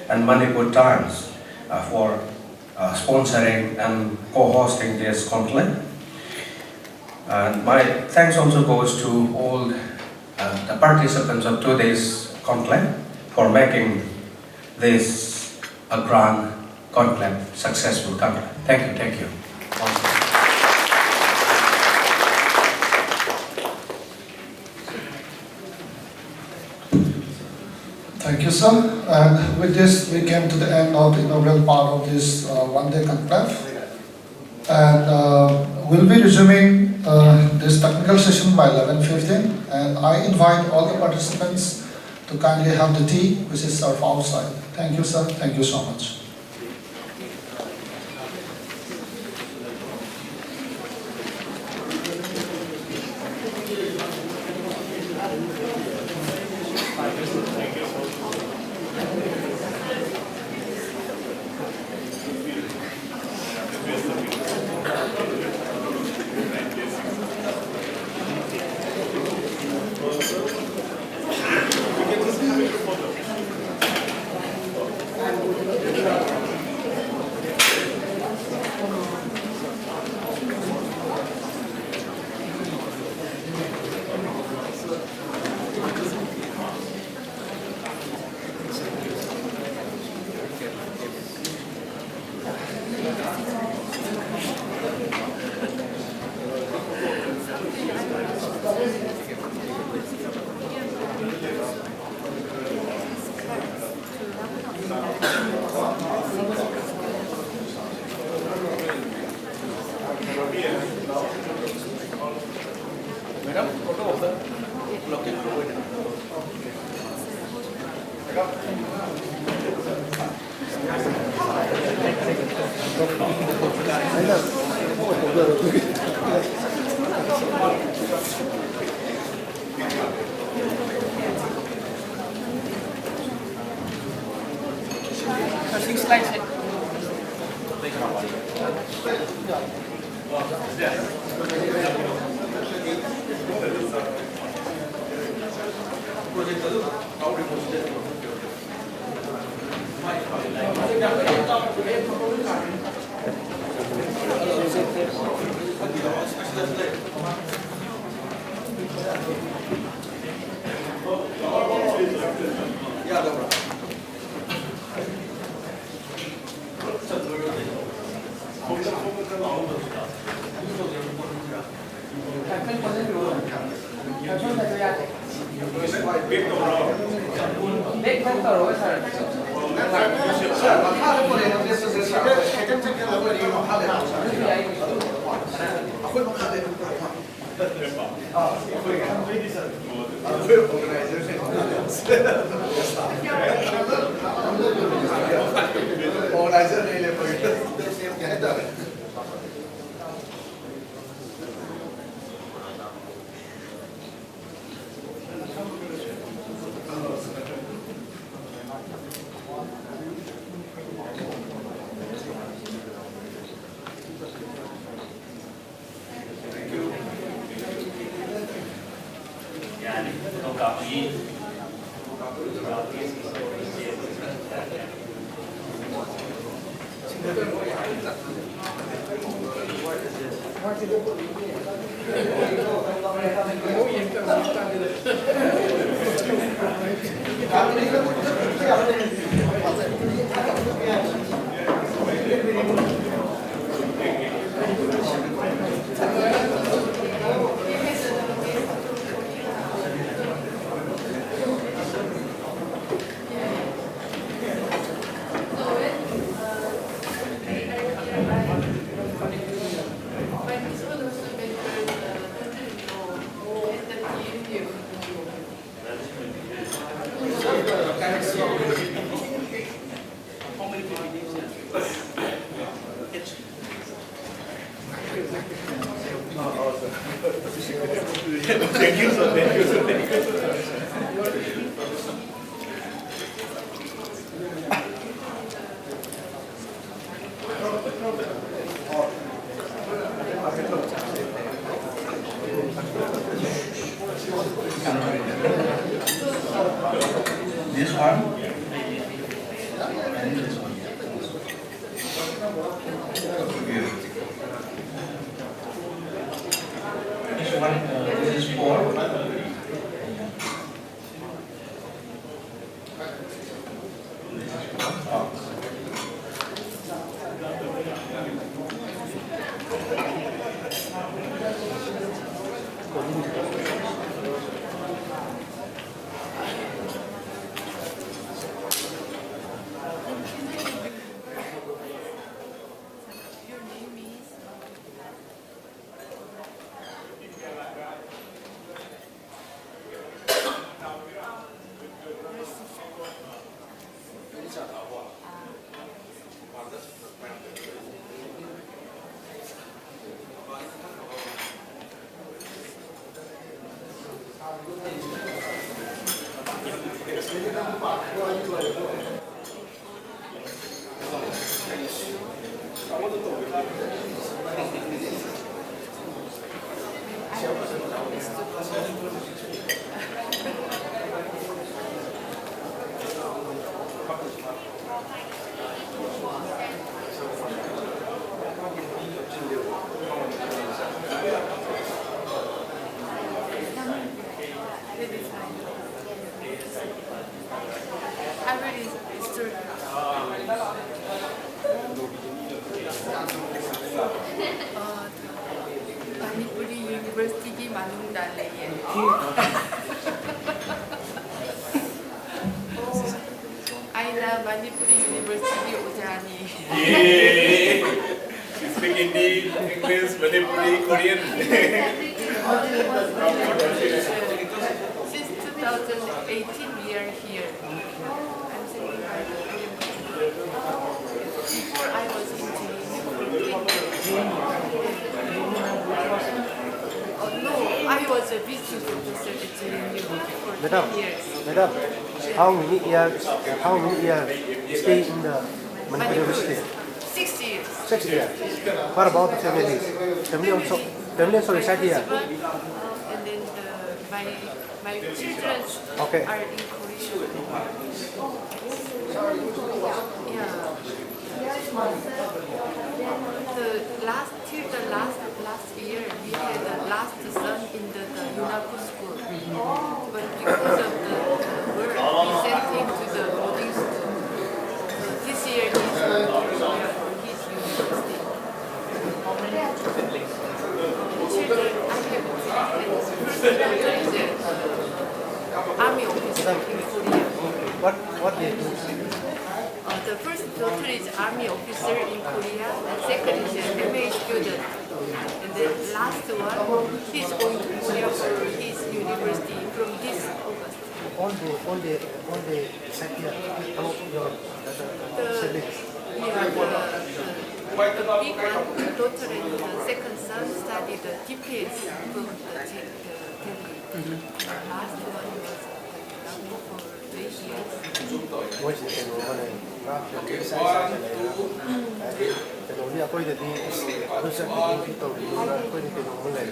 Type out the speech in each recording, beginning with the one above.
and Manipur Times for sponsoring and co-hosting this conclave. And my thanks also goes to all the participants of today's conclave for making this a grand conclave, successful conclave. Thank you, thank you. Thank you, sir. And with this, we came to the end of the inaugural part of this one-day conclave. And we'll be resuming this technical session by 11:15. And I invite all the participants to kindly have the tea, which is served outside. Thank you, sir. Thank you so much. This one, this is for Manipuri University Manungdale. Aina Manipuri University Ojani. You speak Hindi, English, Manipuri, Korean. Since 2018 we are here. I'm sitting by the Korean. Before I was in no, I was a visiting professor at JNU for 10 years. Madam, how many years stay in the Manipur University? 6 years. 6 years. What about the families? Family also reside here. And then my children Okay. are in Korea. Yeah. Till the last year, we had the last son in the UNAPU school. But because of the work, we sent him to the boarding school. So this year he's going to Korea for his university. Children, I have first daughter is an army officer in Korea. What they do? The first daughter is army officer in Korea, and second is an MA student. And the last one, he's going to Korea for his university from this August. All the reside here. How your siblings? The big one, the daughter and the second son studied the GPS from the Delhi. The last one was for 3 years. Mỗi sự tình của mình nó cái sai này nó cái đồ đi coi được đi tôi sẽ đi tàu đi nó coi được cái đồ mình này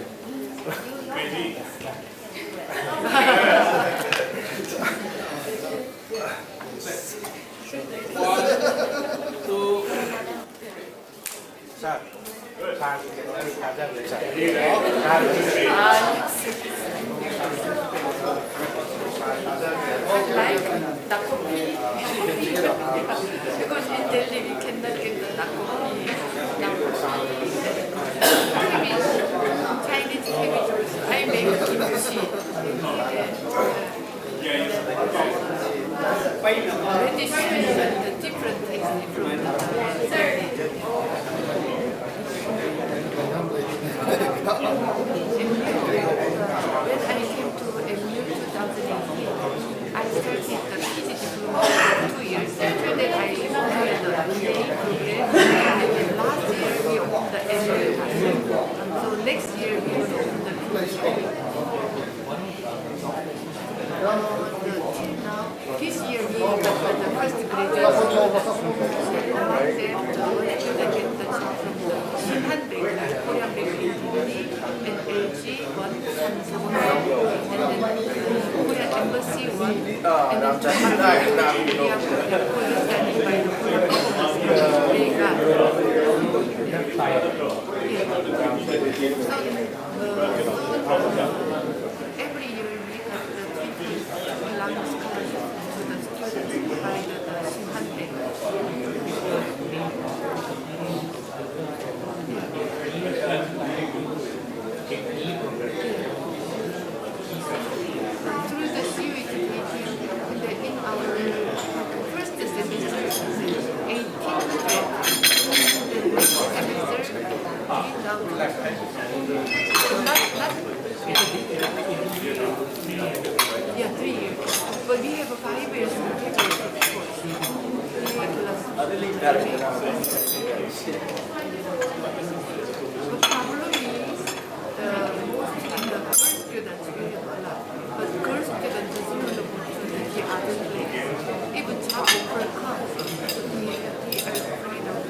sao sao cái ra người I like tteokbokki because in Delhi we cannot get the tteokbokki. Chinese cabbage also. I make kimchi. Radish and the different taste from Delhi. When I came to MU 2018, I started the PG diploma for 2 years. After that, I joined the MA program, and then last year we opened the MA. So next year we will open the PG. Till now, this year we got the first graduation. One student get the job from the Shinhan Bakery, Korean Bakery in Delhi, and LG, one from Sejong, Korean embassy one, and then the area Korean standing by the Korean every year we have the language scholarship to the students provided the Shinhante. Through the series in our first semester, 3 years. But we have a 5 years integrated course. 3 plus. The problem is most of the girl students really a lot. But girl students just know the opportunity other place. Even job offer comes, they are afraid of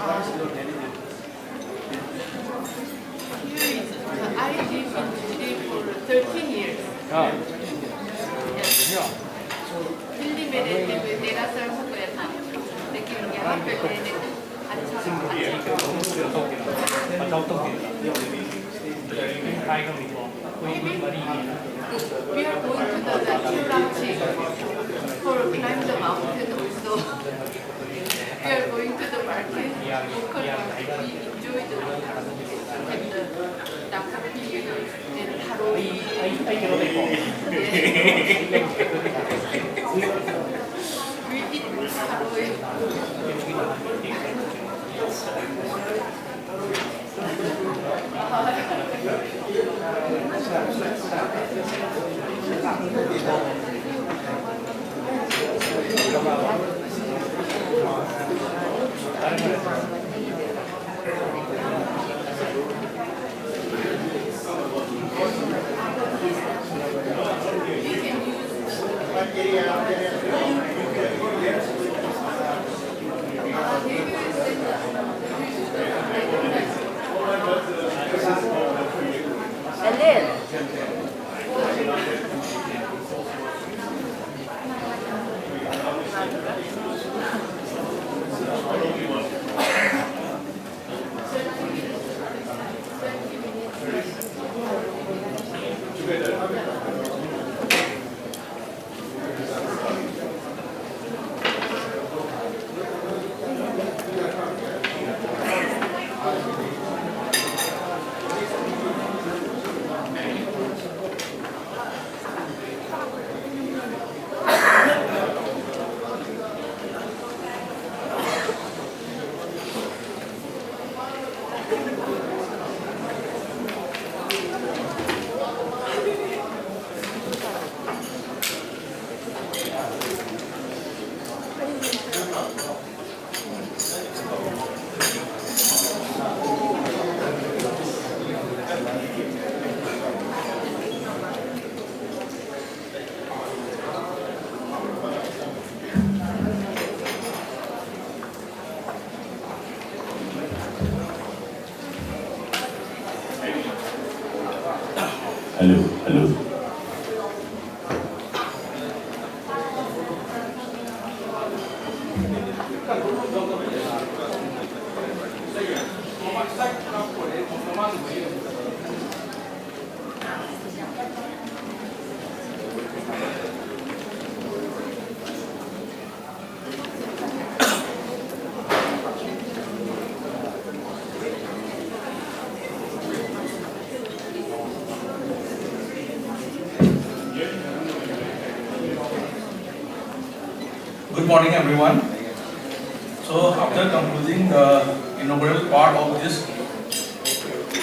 I live in Chile for 13 years. Delhi में रहते हुए 13 साल हो गया था, लेकिन यहाँ पे रहने अच्छा We are going to the natural ranching for climb the mountain also. We are going to the market, local market. We enjoy the and the dakapil and haroi. We eat haroi. Hello. Good morning, everyone. So, after concluding the inaugural part of this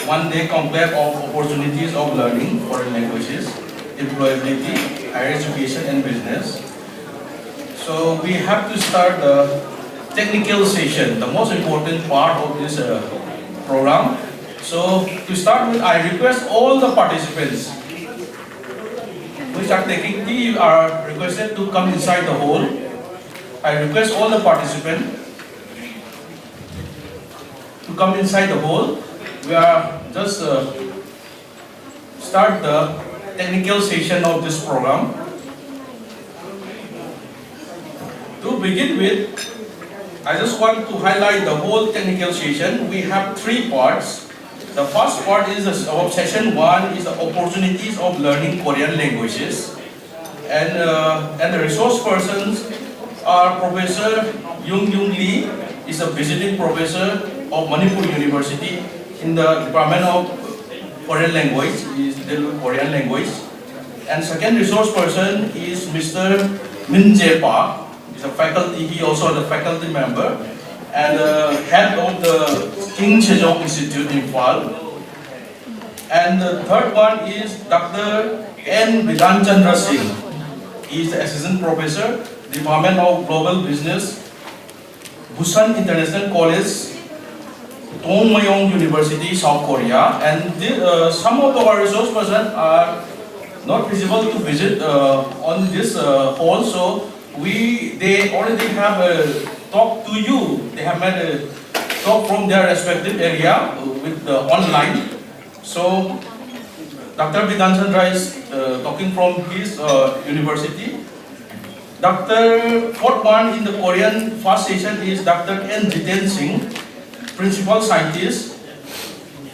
one-day conclave of opportunities of learning foreign languages, employability, higher education, and business, so we have to start the technical session, the most important part of this program. So, to start with, I request all the participants which are taking tea are requested to come inside the hall. I request all the participants to come inside the hall. We are just start the technical session of this program. To begin with, I just want to highlight the whole technical session. We have three parts. The first part is of session 1 is the opportunities of learning Korean languages, and the resource persons are Professor Young Lee, is a visiting professor of Manipuri University in the Department of Korean Language, is the Korean language. And second resource person is Mr. Min Jae Park, is a faculty, he also a faculty member, and head of the King Sejong Institute in Imphal. And the third one is Dr. N. Vidhan Chandra Singh, he is the assistant professor, Department of Global Business, Busan International College, Dongmayong University, South Korea. And some of our resource persons are not visible to visit on this hall, so they already have talked to you. They have made talk from their respective area with the online. So Dr. Bidhan Chandra is talking from his university. Fourth one in the Korean first session is Dr. N. Jiten Singh, Principal Scientist,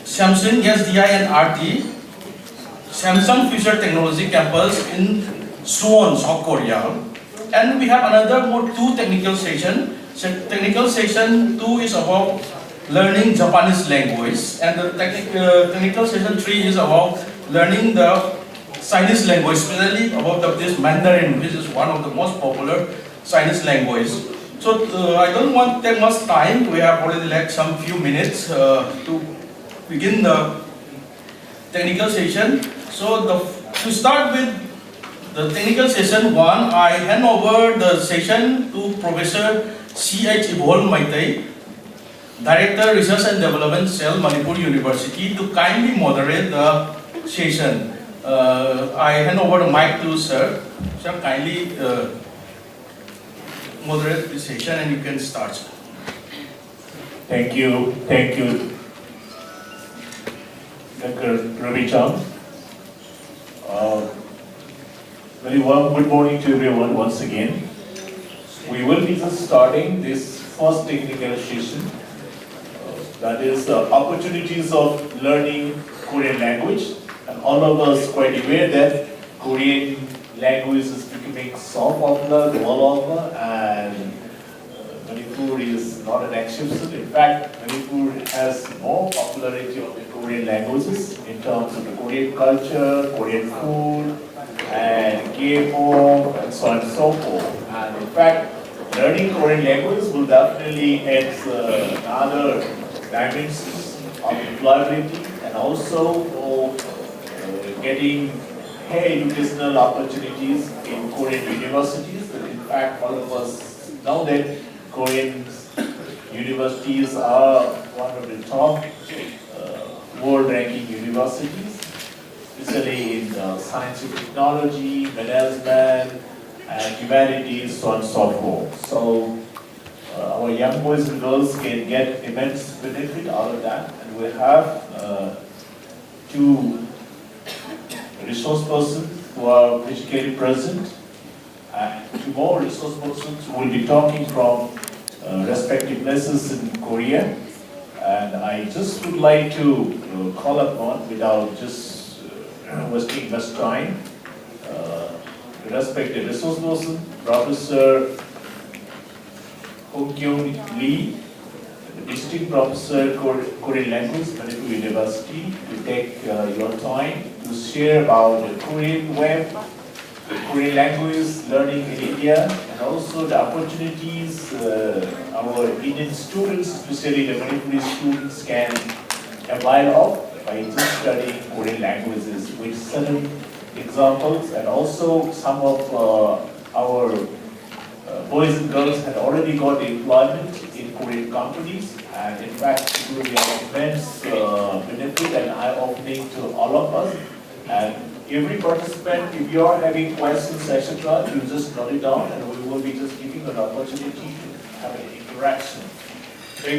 Samsung SDI and RT, Samsung Future Technology Campus in Suwon, South Korea. And we have another two technical session. Technical session 2 is about learning Japanese language, and the technical session 3 is about learning the Chinese language, especially about this Mandarin, which is one of the most popular Chinese language. So I don't want to take much time. We have already left some few minutes to begin the technical session. So to start with the technical session 1, I hand over the session to Professor C.H. Imphal Maitai, Director Research and Development Cell, Manipur University, to kindly moderate the session. I hand over the mic to Sir. Sir, kindly moderate the session and you can start. Thank you, Dr. Ravi Chang. Very well, good morning to everyone once again. We will be just starting this first technical session, that is opportunities of learning Korean language. And all of us quite aware that Korean language is becoming so popular the world over, and Manipur is not an exception. In fact, Manipur has more popularity of the Korean languages in terms of the Korean culture, Korean food, and K-pop, and so on and so forth. And in fact, learning Korean language will definitely add other dimensions of employability, and also for getting higher educational opportunities in Korean universities. And in fact, all of us know that Korean universities are one of the top world-ranking universities, especially in science and technology, management, and humanities, so on and so forth. So our young boys and girls can get immense benefit out of that. And we have two resource persons who are physically present, and two more resource persons who will be talking from respective places in Korea. And I just would like to call upon, without just wasting much time, respected resource person, Professor Hong Kyung Lee, Visiting Professor Korean Language, Manipur University, to take your time to share about the Korean web, the Korean language learning in India, and also the opportunities our Indian students, especially the Manipuri students, can avail of by just studying Korean languages, with certain examples, and also some of our boys and girls had already got employment in Korean companies, and in fact it will be an immense benefit and eye-opening to all of us. And every participant, if you are having questions, etc., you just note it down, and we will be just giving an opportunity to have an interaction. I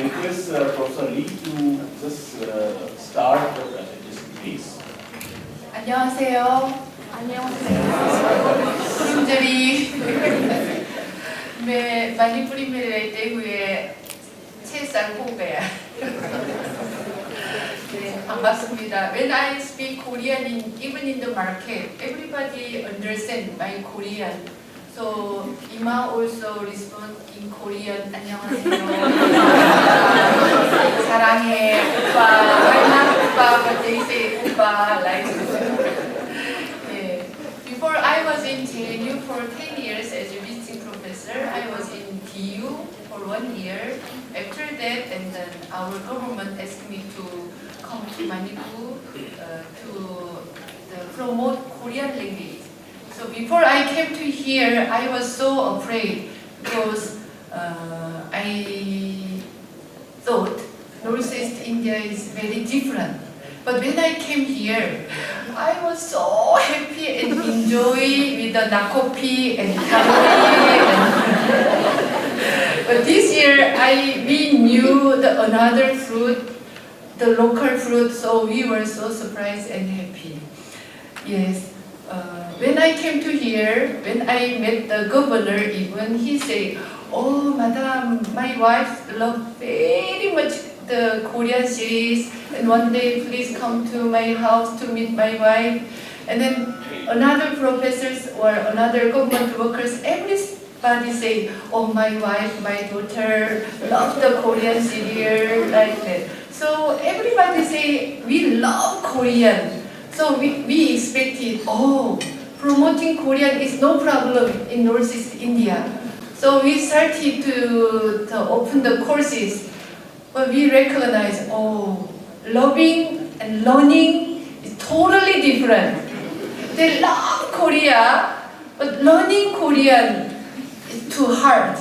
request Professor Lee to just start the presentation, please. 안녕하세요. 구름들이 Manipuri रहते हुए 6살 후배. 네, 반갑습니다. When I speak Korean, even in the market, everybody understand my Korean. So Ima also respond in Korean. 안녕하세요. 사랑해 오빠, 할만 오빠, but they say 오빠 like. Yeah. Before I was in JNU for 10 years as a visiting professor. I was in DU for 1 year. After that, and then our government asked me to come to Manipur to promote Korean language. So before I came to here, I was so afraid because I thought Northeast India is very different. But when I came here, I was so happy and enjoy with the nakopi and kalori. But this year, we knew another fruit, the local fruit, so we were so surprised and happy. Yes. When I came to here, when I met the governor, even he said, "Oh, madam, my wife loves very much the Korean series, and one day please come to my house to meet my wife." And then another professors or another government workers, everybody say, "Oh, my wife, my daughter love the Korean serial," like that. So everybody say, "We love Korean." So we expected, oh, promoting Korean is no problem in Northeast India. So we started to open the courses, but we recognize, oh, loving and learning is totally different. They love Korea, but learning Korean is too hard.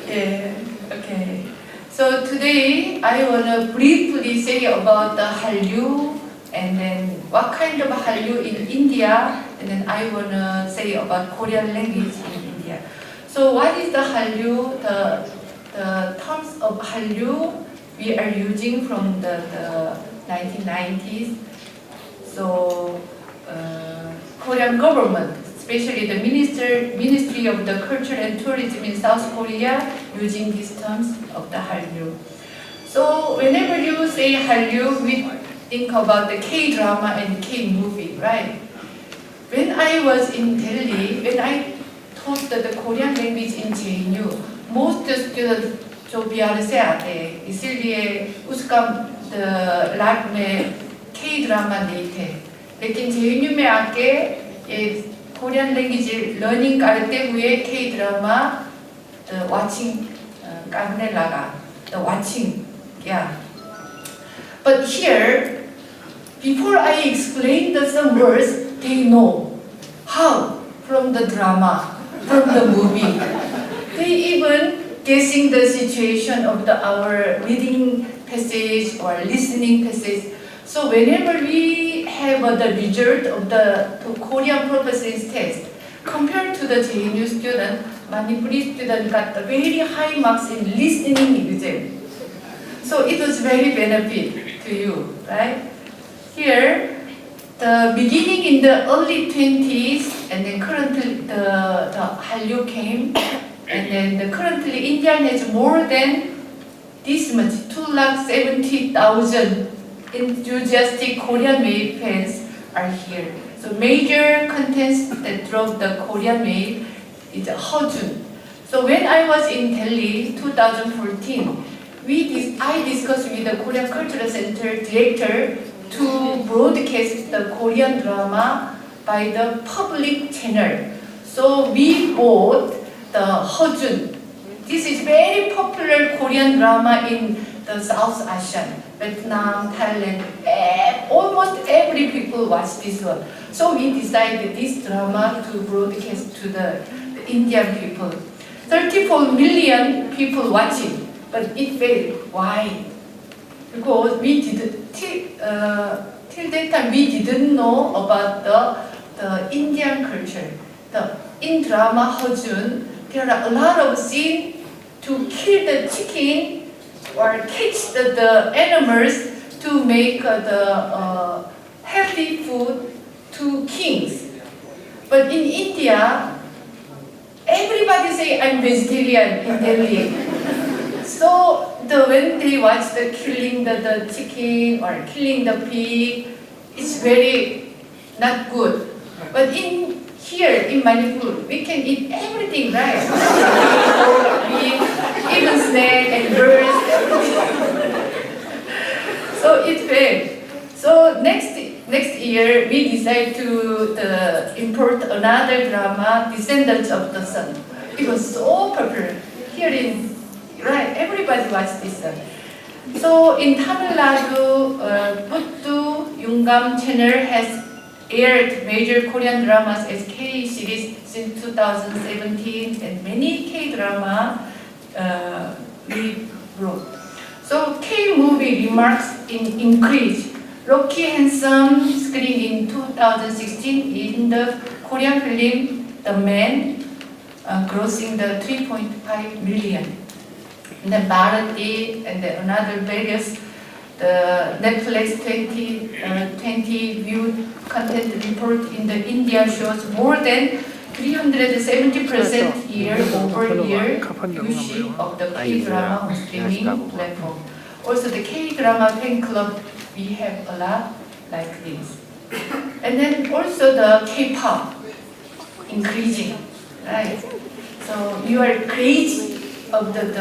Yeah, okay. So today I want to briefly say about the Hallyu, and then what kind of Hallyu in India, and then I want to say about Korean language in India. So what is the Hallyu? The terms of Hallyu we are using from the 1990s. So Korean government, especially the Ministry of the Culture and Tourism in South Korea, using these terms of the Hallyu. So whenever you say Hallyu, we think about the K-drama and K-movie, right? When I was in Delhi, when I taught the Korean language in JNU, most students जो बिहार से आते हैं, इसीलिए उसका life में K-drama नहीं थे. लेकिन JNU में आके ये Korean language learning करते हुए K-drama watching करने लगा, the watching, yeah. But here, before I explain some words, they know how from the drama, from the movie. They even guessing the situation of our reading passage or listening passage. So whenever we have the result of the Korean proficiency test, compared to the JNU student, Manipuri student got very high marks in listening exam. So it was very benefit to you, right? Here, the beginning in the early 20s, and then currently the Hallyu came, and then currently India has more than this much, 270,000 enthusiastic Korean maid fans are here. So major contents that drove the Korean maid is Hallyu. So when I was in Delhi, 2014, I discussed with the Korean Cultural Center director to broadcast the Korean drama by the public channel. So we bought the Hallyu. This is very popular Korean drama in the South Asian, Vietnam, Thailand. Almost every people watch this one. So we decided this drama to broadcast to the Indian people. 34 million people watching, but it failed. Why? Because we didn't, till that time we didn't know about the Indian culture. In drama Hallyu, there are a lot of scenes to kill the chicken or catch the animals to make the healthy food to kings. But in India, everybody say I'm vegetarian in Delhi. So when they watch the killing the chicken or killing the pig, it's very not good. But here in Manipur, we can eat everything, right? Meat, even snake and birds. So it failed. So next year, we decide to import another drama, Descendants of the Sun. It was so popular here right? Everybody watched this one. So in Tamil Nadu, Puttu Yungam channel has aired major Korean dramas as K series since 2017, and many K drama we brought. So K-movie remarks in increase. Rocky Handsome screened in 2016 in the Korean film The Man, grossing the 3.5 million. And then Bharati and then another various, the Netflix 2020 viewed content report in the India shows more than 370% year-over-year viewership of the K-drama on streaming platform. Also the K-drama fan club, we have a lot like this. And then also the K-pop increasing, right? So you are crazy of the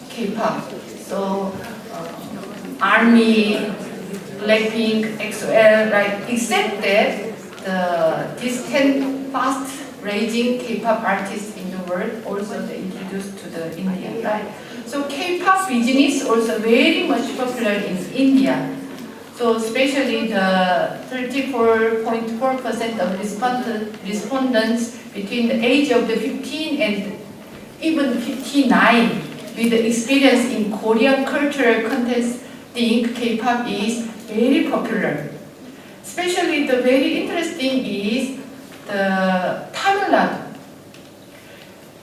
K-pop. So ARMY, Blackpink, EXO-L, right? Except that these 10 fast rising K-pop artists in the world also they introduced to the India, right? So K-pop business also very much popular in India. So especially the 34.4% of respondents between the age of the 15 and even 59 with the experience in Korean cultural contest think K-pop is very popular. Especially the very interesting is the Tamil Nadu.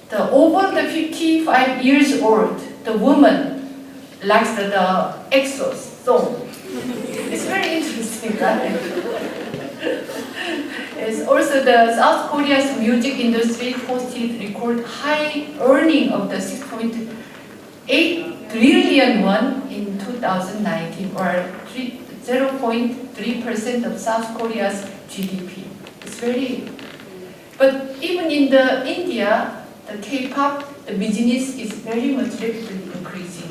The over the 55 years old, the woman likes the EXO song. It's very interesting, right? It's also the South Korea's music industry posted record high earning of the 6.8 trillion won in 2019, or 0.3% of South Korea's GDP. It's very, but even in the India, the K-pop, the business is very much rapidly increasing.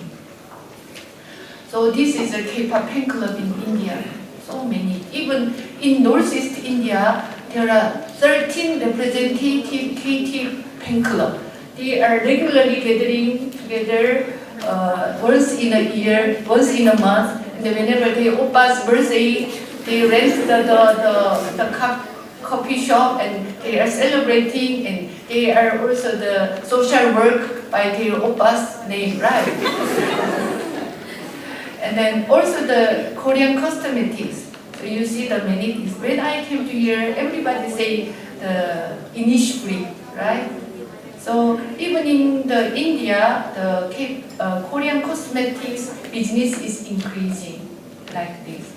So this is a K-pop fan club in India. So many. Even in Northeast India, there are 13 representative KT fan club. They are regularly gathering together once in a year, once in a month. And whenever they oppa's birthday, they rent the coffee shop and they are celebrating, and they are also the social work by their oppa's name, right? And then also the Korean cosmetics. So you see the many things. When I came to here, everybody say the Innisfree, right? So even in the India, the Korean cosmetics business is increasing like this.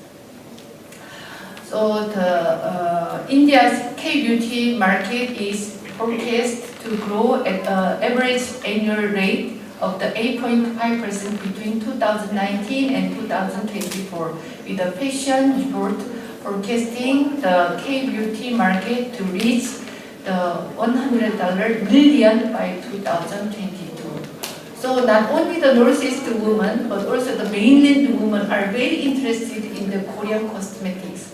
So the India's K-beauty market is forecast to grow at an average annual rate of the 8.5% between 2019 and 2024, with the fashion report forecasting the K-beauty market to reach the $100 billion by 2022. So not only the Northeast women, but also the mainland women are very interested in the Korean cosmetics.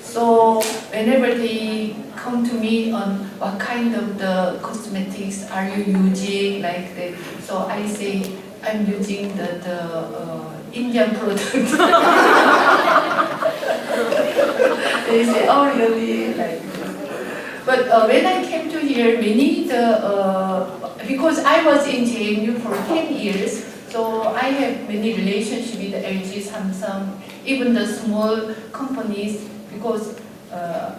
So whenever they come to me on what kind of the cosmetics are you using, like that, so I say I'm using the Indian product. They say, oh really? Like, but when I came to here, many because I was in JMU for 10 years, so I have many relationships with LG, Samsung, even the small companies, because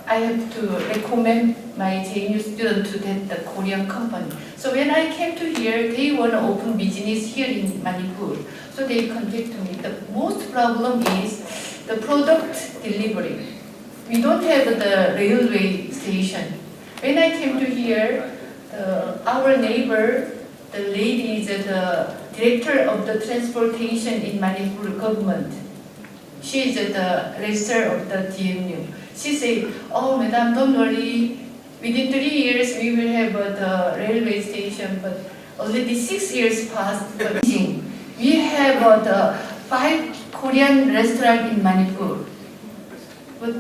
I have to recommend my JMU student to the Korean company. So when I came to here, they want to open business here in Manipur. So they contact me. The most problem is the product delivery. We don't have the railway station. When I came to here, our neighbor, the lady is the director of the transportation in Manipur government. She is the registrar of the DMU. She said, oh, madam, don't worry. Within 3 years, we will have the railway station, but already 6 years passed. But we have the 5 Korean restaurants in Manipur. But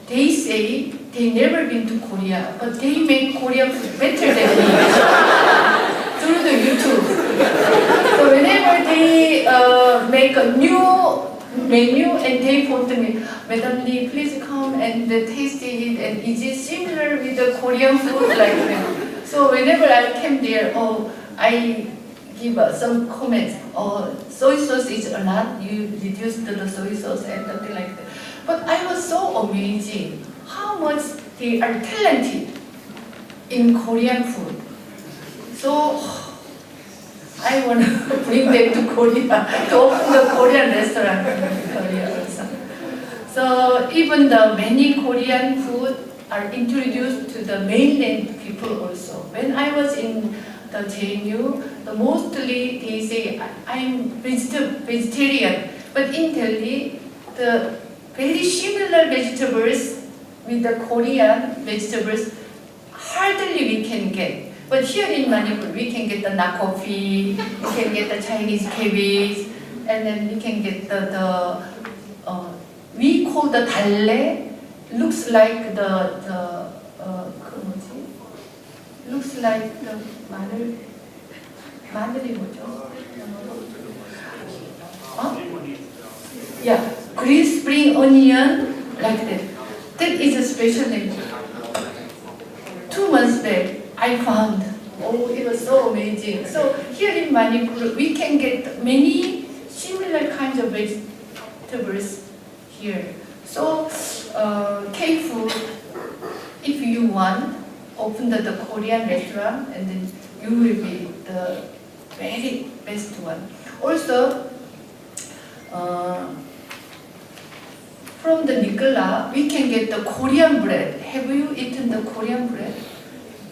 they say they never been to Korea, but they make Korean food better than me through the YouTube. So whenever they make a new menu and they put me, Madam Lee, please come and taste it, and is it similar with the Korean food like that? So whenever I came there, oh, I give some comments. Oh, soy sauce is a lot. You reduced the soy sauce and something like that. But I was so amazing how much they are talented in Korean food. So I want to bring them to Korea to open the Korean restaurant in Korea also. So even the many Korean food are introduced to the mainland people also. When I was in the JNU, mostly they say I'm vegetarian, but in Delhi, the very similar vegetables with the Korean vegetables hardly we can get. But here in Manipur, we can get the nakkofi, we can get the Chinese cabbage, and then we can get we call the dalle, looks like looks like the 마늘이 뭐죠? Yeah, green spring onion, like that. That is a special name. 2 months back, I found, oh, it was so amazing. So here in Manipur, we can get many similar kinds of vegetables here. So K-food, if you want, open the Korean restaurant, and then you will be the very best one. Also, from the Nicola, we can get the Korean bread. Have you eaten the Korean bread?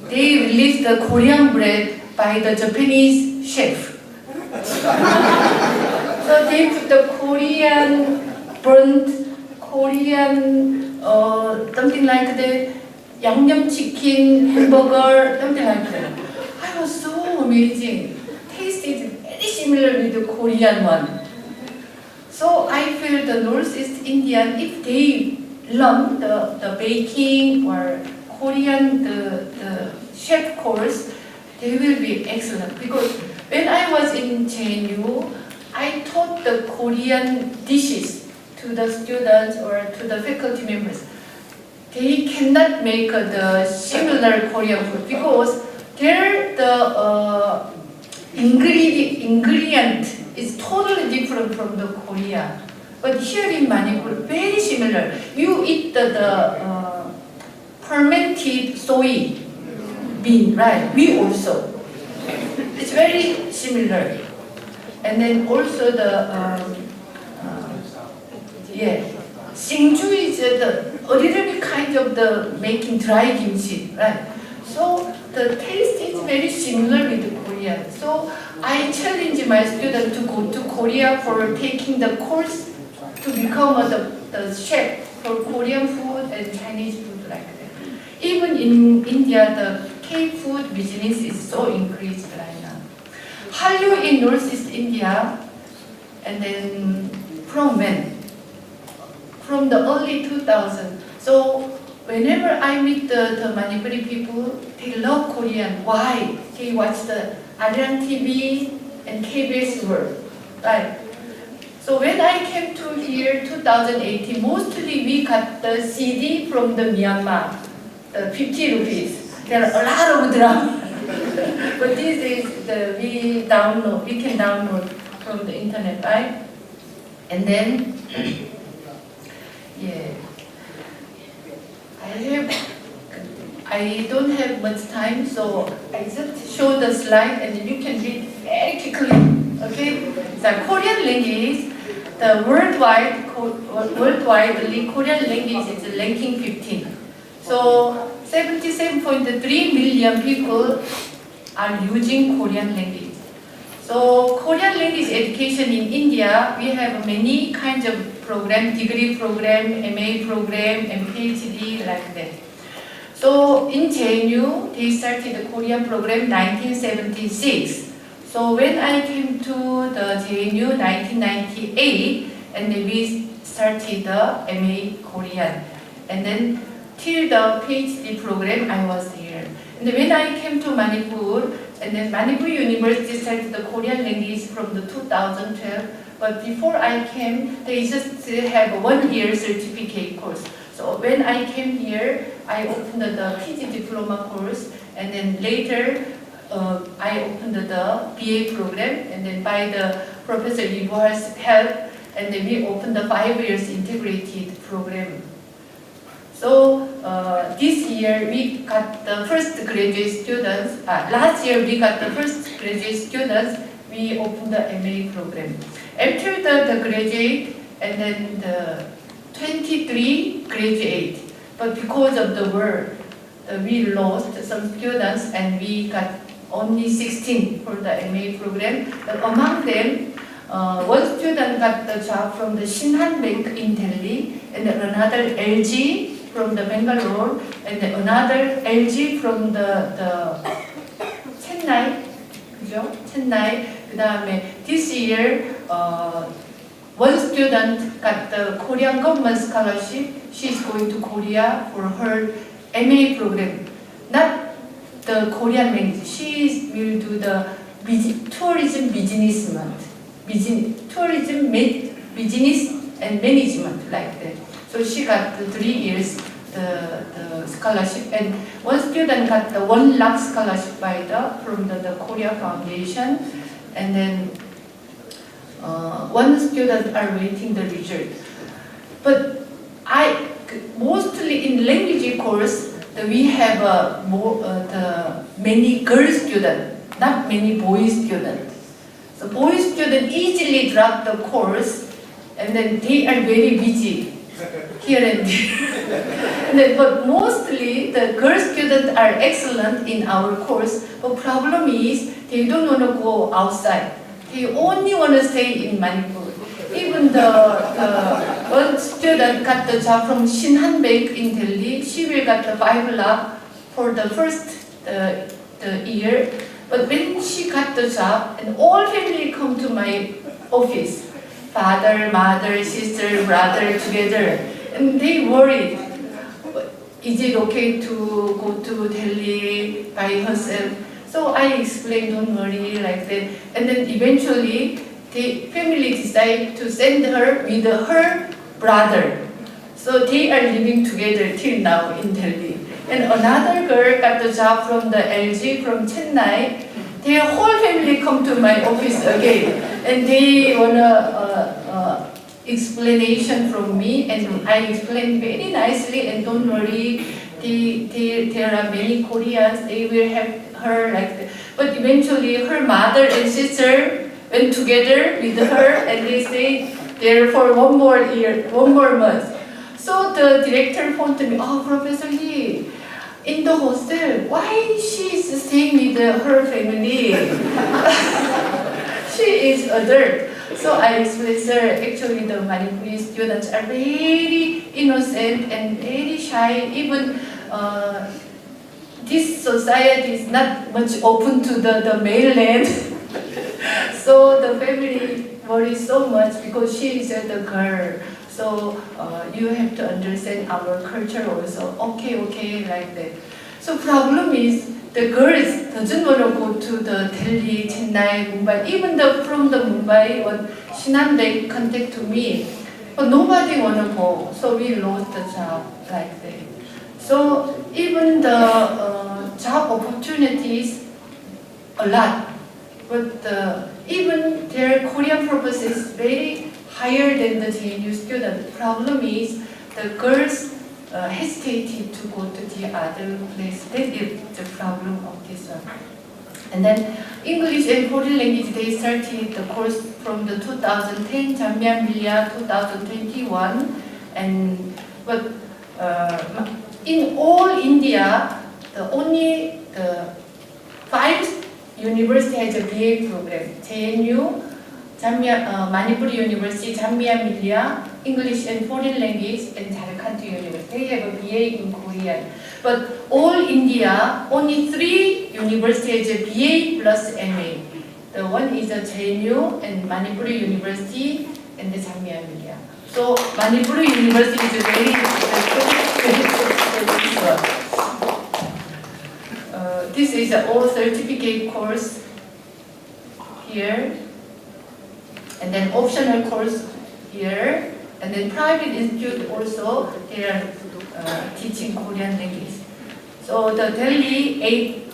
They released the Korean bread by the Japanese chef. So they put the Korean burnt, Korean something like that, 양념 chicken, hamburger, something like that. I was so amazing. Tasted very similar with the Korean one. So I feel the Northeast Indian, if they learn the baking or Korean the chef course, they will be excellent. Because when I was in JNU, I taught the Korean dishes to the students or to the faculty members. They cannot make the similar Korean food because their ingredient is totally different from the Korea. But here in Manipur, very similar. You eat the fermented soy bean, right? We also. It's very similar. And then also Singju is a little bit kind of the making dry kimchi, right? So the taste is very similar with the Korean. So I challenge my students to go to Korea for taking the course to become the chef for Korean food and Chinese food like that. Even in India, the K-food business is so increased right now. Hallyu in Northeast India, and then from when? From the early 2000s. So whenever I meet the Manipuri people, they love Korean. Why? They watch the Arian TV and KBS World, right? So when I came to here 2018, mostly we got the CD from the Myanmar, the 50 rupees. There are a lot of drama. But this is we can download from the internet, right? And then, yeah, I don't have much time, so I just show the slide and you can read very quickly. Okay, the Korean language, the worldwide Korean language is ranking 15. So 77.3 million people are using Korean language. So Korean language education in India, we have many kinds of program, degree program, MA program, and PhD like that. So in JNU, they started the Korean program 1976. So when I came to the JNU 1998, and then we started the MA Korean. And then till the PhD program, I was here. And then when I came to Manipur, and then Manipur University started the Korean language from the 2012. But before I came, they just have a 1-year certificate course. So when I came here, I opened the PG diploma course, and then later I opened the BA program, and then by the Professor Ivo's help, and then we opened the 5 years integrated program. So this year we got the first graduate students. Last year we got the first graduate students. We opened the MA program. After the graduate, and then the 23 graduate, but because of the war, we lost some students, and we got only 16 for the MA program. But among them, one student got the job from the Shinhan Bank in Delhi, and then another LG from the Bangalore, and then another LG from the Chennai, 그죠? Chennai. 그다음에 this year, one student got the Korean government scholarship. She's going to Korea for her MA program. Not the Korean language. She will do the tourism business and management, like that. So she got the 3 years the scholarship, and one student got the 1 lakh scholarship from the Korea Foundation, and then one student are waiting the result. But mostly in language course, we have many girl students, not many boy students. So boy students easily drop the course, and then they are very busy here and there. But mostly the girl students are excellent in our course. But problem is they don't want to go outside. They only want to stay in Manipur. Even the one student got the job from Shinhan Bank in Delhi. She will get the 5 lakh for the first the year. But when she got the job, and all family come to my office, father, mother, sister, brother together, and they worried. Is it okay to go to Delhi by herself? So I explained, don't worry, like that. And then eventually, the family decided to send her with her brother. So they are living together till now in Delhi. And another girl got the job from the LG from Chennai. Their whole family come to my office again, and they wanna explanation from me, and I explained very nicely. And don't worry, there are many Koreans. They will help her like that. But eventually, her mother and sister went together with her, and they stayed there for 1 more year, 1 more month. So the director phoned me, "Oh, Professor Lee, in the hostel, why she's staying with her family?" She is adult. So I explained, "Sir, actually the Manipuri students are very innocent and very shy. Even this society is not much open to the mainland." So the family worries so much because she is a girl. So you have to understand our culture also. Okay, like that. So problem is the girls doesn't want to go to the Delhi, Chennai, Mumbai. Even from the Mumbai, when Shinhan Bank contact to me, but nobody want to go. So we lost the job like that. So even the job opportunities a lot, but even their Korean purpose is very higher than the JNU student. The problem is the girls hesitated to go to the other place. That is the problem of this one. And then English and foreign language, they started the course from the 2010, Japan-Manipur 2021, but in all India, only 5 universities has a BA program. JNU, Manipur University, Japan-Manipur, English and foreign language, and Jharkhand University. They have a BA in Korean. But all India, only 3 universities have a BA plus MA. The one is the JNU and Manipur University and the Japan-Manipur. So Manipur University is a very this is an all certificate course here, and then optional course here, and then private institute also, they are teaching Korean language. So the Delhi 8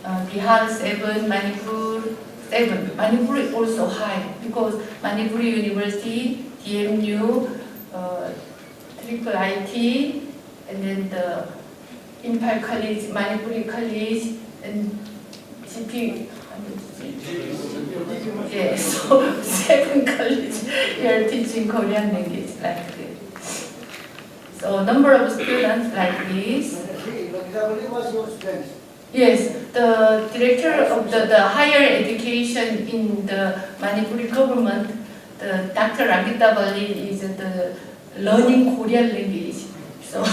Bihar 7, Manipur 7. Manipur is also high because Manipuri University, DMU, Triple IT, and then the Imphal College, Manipuri College, and GP. Yeah, so 7 colleges here teaching Korean language like this. So number of students like this. Yes, the director of the higher education in the Manipuri government, the Dr. Ragita Bali, is the learning Korean language. So,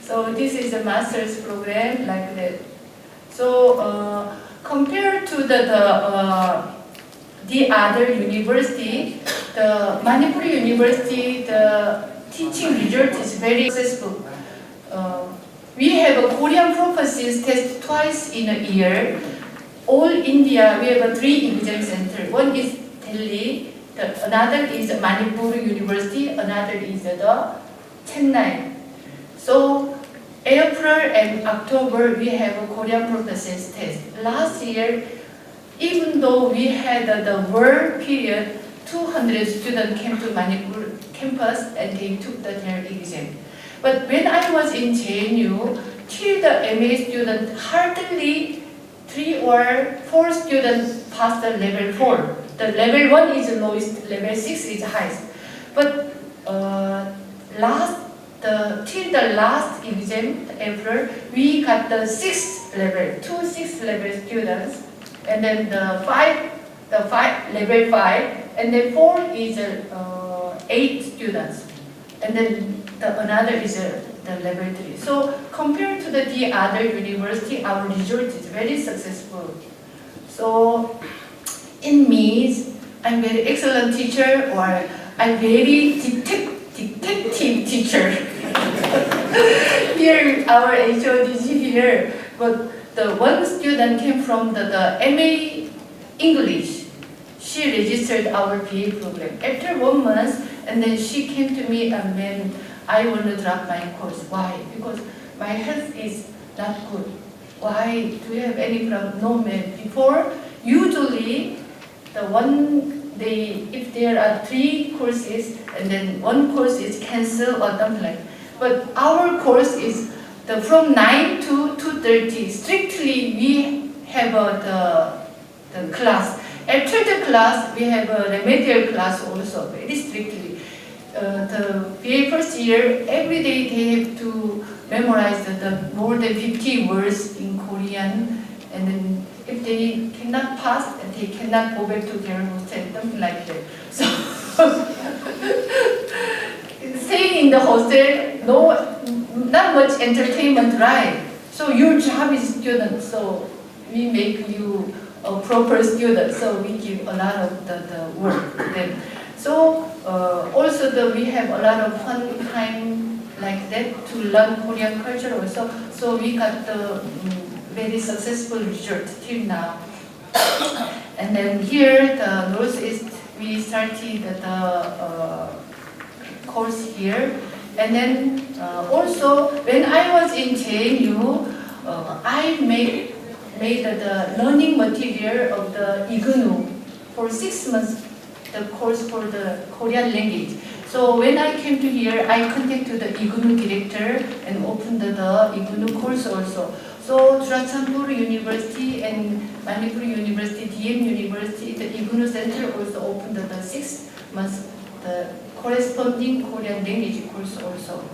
so this is a master's program like that. So compared to the other university, the Manipuri University, the teaching result is very successful. We have a Korean prophecies test twice in a year. All India, we have 3 exam centers. One is Delhi, another is Manipur University, another is the Chennai. So April and October, we have a Korean prophecies test. Last year, even though we had the war period, 200 students came to Manipur campus and they took their exam. But when I was in JNU, till the MA student, hardly 3 or 4 students passed the level 4. The level 1 is the lowest, level 6 is highest. But till the last exam, April, we got the 6th level, 2 6th level students, and then the level 5, and then 4 is 8 students, and then another is the level 3. So compared to the other university, our result is very successful. So it means I'm very excellent teacher, or I'm very detective teacher. Here, our HOD here, but the one student came from the MA English. She registered our PA program. After 1 month, and then she came to me and then I want to drop my course. Why? Because my health is not good. Why? Do you have any problem? No, ma'am. Before, usually, if there are 3 courses and then 1 course is cancelled or something like that. But our course is from 9 to 2:30. Strictly, we have the class. After the class, we have a remedial class also, very strictly. The BA first year, every day they have to memorize the more than 50 words in Korean, and then if they cannot pass, they cannot go back to their hostel, something like that. So, staying in the hostel, not much entertainment, right? So your job is student, so we make you a proper student, so we give a lot of the work to them. So also we have a lot of fun time like that to learn Korean culture also. So we got the very successful result till now. And then here, the Northeast, we started the course here. And then also, when I was in JNU, I made the learning material of the IGNU for 6 months, the course for the Korean language. So when I came to here, I contacted the IGNU director and opened the IGNU course also. So Japan-Manipur University and Manipur University, DM University, the IGNU Center also opened the 6 months, the corresponding Korean language course also.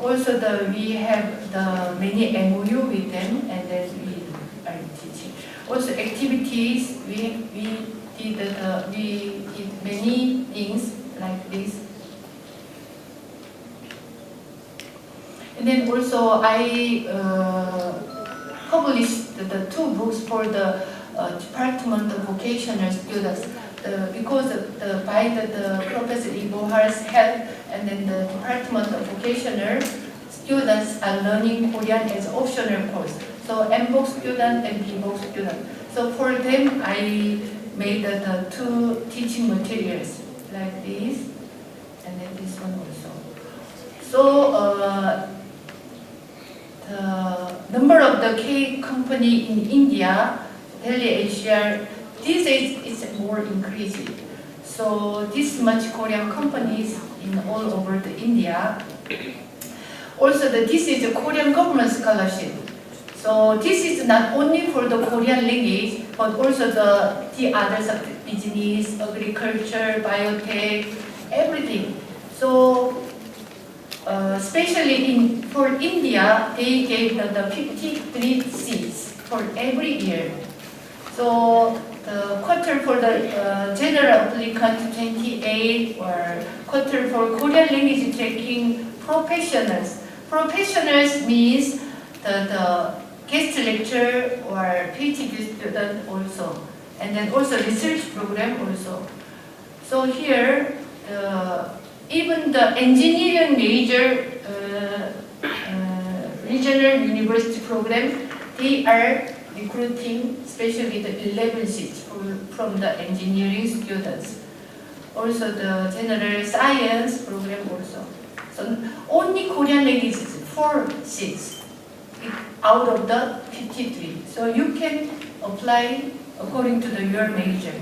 Also we have the many MOU with them, and then we are teaching. Also activities, we did many things like this. And then also I published the 2 books for the Department of Vocational students. Because by the Professor Ibohar's help, and then the Department of Vocational students are learning Korean as optional course. So MBOK student and BBOK student. So for them, I made the 2 teaching materials like this, and then this one also. So the number of the K company in India, Delhi Asia, these days it's more increasing. So this much Korean companies in all over the India. Also, this is a Korean government scholarship. So this is not only for the Korean language, but also the other subject, business, agriculture, biotech, everything. So especially for India, they gave the 53 seats for every year. So the quota for the general applicant 28, or quota for Korean language tracking professionals. Professionals means the guest lecturer or PhD student also, and then also research program also. So here, even the engineering major regional university program, they are recruiting especially the 11 seats from the engineering students. Also the general science program also. So only Korean language is 4 seats out of the 53. So you can apply according to your major.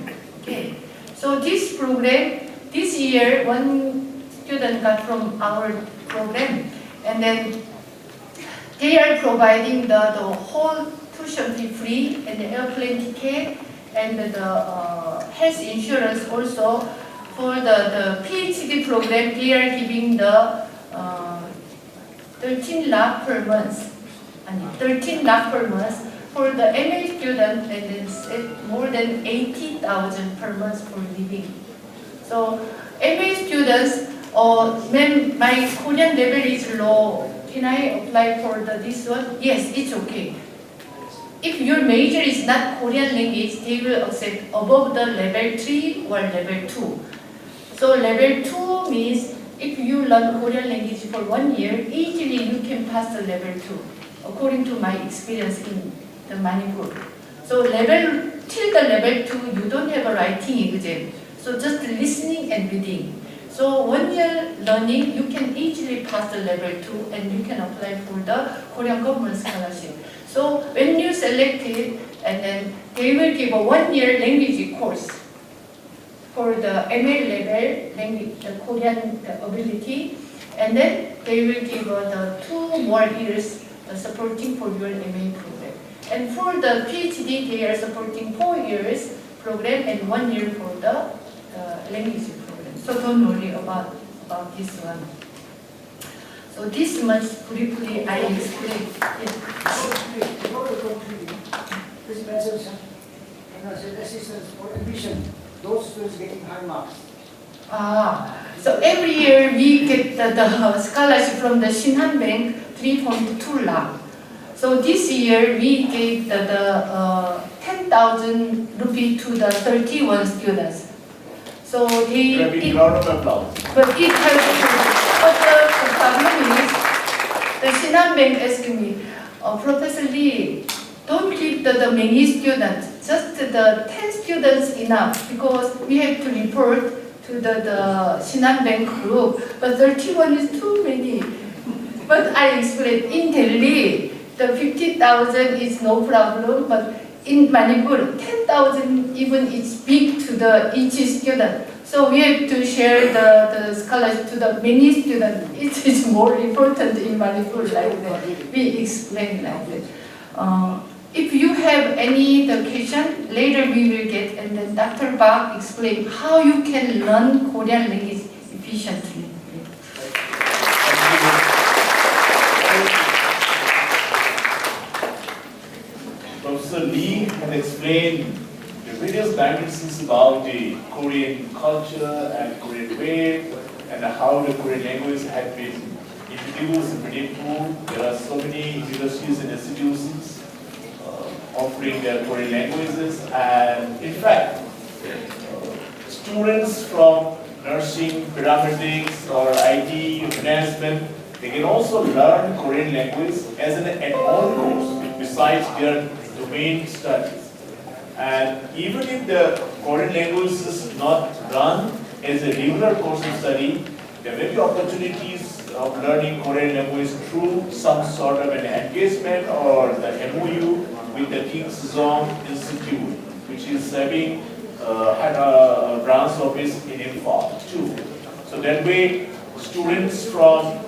Okay. So this program, this year, one student got from our program, and then they are providing the whole tuition fee free, and the airplane ticket, and the health insurance also. For the PhD program, they are giving the 13 lakh per month. 13 lakh per month. For the MA student, and it's more than 80,000 per month for living. So MA students, my Korean level is low. Can I apply for this one? Yes, it's okay. If your major is not Korean language, they will accept above the level 3 or level 2. So level 2 means if you learn Korean language for 1 year, easily you can pass the level 2, according to my experience in the Manipur. So till the level 2, you don't have a writing exam. So just listening and reading. So 1 year learning, you can easily pass the level 2, and you can apply for the Korean government scholarship. So when you select it, and then they will give a 1 year language course for the MA level, language, the Korean ability, and then they will give the 2 more years supporting for your MA program. And for the PhD, they are supporting 4 years program and 1 year for the language program. So don't worry about this one. So this much briefly I explained. Before we conclude, this mentions assistance for admission, those students getting high marks. So every year we get the scholarship from the Shinhan Bank, 3.2 lakh. So this year we gave the 10,000 rupee to the 31 students. So round of applause. But it helps. But the problem is, the Shinhan Bank asked me, Professor Lee, don't give the many students, just the 10 students enough, because we have to report to the Shinhan Bank group, but 31 is too many. But I explained, in Delhi, the 50,000 is no problem, but in Manipur, 10,000 even is big to each student. So we have to share the scholarship to the many students. It is more important in Manipur like that. We explain like that. If you have any question, later we will get, and then Dr. Park explain how you can learn Korean language efficiently. Professor Lee had explained the various dimensions about the Korean culture and Korean way, and how the Korean language had been introduced in Manipur. There are so many universities and institutions offering their Korean languages, and in fact, students from nursing, paramedics, or IT management, they can also learn Korean language as an add-on course besides their domain studies. And even if the Korean language is not run as a regular course of study, there may be opportunities of learning Korean language through some sort of an engagement or the MOU with the King Sejong Institute, which is having had a branch office in Imphal too. So that way, students from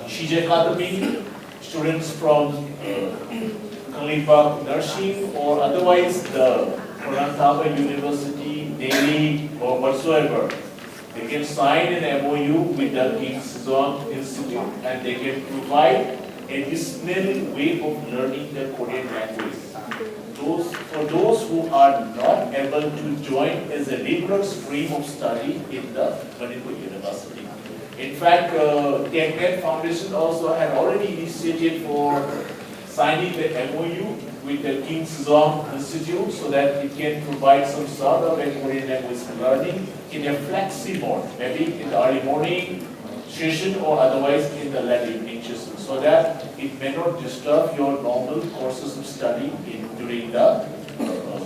CJ Academy, students from CONCLAVE nursing, or otherwise the Taiwan University, Delhi, or whatsoever, they can sign an MOU with the King Sejong Institute and they can provide additional way of learning the Korean language. For those who are not able to join as a regular stream of study in the Manipur University. In fact, TEQNET Foundation also had already initiated for signing the MOU with the King Sejong Institute so that it can provide some sort of a Korean language learning in a flexi mode, maybe in the early morning session or otherwise in the late evening session, so that it may not disturb your normal courses of study during the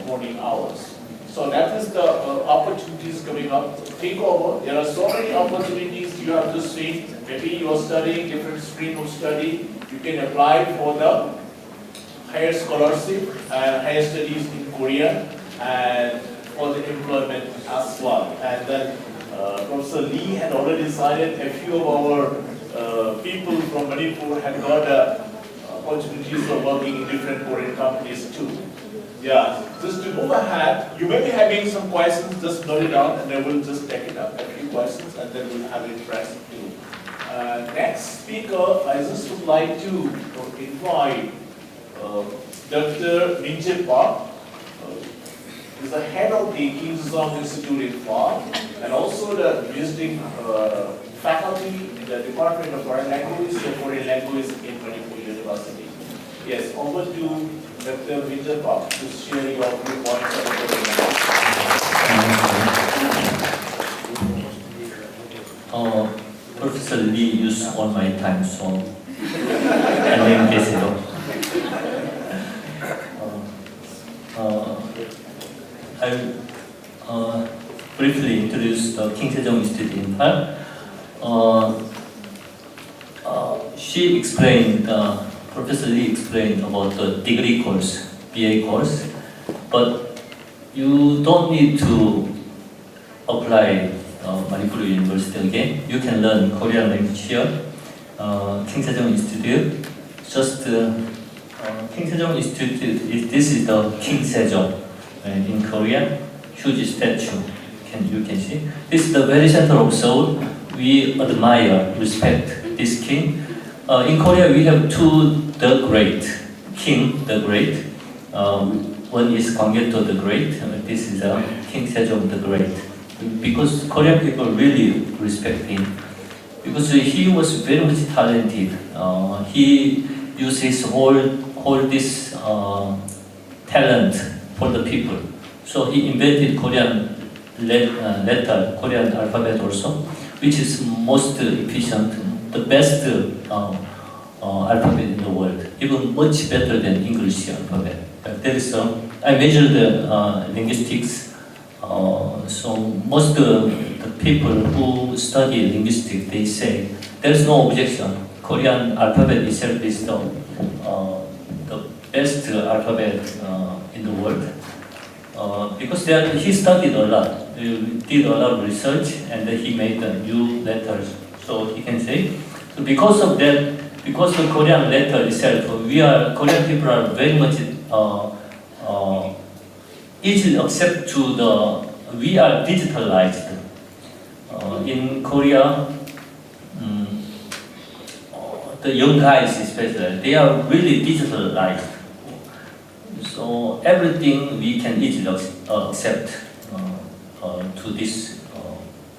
morning hours. So that is the opportunities coming up. Think over, there are so many opportunities you have to see. Maybe you are studying different stream of study. You can apply for the higher scholarship and higher studies in Korea and for the employment as well. And then Professor Lee had already decided a few of our people from Manipur had got opportunities of working in different Korean companies too. Yeah, just to move ahead, you may be having some questions, just note it down and then we'll just take it up, a few questions, and then we'll have it pressed too. Next speaker, I just would like to invite Dr. Minje Park, is the head of the King Sejong Institute in Imphal, and also the visiting faculty in the Department of Foreign Language and Korean Language in Manipur University. Yes, over to Dr. Minje Park to share your viewpoints on Korean language. Professor Lee used all my time, so 안녕하세요. I'll briefly introduce the King Sejong Institute in Imphal. She explained, Professor Lee explained about the degree course, BA course, but you don't need to apply Manipuri University again. You can learn Korean language here, King Sejong Institute. Just King Sejong Institute, this is the King Sejong in Korea, huge statue. You can see. This is the very center of Seoul. We admire, respect this king. In Korea, we have two the great, King the Great. One is Gwanggaeto the Great. This is King Sejong the Great. Because Korean people really respect him. Because he was very much talented. He used his whole this talent for the people. So he invented Korean letter, Korean alphabet also, which is most efficient, the best alphabet in the world, even much better than English alphabet. There is I measured the linguistics. So most of the people who study linguistics, they say there's no objection. Korean alphabet itself is the best alphabet in the world. Because he studied a lot, did a lot of research, and he made new letters. So he can say, so because of that, because the Korean letter itself, Korean people are very much easily accept to we are digitalized. In Korea, the young guys especially, they are really digitalized. So everything we can easily accept to this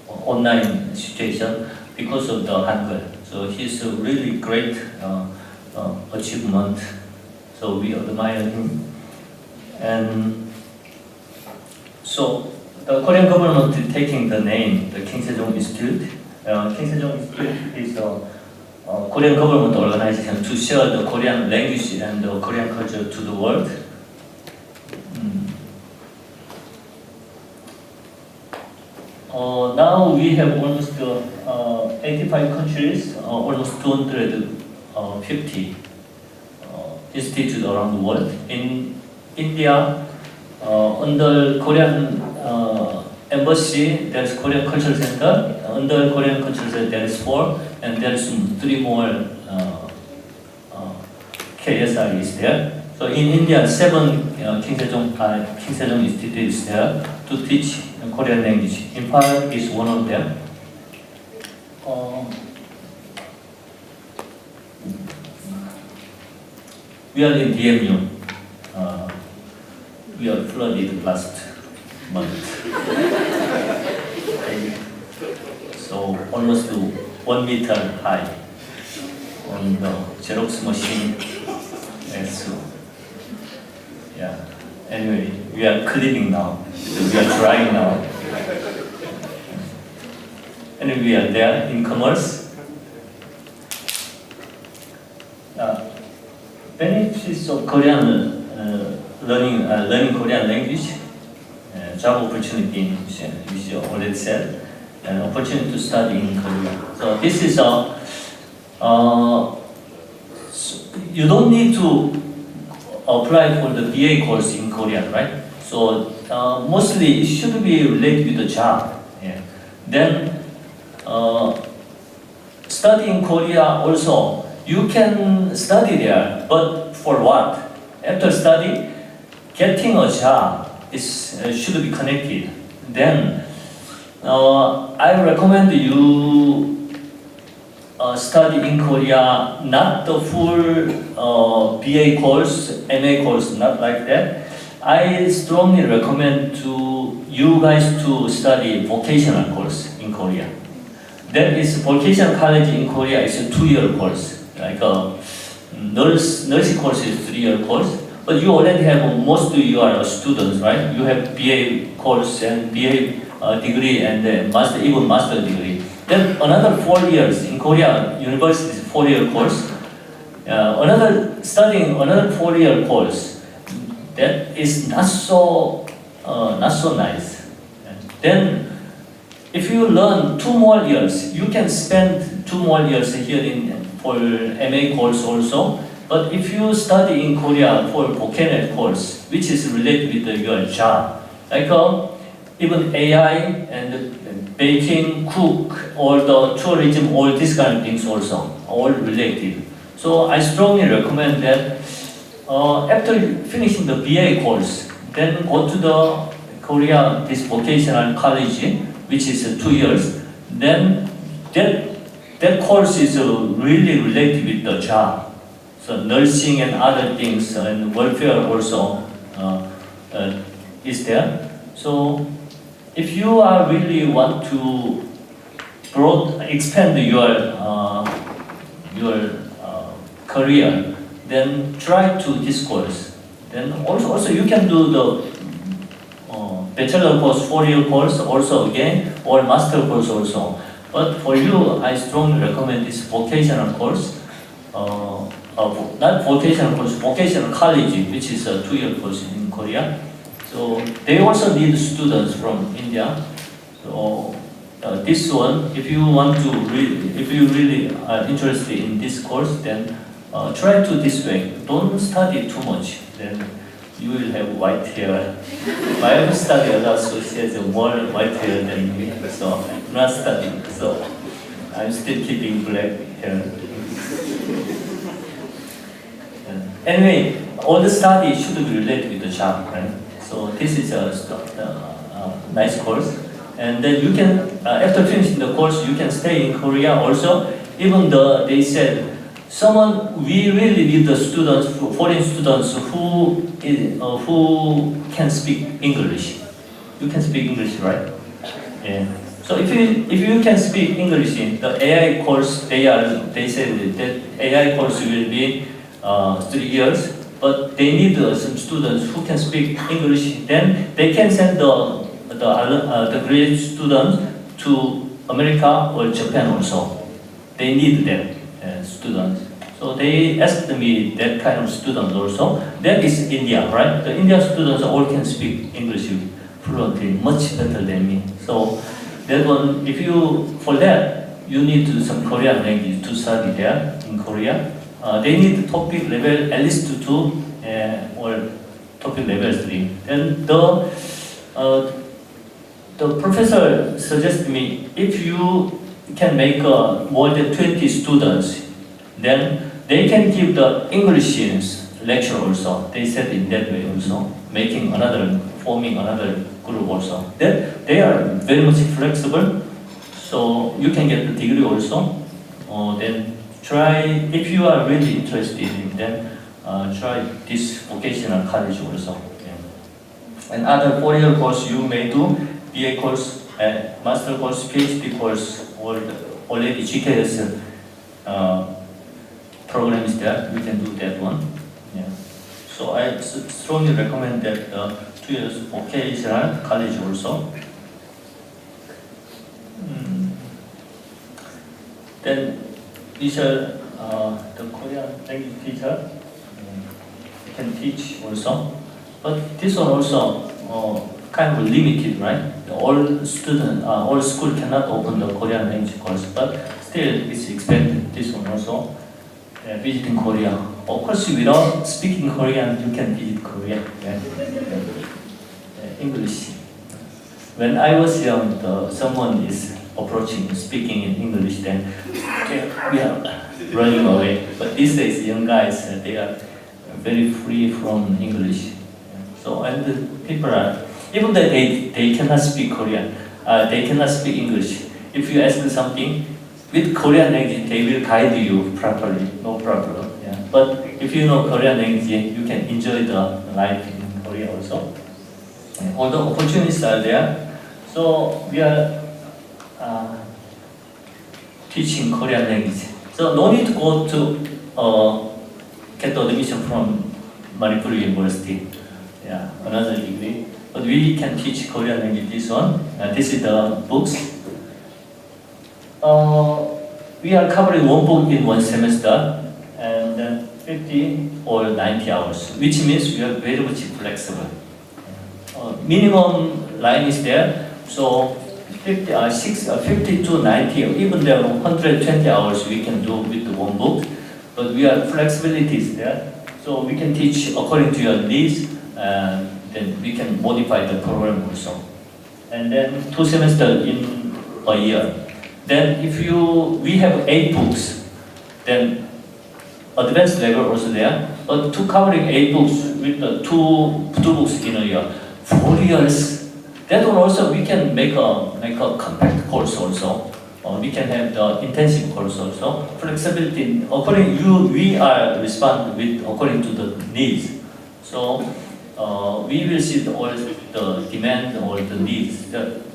online situation because of the Hangul. So he's a really great achievement. So we admire him. And so the Korean government is taking the name, the King Sejong Institute. King Sejong Institute is a Korean government organization to share the Korean language and the Korean culture to the world. Now we have almost 85 countries, almost 250 institutes around the world. In India, under Korean embassy, there's Korean Cultural Center. Under Korean Cultural Center, there is 4, and there's 3 more KSI is there. So in India, 7 King Sejong Institute is there to teach Korean language. Imphal is one of them. We are in DMU. We are flooded last month. So almost 1 meter high on the Xerox machine. And so, yeah. Anyway, we are cleaning now. We are drying now. And we are there in commerce. Benefits of Korean learning Korean language, job opportunity, which you already said, and opportunity to study in Korea. So this is you don't need to apply for the BA course in Korea, right? So mostly it should be related with the job. Yeah. Then study in Korea also, you can study there, but for what? After study, getting a job is should be connected. Then I recommend you study in Korea, not the full BA course, MA course, not like that. I strongly recommend to you guys to study vocational course in Korea. That is vocational college in Korea is a 2-year course. Like a nursing course is 3-year course. But you already have most of you are students, right? You have BA course and BA degree and then even master degree. Then another 4 years in Korea, university is 4-year course. Studying another 4-year course, that is not so nice. Then, if you learn 2 more years, you can spend 2 more years here for MA course also. But if you study in Korea for Vocational course, which is related with your job, like even AI and baking, cook, or the tourism, all these kind of things also, all related. So I strongly recommend that after finishing the BA course, then go to the Korea, this vocational college, which is 2 years. Then that course is really related with the job. So nursing and other things and welfare also is there. So if you are really want to expand your career, then try to this course. Then also you can do the bachelor course, 4-year course also again, or master course also. But for you, I strongly recommend this vocational course. Not vocational course, vocational college, which is a 2-year course in Korea. So they also need students from India. So this one, if you really are interested in this course, then try to this way. Don't study too much. Then you will have white hair. I have studied a lot, so she has more white hair than me. So I'm not studying. So I'm still keeping black hair. Anyway, all the study should be related with the job, right? So this is a nice course. And then you can, after finishing the course, you can stay in Korea also. Even though they said, we really need the students, foreign students who can speak English. You can speak English, right? Yeah. So if you can speak English, the AI course, they said that AI course will be 3 years, but they need some students who can speak English. Then they can send the graduate students to America or Japan also. They need them students. So they asked me that kind of students also. That is India, right? The Indian students all can speak English fluently, much better than me. So that one, for that, you need some Korean language to study there in Korea. They need topic level at least 2 or topic level 3. Then the professor suggested me, if you can make more than 20 students, then they can give the English lecture also. They said in that way also, forming another group also. Then they are very much flexible, so you can get the degree also. Then try, if you are really interested in them, try this vocational college also. Yeah. And other 4-year course you may do, BA course, master course, PhD course, or already GKS program is there, you can do that one. Yeah. So I strongly recommend that 2 years vocational college also. Then the Korean language teacher can teach also, but this one also kind of limited, right? All school cannot open the Korean language course, but still it's expanded. This one also, visiting Korea. Of course, without speaking Korean, you can visit Korea. Yeah. English. When I was young, someone is approaching, speaking in English, then we are running away. But these days, young guys, they are very free from English. So, and the people are, even though they cannot speak Korean, they cannot speak English. If you ask something with Korean language, they will guide you properly, no problem. Yeah. But if you know Korean language, you can enjoy the life in Korea also. And all the opportunities are there. So we are teaching Korean language. So no need to go to get the admission from Manipuri University. Yeah, another degree. But we can teach Korean language. This one. This is the books. We are covering one book in one semester, and then 50 or 90 hours, which means we are very much flexible. Minimum line is there, so 50 to 90, even there 120 hours we can do with one book, but we are flexibility is there, so we can teach according to your needs, and then we can modify the program also. And then 2 semesters in a year. Then if we have 8 books, then advanced level also there, but to covering 8 books with the two books in a year, 4 years. That one also we can make a compact course also. We can have the intensive course also. Flexibility we are respond with according to the needs. So we will see all the demand or the needs.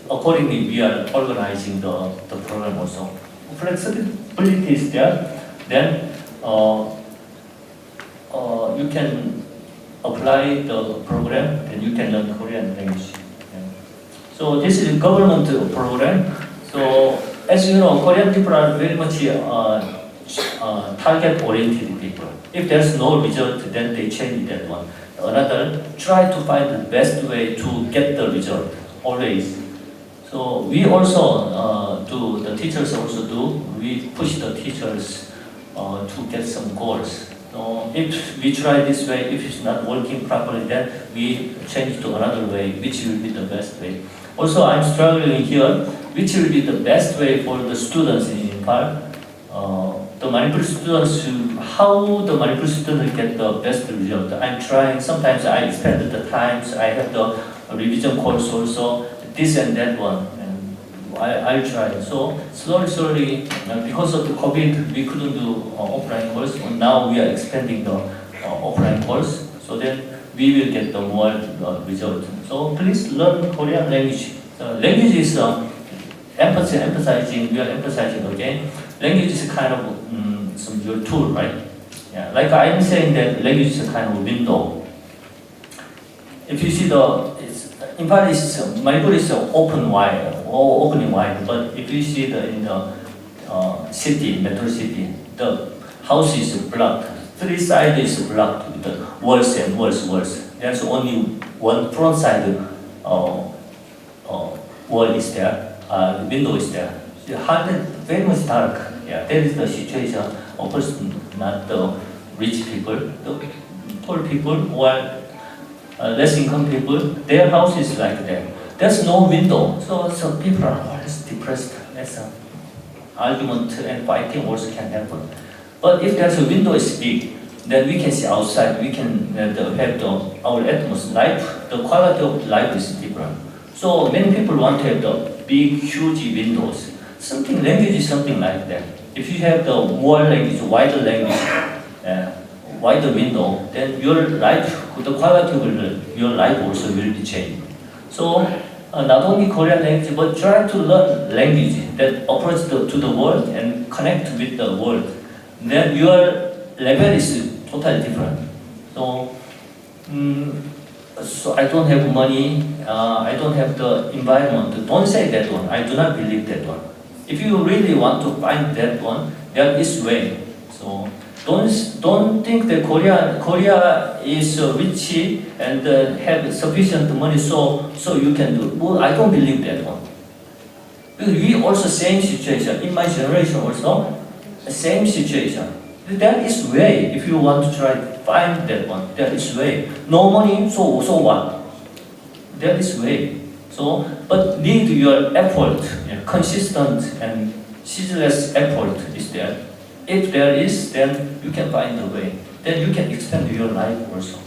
Accordingly, we are organizing the program also. Flexibility is there. Then you can apply the program, and you can learn Korean language. Yeah. So this is a government program. So as you know, Korean people are very much target-oriented people. If there's no result, then they change that one. Another, try to find the best way to get the result, always. So we also do, the teachers also do, we push the teachers to get some goals. So if we try this way, if it's not working properly, then we change to another way, which will be the best way. Also, I'm struggling here, which will be the best way for the students in Imphal. The Manipuri students, how the Manipuri students get the best result. I'm trying, sometimes I expand the times, I have the revision course also, this and that one. I'll try. So slowly, because of the COVID, we couldn't do offline course. But now we are expanding the offline course, so then we will get the more result. So please learn Korean language. Language is emphasizing. We are emphasizing again. Language is kind of your tool, right? Yeah. Like I'm saying that language is a kind of window. If you see Imphal is Manipur is opening wide, but if you see in the city, metro city, the house is blocked. 3 sides is blocked with the walls and walls. There's only one front side wall is there, window is there. very much dark. Yeah, that is the situation. Of course, not the rich people, the poor people or less income people. Their house is like that. There's no window, so some people are always depressed. That's an argument and fighting also can happen. But if there's a window is big, then we can see outside. We can have our atmosphere. Life, the quality of life is different. So many people want to have the big, huge windows. Something language is something like that. If you have the more language, wider language, wider window, then your life, the quality of your life also will be changed. So not only Korean language, but try to learn language that approach to the world and connect with the world. Then your level is totally different. So, so I don't have money, I don't have the environment. Don't say that one. I do not believe that one. If you really want to find that one, there is way. So don't think that Korea is rich and have sufficient money so you can do. Well, I don't believe that one. We also same situation in my generation also, same situation. There is way. If you want to try to find that one, there is way. No money, so what? There is way. So, but need your effort, consistent and ceaseless effort is there. If there is, then you can find a way. Then you can expand your life also.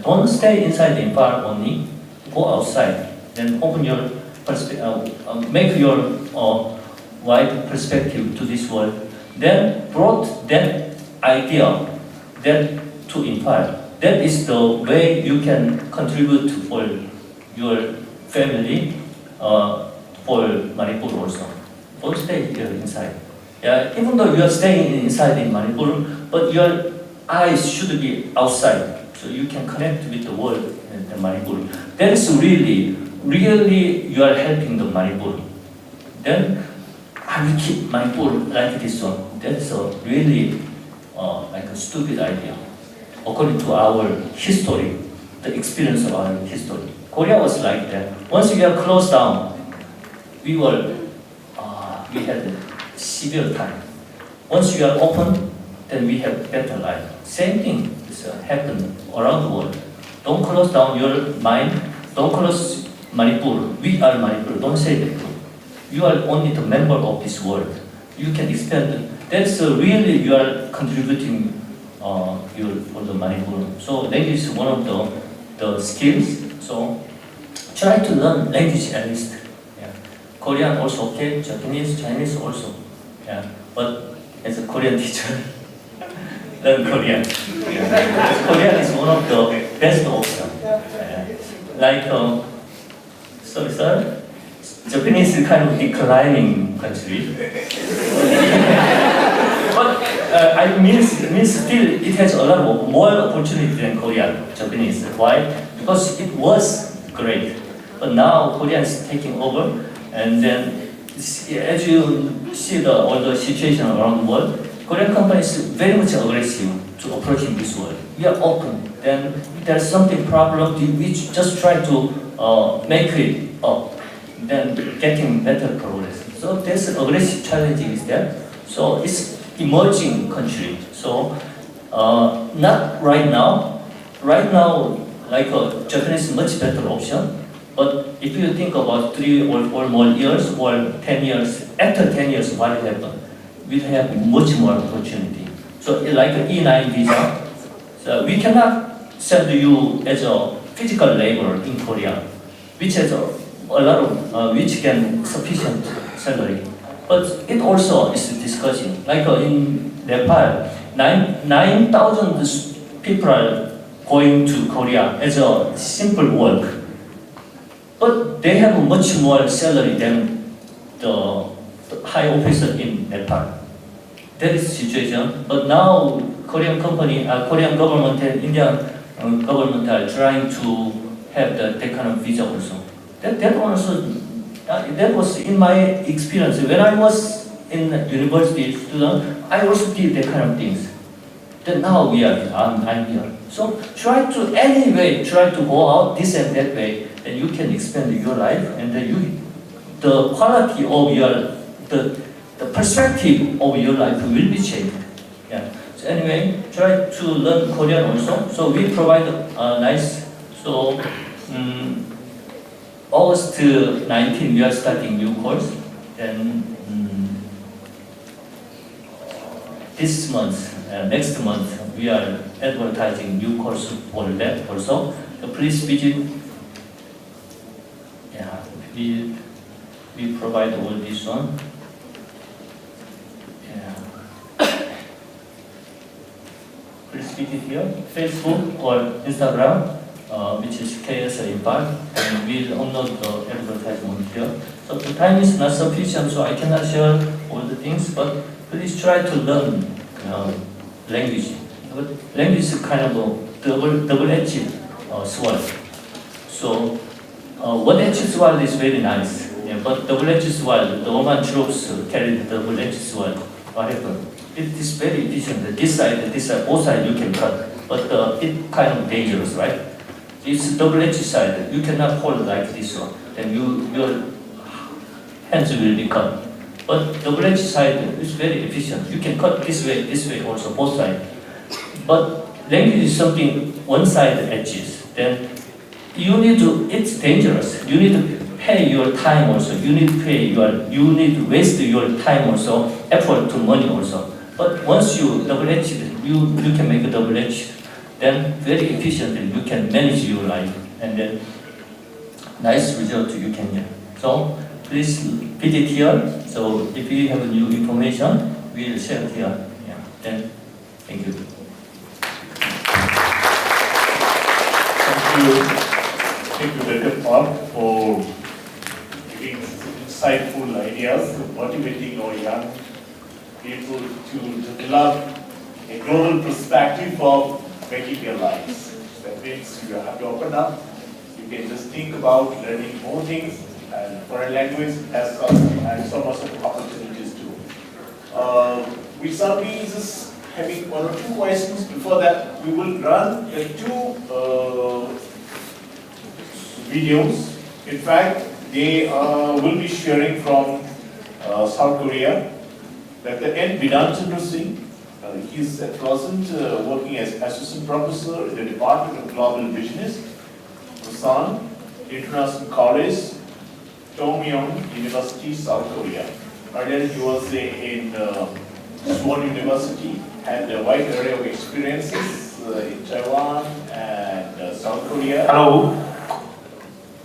Don't stay inside the Imphal only. Go outside. Then open your perspective, make your wide perspective to this world. Then brought that idea then to Imphal. That is the way you can contribute for your family, for Manipur also. Don't stay here inside. Yeah, even though you are staying inside in Manipur, but your eyes should be outside, so you can connect with the world in Manipur. That is really you are helping the Manipur. Then I will keep Manipur like this one. That's really like a stupid idea, according to our history, the experience of our history. Korea was like that. Once we are closed down, we had a severe time. Once we are open, then we have better life. Same thing is happened around the world. Don't close down your mind. Don't close Manipur. We are Manipur. Don't say that. You are only the member of this world. You can expand. That's really you are contributing for the Manipur. So language is one of the skills. So try to learn language at least. Yeah. Korean also okay, Japanese, Chinese also. Yeah. But as a Korean teacher, learn Korean. Yeah. Korean is one of the best options. Yeah. Like, sorry sir, Japanese is kind of declining country. But I mean still it has a lot of more opportunity than Korean, Japanese. Why? Because it was great. But now Korea is taking over, and then as you see all the situation around the world, Korean companies are very much aggressive to approaching this world. We are open. Then if there's something problem, we just try to make it up. Then getting better progress. So there's an aggressive challenge is there. So it's emerging country. So not right now. Right now, like Japanese is much better option. But if you think about 3 or 4 more years or 10 years, after 10 years, what will happen? We'll have much more opportunity. So like an E9 visa, so we cannot send you as a physical labor in Korea, which has a lot of, which can sufficient salary. But it also is discussing, like in Nepal, 9,000 people are going to Korea as a simple work. But they have much more salary than the high officer in Nepal. That is the situation. But now Korean company, Korean government and Indian government are trying to have that kind of visa also. That also, that was in my experience. When I was in university student, I also did that kind of things. Then now I'm here. So try to anyway try to go out this and that way, and you can expand your life, and then the quality of your the perspective of your life will be changed. Yeah. So anyway, try to learn Korean also. So we provide nice. So August 19 we are starting new course. Then this month, next month we are advertising new course for that also. So please visit. Yeah, we provide all this one. Please visit here, Facebook or Instagram, which is KS Imphal, and we'll upload the advertisement here. So the time is not sufficient, so I cannot share all the things, but please try to learn language. But language is kind of a double-edged sword. So one-edged sword is very nice, yeah, but double-edged sword, the Roman troops carried the double-edged sword. Whatever. It is very efficient. This side, both sides you can cut, but it's kind of dangerous, right? It's double-edged side. You cannot hold like this one, then your hands will be cut. But double-edged side is very efficient. You can cut this way also, both sides. But language is something one side edges. Then you need to. It's dangerous. You need to pay your time also. You need to waste your time also, effort to money also. But once you double-edged, you can make a double-edged, then very efficiently you can manage your life, and then nice result you can get. So please visit here. So if you have new information, we'll share it here. Yeah. Then thank you. Thank you, Dr. Park, for giving insightful ideas, motivating our young people to develop a global perspective of making their lives. That means you have to open up. You can just think about learning more things, and foreign language has so much of opportunities too. We shall be just having one or two questions. Before that, we will run the two videos. In fact, they will be sharing from South Korea. Dr. N. Vidantchandra Singh, he's at present working as assistant professor in the Department of Global Business, Busan International College, Tomyong University, South Korea. Earlier he was in Suwon University, had a wide array of experiences in Taiwan and South Korea. Hello.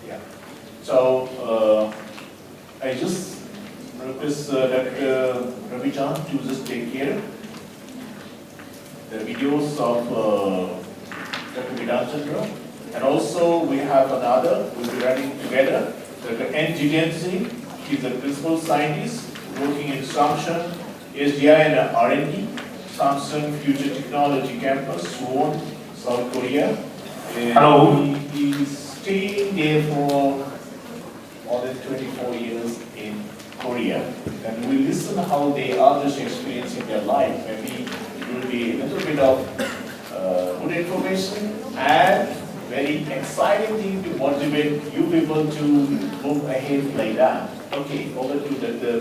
Yeah. So I just request Dr. Ravijan to just take care the videos of Dr. Vidantchandra. And also we have another, we'll be running together, Dr. N. Jiten Singh. He's a principal scientist working in Samsung SDI and R&D, Samsung Future Technology Campus, Suwon, South Korea. Hello. He is staying there for more than 24 years in Korea. And we listen how they are just experiencing their life. Maybe it will be a little bit of good information and very exciting thing to motivate you people to move ahead like that. Okay, over to Dr.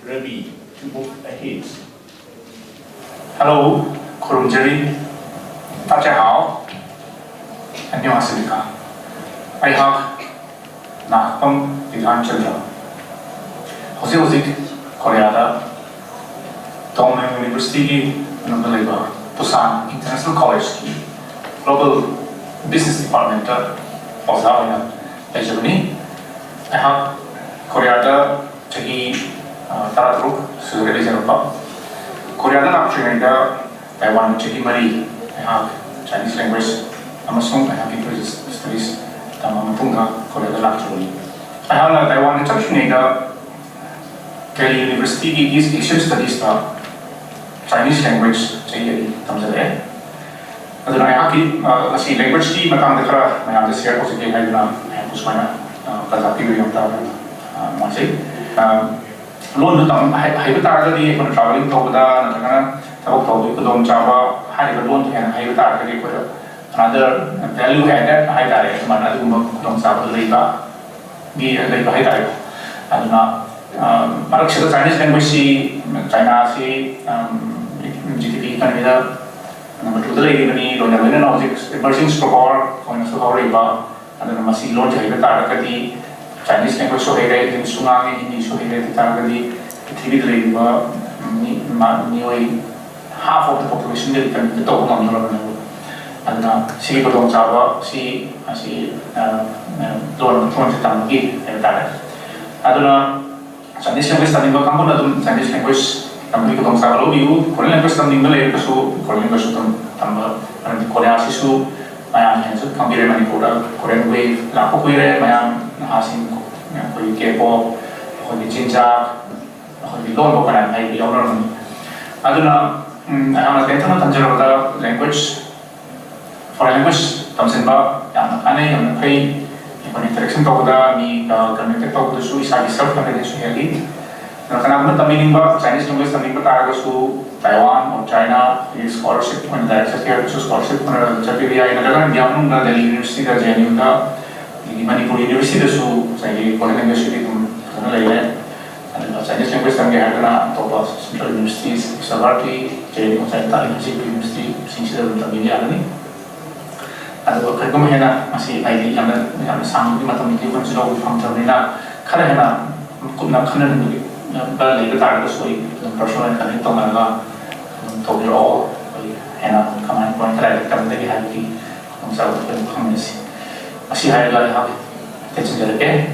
Ravi to move ahead. Hello, 구름제리, 大家好. 안녕하십니까. I have Nakam Vidantchandra. Hosik Korea Tomyong University Manipuri, Busan International College Global Business Department Osaka, Germany. I have Korea Jahi Taradruk Suzuri Jeropa. Korea actually Taiwan Jahi Mari. I have Chinese language. Amasung I have interest studies Tamapunga Korea actually. I have Taiwan Chakshunega Kelly University is Asian Studies Chinese language Jahi Tamzale. As I have the language team, Matang the Kara, my other share was a game I have Pusmana, Kazapi, Masi. Loan to Hibatari for traveling to Oda, Tauto, Kudom Java, Hibadon, and Hibatari for another value added Hidari, Manadum, Kudom Sava, Leba, be a Leba Hidari. And Marak Chinese language China GDP economy number 2 lagi emerging superpower kau nasu horiba ada masih launch hari tadi Chinese language so hari ini sungai Hindi so hari tadi TV lagi half of the population dari kan kita tahu mana orang itu ada si kodong Jawa si luar tuan kita lagi ada Chinese language tadi kamu ada Chinese language kami ketemu sama lo biu Korean language tadi mulai kesu Korean language tambah nanti Korea sisu mayang yang itu kami dari Manipur Korean wave laku kuire mayang hasil koi K-pop koi cinca koi lon bukan ai biar orang aduna anak kita tanjung pada language foreign language tamsenba yang aneh yang kai yang interaction tahu dah mi connected tahu tu isa self connected su lagi. Karena kami taminin ba Chinese language taminin ba tayo su Taiwan or China is scholarship when the access here to scholarship when jadi dia ini adalah dia pun dah dari university dah jadi udah di Manipuri University dah su saya foreign language itu karena lainnya ada Chinese language taminin ada na top central universities seperti jadi saya tahu university sini dah taminin ada ni. Ada kerja mana masih ID yang sang di mata mungkin kan sudah ufam terina karena hena kuna kana ni balik ke tarik soi personal kan itu mana tahu ro hena kaman pun terlalu kan dari hati masa itu komunikasi masih ada lagi hal kecil jadi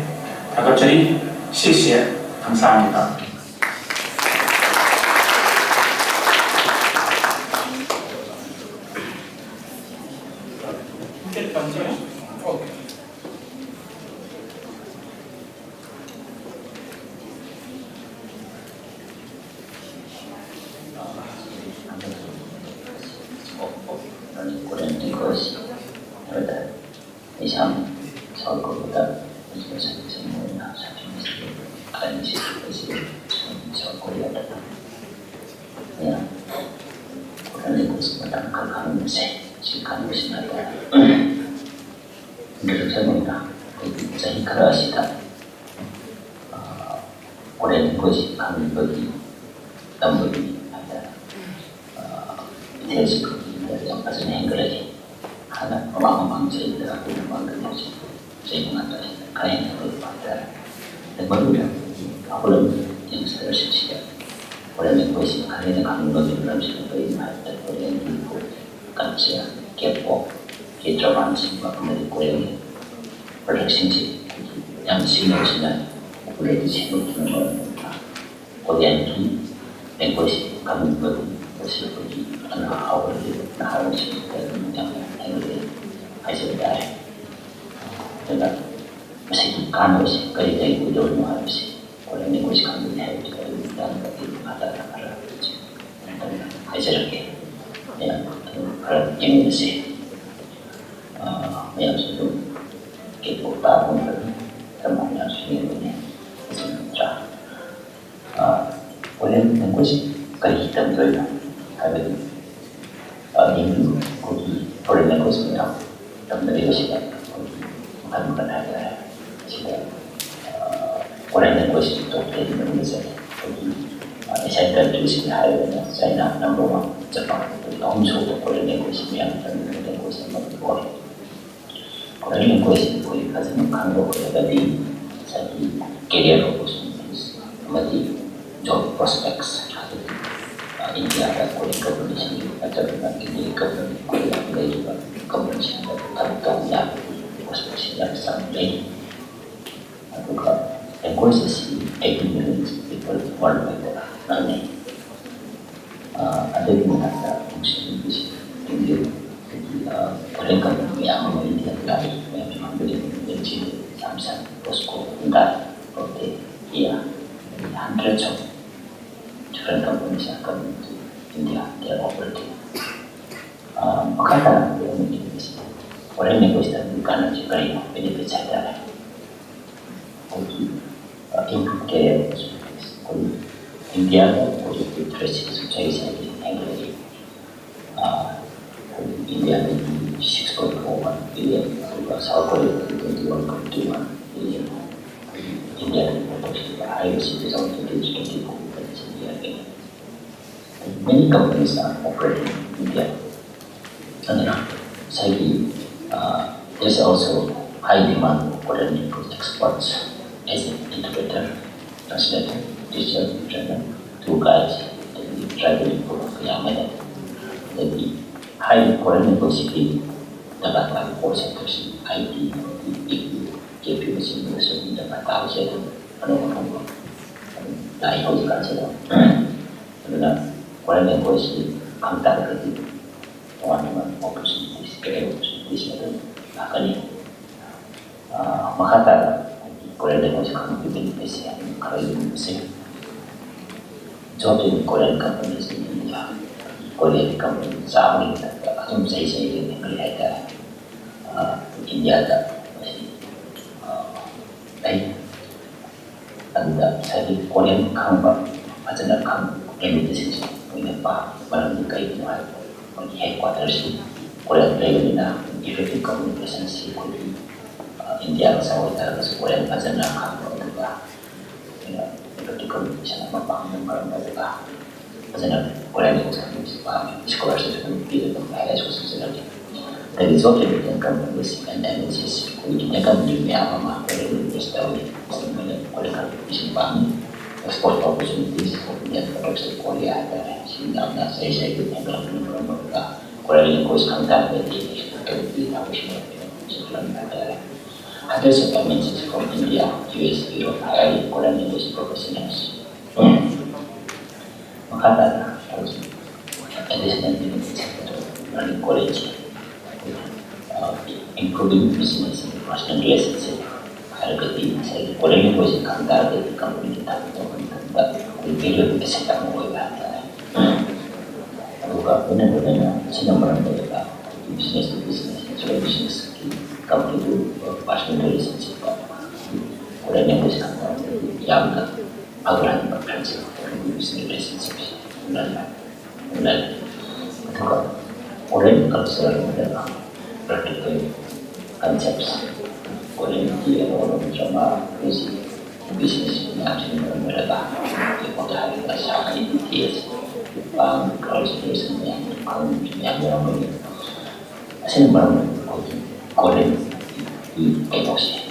agak jadi sisi 감사합니다. India protection privacy is also digital companies in India. Many companies are operating in India. And secondly, there's also high demand for Korean experts as an interpreter, translator, teacher, trainer, tour guide, and traveling for young men. The high Korean university dapat call centers IT, KPMG, University dapat tahu saya ano dahil ko ikan sila. Karena Korean university contact with teman-teman opportunities, akan makata Korean university kan Philippines yang kalau Indonesia job in Korean companies in India, Korean companies sa amin asum sa yang melihat India ada anda saya Korean company macam nak Indonesia punya apa barang kait mahal headquarters Korean level na effective communication si India sa wala sa Korean macam nak apa effective communication apa pang barang apa macam nak Korean itu scholarship itu ada sesuatu the result of the companies and analysis we can do apa Korean industry Korean export opportunities yang products di Korea dan sehingga saya ikut yang mereka Korean course contact with the others have mentioned from India, US, Europe, hiring Korean English professionals. Makata additional learning college, improving business and personal relationship. Hargati saya Korean English contact with the company kita video bisa kamu buat. Bukan benar-benar senang mereka business to business company to personal relationship. Korean English contact yang agar berprinsip business relationships. Dan Korean culture adalah practical concepts. Korean dia orang cuma bisnis yang mereka pada hari dasar ideas Jepang culture yang orang ini saya baru Korean di emosi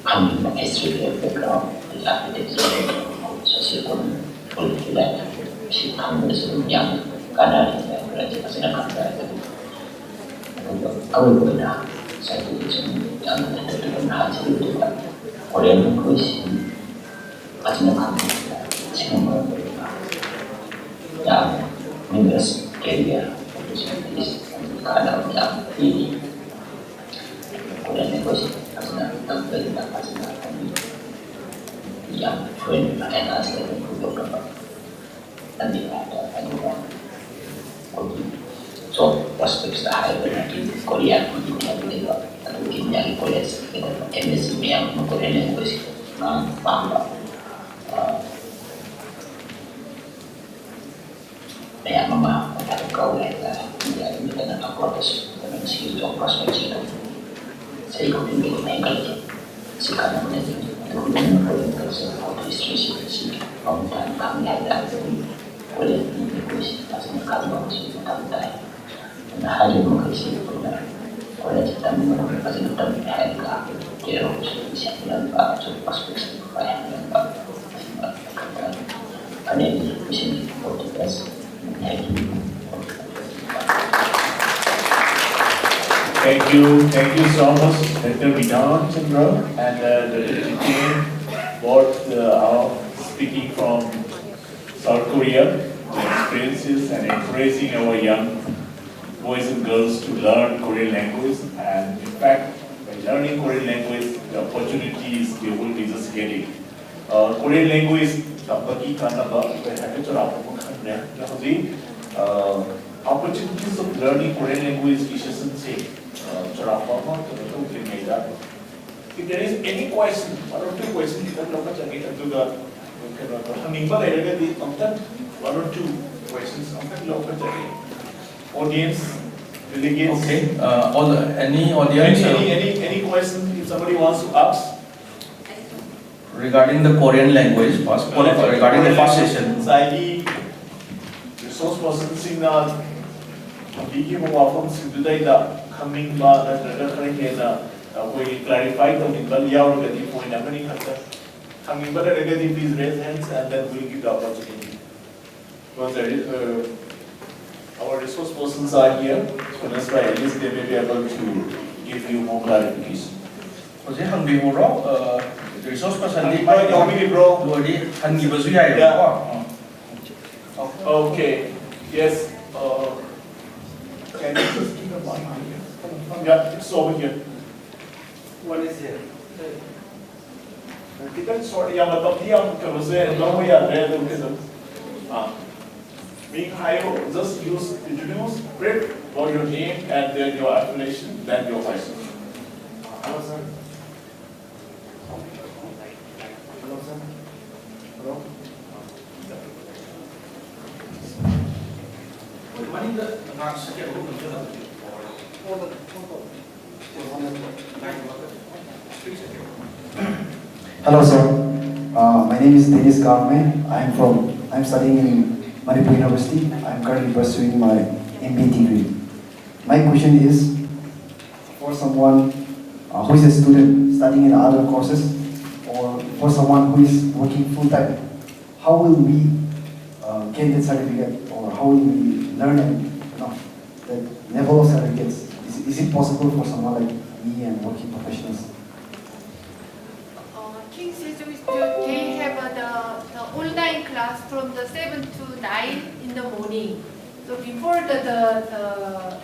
kami history background di architecture social politik si kami yang karena belajar bahasa Korea awal benar saya jangan terlalu hasil itu Korean English bahasa kami semua yang numerous career opportunities karena yang ini Korean English bahasa kami yang friend enhance dan beberapa dan ada job prospects high di Korea mungkin dari Korea MSc yang Korean English paham ya mama kau ya dari dengan proses dengan si job prospects itu saya ikutin dulu mengenai si karena menjadi dengan Korean history si dan kami ada Korean English asal kalau masih kita nah hari mengkaji benar Korea kita mengenai pasal tentang harga terus bisa melambat perspektif yang melambat karena ini bisa podcast Thank you so much, Dr. Vidhan Chandra and the team both are speaking from South Korea, the experiences and encouraging our young boys and girls to learn Korean language, and in fact, by learning Korean language, the opportunities they will be just getting. Korean language, opportunities of learning Korean language is if there is any question, one or two questions, one or two questions, audience, delegates. Okay. Any audience? Any question if somebody wants to ask? regarding the Korean language, first, regarding the first session. Saigi resource person Bigi Wafum Sibuda coming we clarify the Yaw point coming but please raise hands and then we'll give the opportunity. Because there is our resource persons are here, so that's why at least they may be able to give you more clarification. Because the resource person Okay, yes. Can you just give a mic here? Yeah, it's over here. What is it? Kita sorry yang atau tiang kalau saya tahu ya ada tu. Being higher, just introduce, brief for your name and then your affiliation, then your question. Hello, sir. Hello, sir. Hello. Hello, sir. My name is Dennis Garme. I'm studying in Manipur University. I'm currently pursuing my MBA degree. My question is, for someone who is a student studying in other courses, or for someone who is working full-time, how will we get that certificate, or how will we learn the level of certificates? Is it possible for someone like me and working professionals? King Sejong Institute, they have the online class from the 7 to 9 in the morning. So before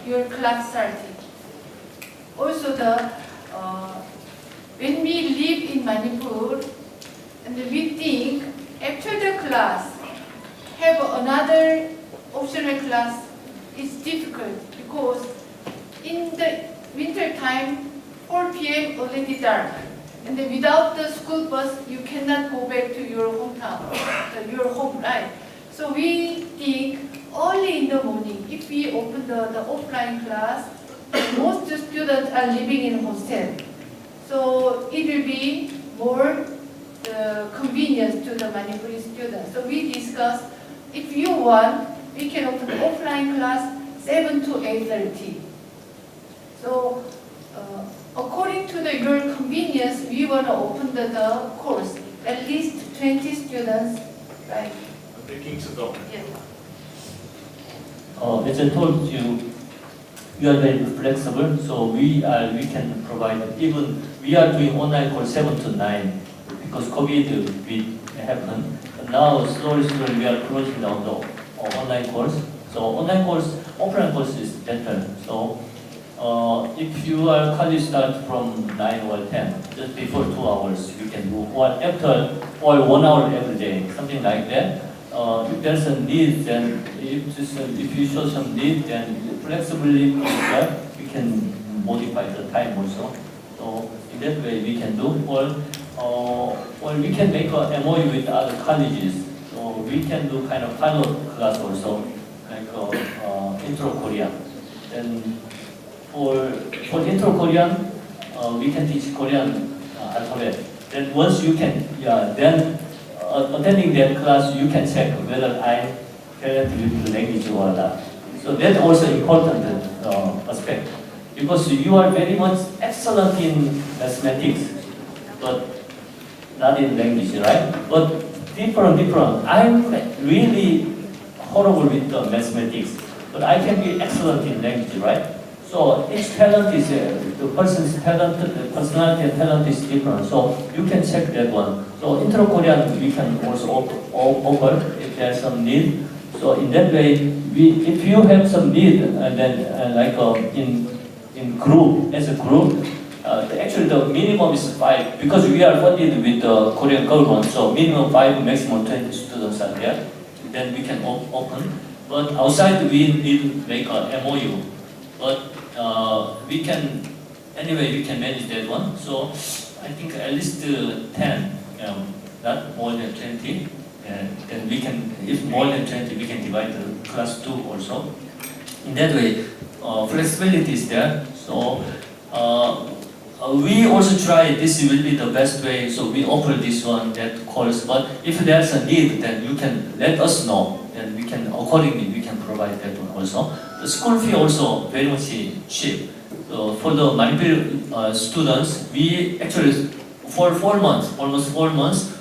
your class started. Also when we live in Manipur, and we think after the class, have another optional class is difficult because in the winter time, 4 p.m. already dark. And then without the school bus, you cannot go back to your hometown, your home, right? So we think only in the morning, if we open the offline class, most students are living in hostel. So it will be more convenience to the Manipuri students. So we discussed, if you want, we can open offline class 7 to 8:30. So according to your convenience, we want to open the course. At least 20 students, right? Yes. As I told you, we are very flexible, so we can provide, even we are doing online course 7 to 9 because COVID happened. But now slowly we are closing down the online course. So online course, offline course is better. So if you are college start from 9 or 10, just before 2 hours you can do, or after, or 1 hour every day, something like that. If there's a need, then if you show some need, then flexibly we can modify the time also. So in that way we can do, or we can make a MOU with other colleges. So we can do kind of pilot class also, like intro Korean. Then for intro Korean, we can teach Korean alphabet. Then once you can, then attending that class, you can check whether I can with the language or not. So that's also important aspect, because you are very much excellent in mathematics, but not in language, right? But different. I'm really horrible with mathematics, but I can be excellent in language, right? So each talent is the person's talent, the personality and talent is different. So you can check that one. So intro Korean we can also offer if there's some need. So in that way, if you have some need, and then like in group, as a group, actually the minimum is 5 because we are funded with the Korean government. So minimum 5, maximum 20 students are there. Then we can open. But outside we need to make a MOU. But we can manage that one. So I think at least 10, not more than 20. Then we can, if more than 20, we can divide the class 2 also. In that way, flexibility is there. So we also try this will be the best way, so we offer this one, that course. But if there's a need, then you can let us know, and we can accordingly we can provide that one also. The school fee also very much cheap. So for the Manipuri students, we actually for 4 months, almost 4 months,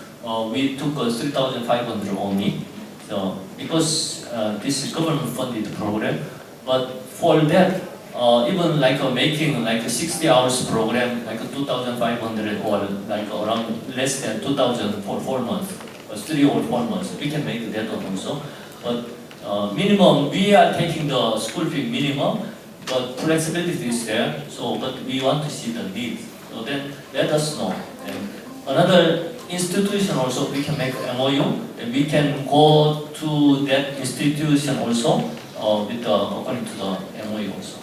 we took 3,500 only. So because this is government funded program, but for that. Even like making like a 60 hours program, like a 2,500 or like around less than 2,000 for 4 months, or 3 or 4 months, we can make that one also. But minimum, we are taking the school fee minimum, but flexibility is there. So, but we want to see the needs. So then let us know. And another institution also, we can make MOU, and we can go to that institution also with according to the MOU also.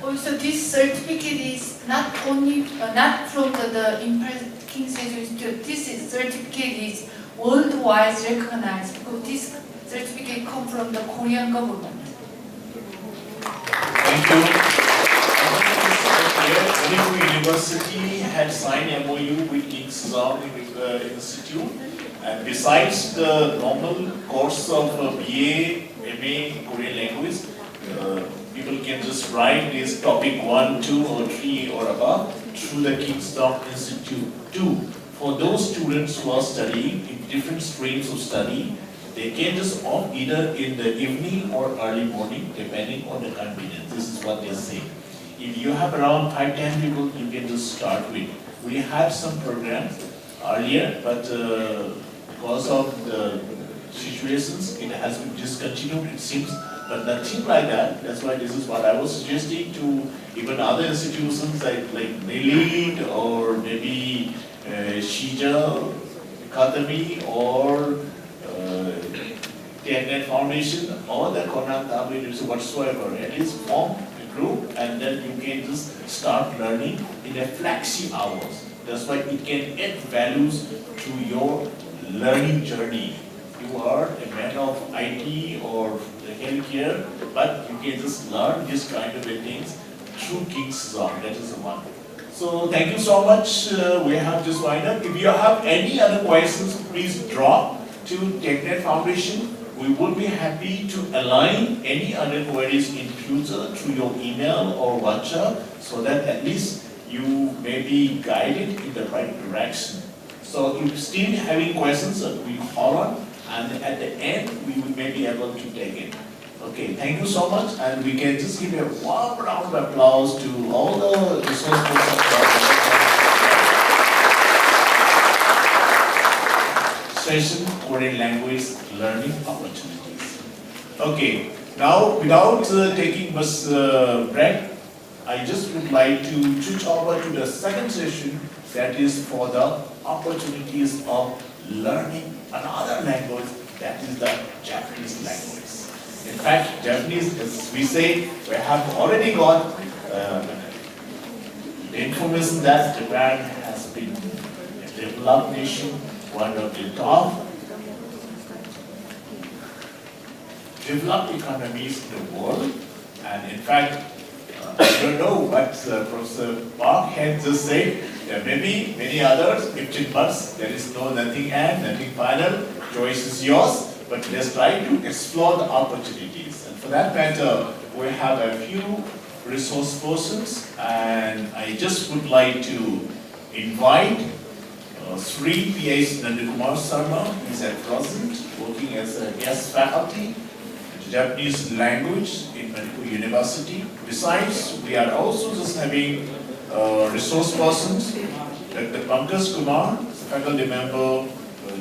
Also, this certificate is not only not from the Imphal King Sejong Institute. This certificate is worldwide recognized because this certificate comes from the Korean government. Thank you. Manipur University had signed MOU with King Sejong Institute, and besides the normal course of BA, MA, Korean language. People can just write this topic 1, 2, or 3 or above through the Kingston Institute 2. For those students who are studying in different streams of study, they can just opt either in the evening or early morning, depending on the convenience. This is what they say. If you have around 5-10 people, you can just start with. We had some programs earlier, but because of the situations, it has been discontinued, it seems. But nothing like that. That's why this is what I was suggesting to even other institutions like NILIT or maybe Shija Academy or TEQNET Foundation or the CONCLAVE University whatsoever. At least form a group and then you can just start learning in a flexi hours. That's why it can add values to your learning journey. You are a man of IT or healthcare, but you can just learn this kind of things through King Sejong. That is the one. So thank you so much. We have just wind up. If you have any other questions, please drop to TEQNET Foundation. We would be happy to align any other queries in future through your email or WhatsApp, so that at least you may be guided in the right direction. So if still having questions, we hold on. And at the end, we may be able to take it. Okay, thank you so much, and we can just give a warm round of applause to all the resource persons session Korean language learning opportunities. Okay, now without taking much break, I just would like to switch over to the second session, that is for the opportunities of learning another language, that is the Japanese language. In fact, Japanese, as we say, we have already got the information that Japan has been a developed nation, one of the top developed economies in the world. And in fact, I don't know what Professor Park had just said. There may be many others, 15 months, there is nothing end, nothing final, choice is yours, but let's try to explore the opportunities. And for that matter, we have a few resource persons, and I just would like to invite Sri P.H. Nandakumar Sarma. He's at present working as a guest faculty in Japanese language in Manipur University. Besides, we are also just having resource persons, Dr. Pankaj Kumar, faculty member,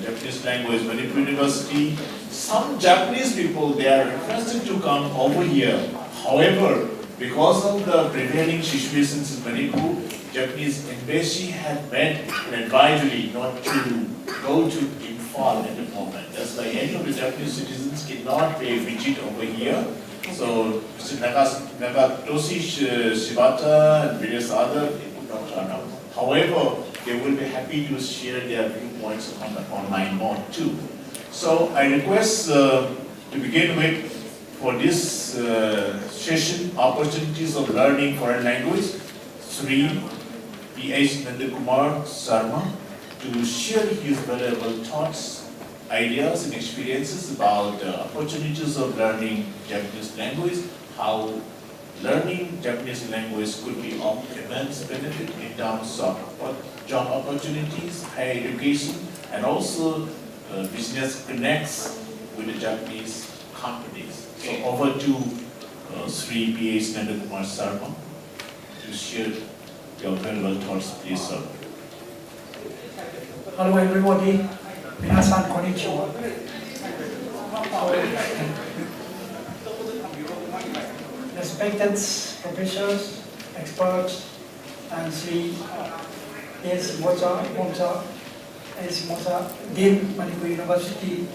Japanese language, Manipur University. Some Japanese people, they are requested to come over here. However, because of the prevailing situations in Manipur, Japanese embassy had made an advisory not to go to Imphal at the moment. That's why any of the Japanese citizens cannot pay a visit over here. So Mr. Nakatoshi Shibata and various other people don't turn up. However, they will be happy to share their viewpoints on the online mode too. So I request to begin with, for this session, opportunities of learning foreign language, Sri P.H. Nandakumar Sharma to share his valuable thoughts, ideas and experiences about the opportunities of learning Japanese language, how learning Japanese language could be of immense benefit in terms of job opportunities, higher education, and also business connects with the Japanese companies. So over to Sri P.H. Nandakumar Sharma to share your valuable thoughts, please, sir. Hello everybody, minasan konnichiwa. Respected professors, experts, and Sri S. Mocha, Dean Manipur University,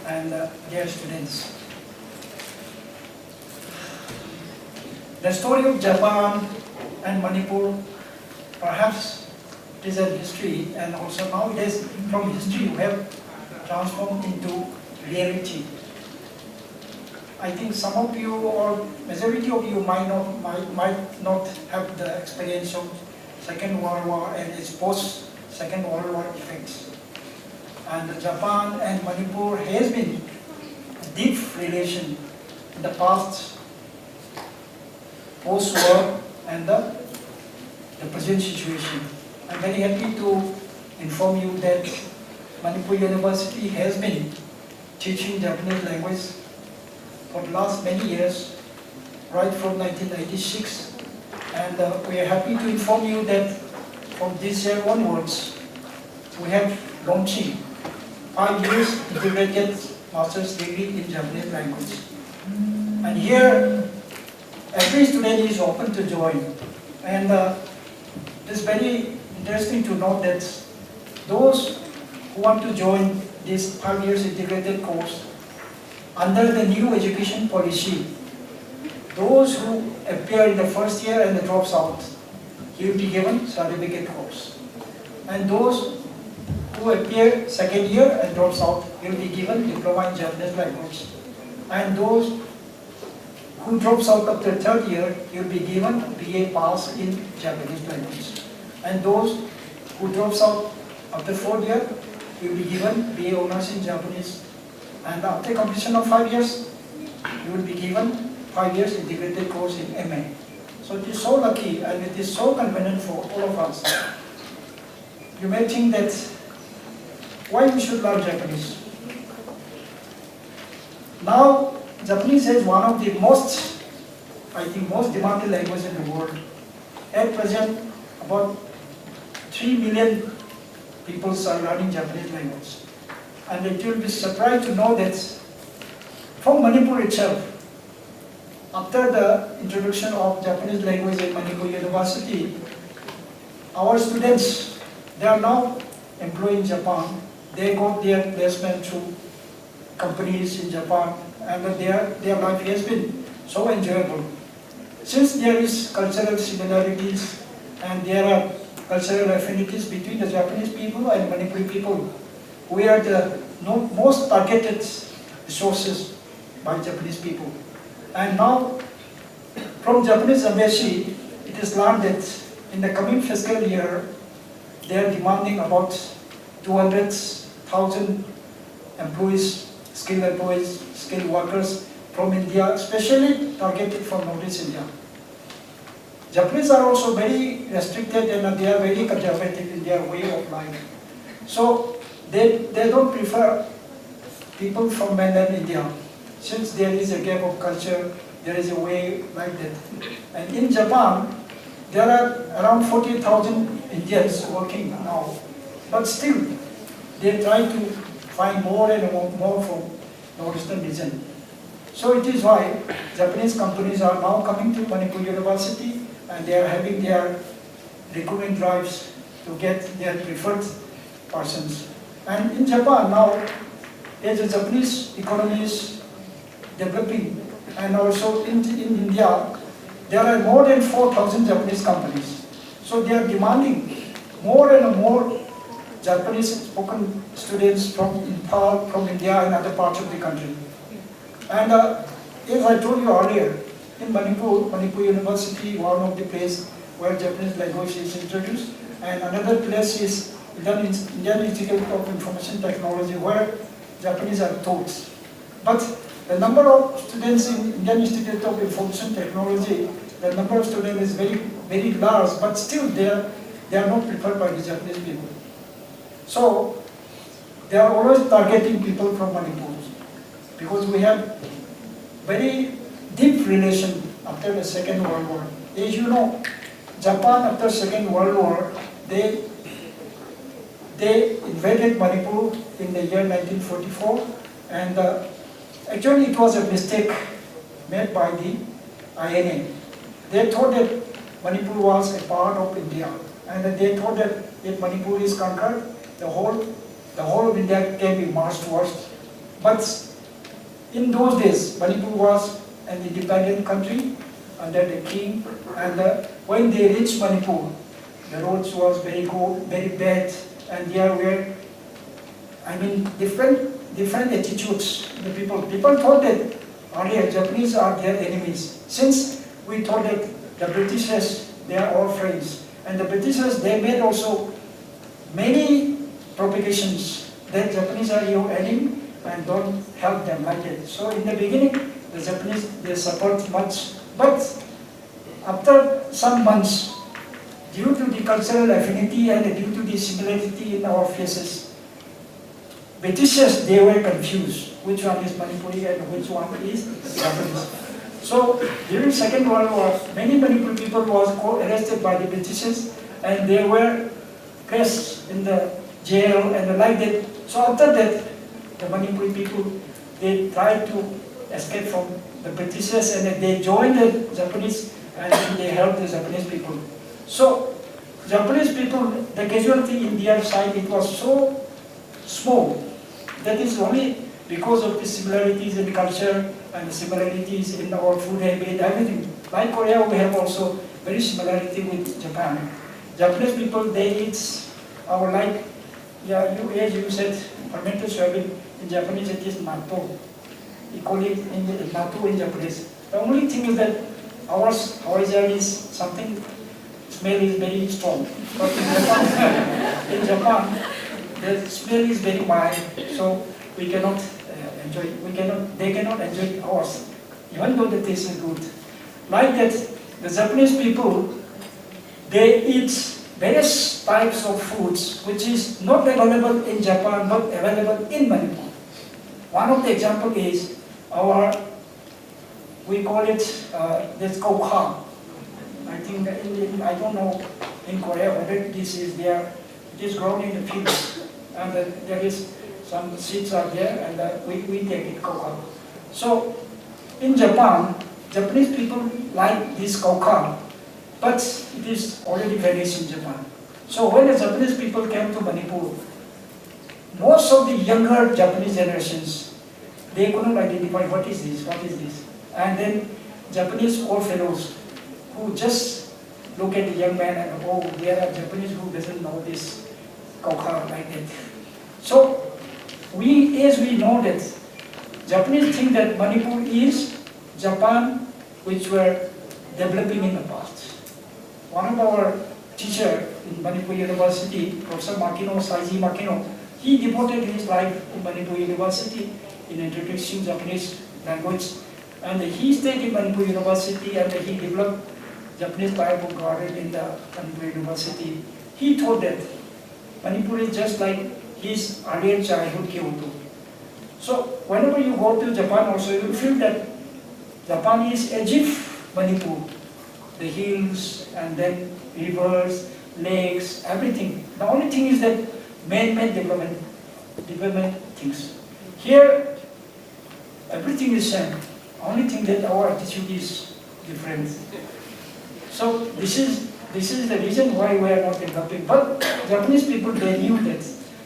and dear students. The story of Japan and Manipur, perhaps it is a history, and also nowadays from history we have transformed into reality. I think some of you or majority of you might not have the experience of Second World War and its post-Second World War effects. And Japan and Manipur has been a deep relation in the past, post-war and the present situation. I'm very happy to inform you that Manipur University has been teaching Japanese language for the last many years, right from 1996. And we are happy to inform you that from this year onwards, we have launching 5 years integrated master's degree in Japanese language. And here, every student is open to join. And it's very interesting to note that those who want to join this 5 years integrated course, under the new education policy, those who appear in the first year and drops out, he will be given certificate course. And those who appear second year and drops out, will be given diploma in Japanese language. And those who drops out after third year, will be given BA pass in Japanese language. And those who drops out after fourth year, will be given BA honors in Japanese. And after completion of 5 years, you will be given 5 years integrated course in MA. So it is so lucky and it is so convenient for all of us. You may think that why we should learn Japanese. Now, Japanese is one of the most demanded language in the world. At present, about 3 million people are learning Japanese language. And it will be surprised to know that from Manipur itself, after the introduction of Japanese language in Manipur University, our students, they are now employed in Japan. They got their placement through companies in Japan, and their life has been so enjoyable. Since there is cultural similarities and there are cultural affinities between the Japanese people and Manipuri people, we are the most targeted resources by Japanese people. And now, from Japanese embassy, it is learned that in the coming fiscal year, they are demanding about 200,000 employees, skilled workers from India, especially targeted for Northeast India. Japanese are also very restricted and they are very conservative in their way of life. So they don't prefer people from mainland India. Since there is a gap of culture, there is a way like that. And in Japan, there are around 40,000 Indians working now. But still, they try to find more and more from Northeastern region. So it is why Japanese companies are now coming to Manipur University and they are having their recruitment drives to get their preferred persons. And in Japan now, as the Japanese economy is developing, and also in India, there are more than 4,000 Japanese companies. So they are demanding more and more Japanese spoken students from Imphal, from India and other parts of the country. And as I told you earlier, in Manipur University, one of the places where Japanese language is introduced, and another place is Indian Institute of Information Technology, where Japanese are taught. But the number of students in Indian Institute of Information Technology, the number of students is very, very large, but still they are not preferred by the Japanese people. So they are always targeting people from Manipur, because we have very deep relation after the Second World War. As you know, Japan after Second World War, they invaded Manipur in the year 1944, and actually it was a mistake made by the INA. They thought that Manipur was a part of India, and they thought that if Manipur is conquered, the whole of India can be marched towards. But in those days, Manipur was an independent country under the king, and when they reached Manipur, the roads was very good, very bad, and there were, different attitudes in the people. People thought that earlier Japanese are their enemies. Since we thought that the Britishers, they are all friends, and the Britishers, they made also many propagations that Japanese are your enemy and don't help them like that. So in the beginning, the Japanese, they suffered much, but after some months, due to the cultural affinity and due to the similarity in our faces, Britishers, they were confused which one is Manipuri and which one is Japanese. So during Second World War, many Manipuri people was arrested by the Britishers, and they were placed in the jail and like that. So after that, the Manipuri people, they tried to escape from the Britishers, and they joined the Japanese, and they helped the Japanese people. So Japanese people, the casualty in their side, it was so small. That is only because of the similarities in culture and the similarities in our food habit, everything. Like Korea, we have also very similarity with Japan. Japanese people, they eat our like, as you said, fermented soybean. In Japanese, it is natto. We call it natto in Japanese. The only thing is that ours, is something, smell is very strong. But in Japan, the smell is very mild, so we cannot enjoy. They cannot enjoy ours, even though the taste is good. Like that, the Japanese people, they eat various types of foods which is not available in Japan but available in Manipur. One of the example is we call it this kokha. I think that I don't know in Korea whether this is there. It is grown in the fields, and there is some seeds are there, and we take it kokha. So in Japan, Japanese people like this kokha, but it is already vanished in Japan. So when the Japanese people came to Manipur, most of the younger Japanese generations, they couldn't identify what is this, and then Japanese old fellows who just look at the young man and there are Japanese who doesn't know this kokha like that. So as we know that Japanese think that Manipur is Japan which were developing in the past. One of our teacher in Manipur University, Professor Saiji Makino, he devoted his life in Manipur University in introducing Japanese language, and he stayed in Manipur University and he developed Japanese type of garden in the Manipur University. He thought that Manipur is just like his earlier childhood Kyoto. So whenever you go to Japan also, you feel that Japan is as if Manipur, the hills and then rivers, lakes, everything. The only thing is that man-made development things. Here, everything is same. Only thing that our attitude is different. So this is the reason why we are not developing. But Japanese people, they knew that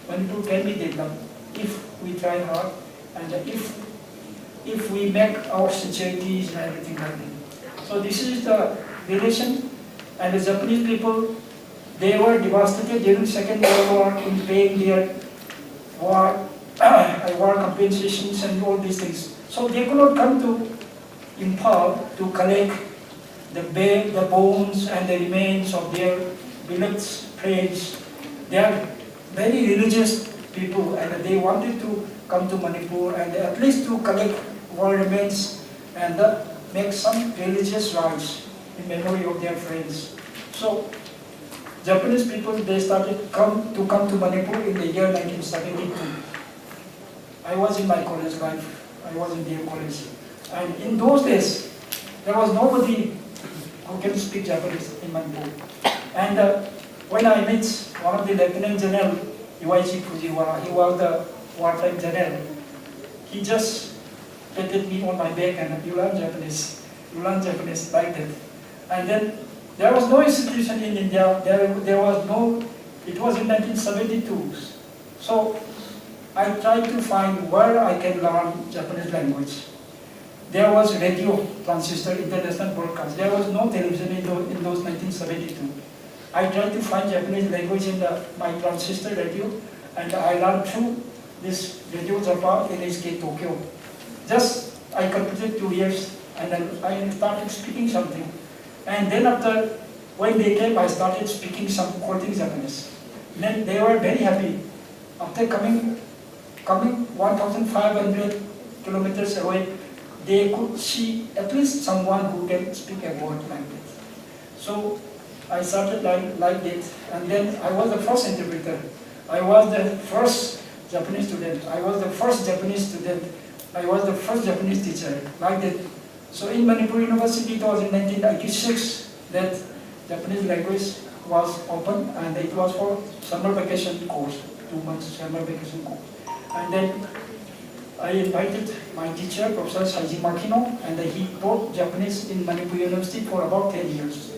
Manipur can be developed if we try hard and if we make our sincerities and everything like that. So this is the relation, and the Japanese people, they were devastated during Second World War in paying their war compensations and all these things. So they could not come to Imphal to collect the bones and the remains of their beloved friends. They are very religious people, and they wanted to come to Manipur and at least to collect war remains and make some religious rites in memory of their friends. So Japanese people, they started to come to Manipur in the year 1972. I was in my college life. I was in their college. And in those days, there was nobody who can speak Japanese in Manipur. And when I met one of the Lieutenant General, Iwaichi Fujiwara, he was the wartime general, he just patted me on my back and you learn Japanese, like that. And then there was no institution in India, there was no, it was in 1972. So I tried to find where I can learn Japanese language. There was radio, transistor, international broadcast. There was no television in those 1972. I tried to find Japanese language in my transistor radio, and I learned through this Radio Japan in SK Tokyo. Just I completed 2 years, and then I started speaking something. And then after, when they came, I started speaking some quoting Japanese. Then they were very happy. After coming 1,500 kilometers away, they could see at least someone who can speak a word like that. So I started like that, and then I was the first interpreter. I was the first Japanese student. I was the first Japanese student. I was the first Japanese teacher, like that. So in Manipur University, it was in 1996 that Japanese language was open, and it was for summer vacation course, 2 months summer vacation course. And then I invited my teacher, Professor Saiji Makino, and he taught Japanese in Manipur University for about 10 years.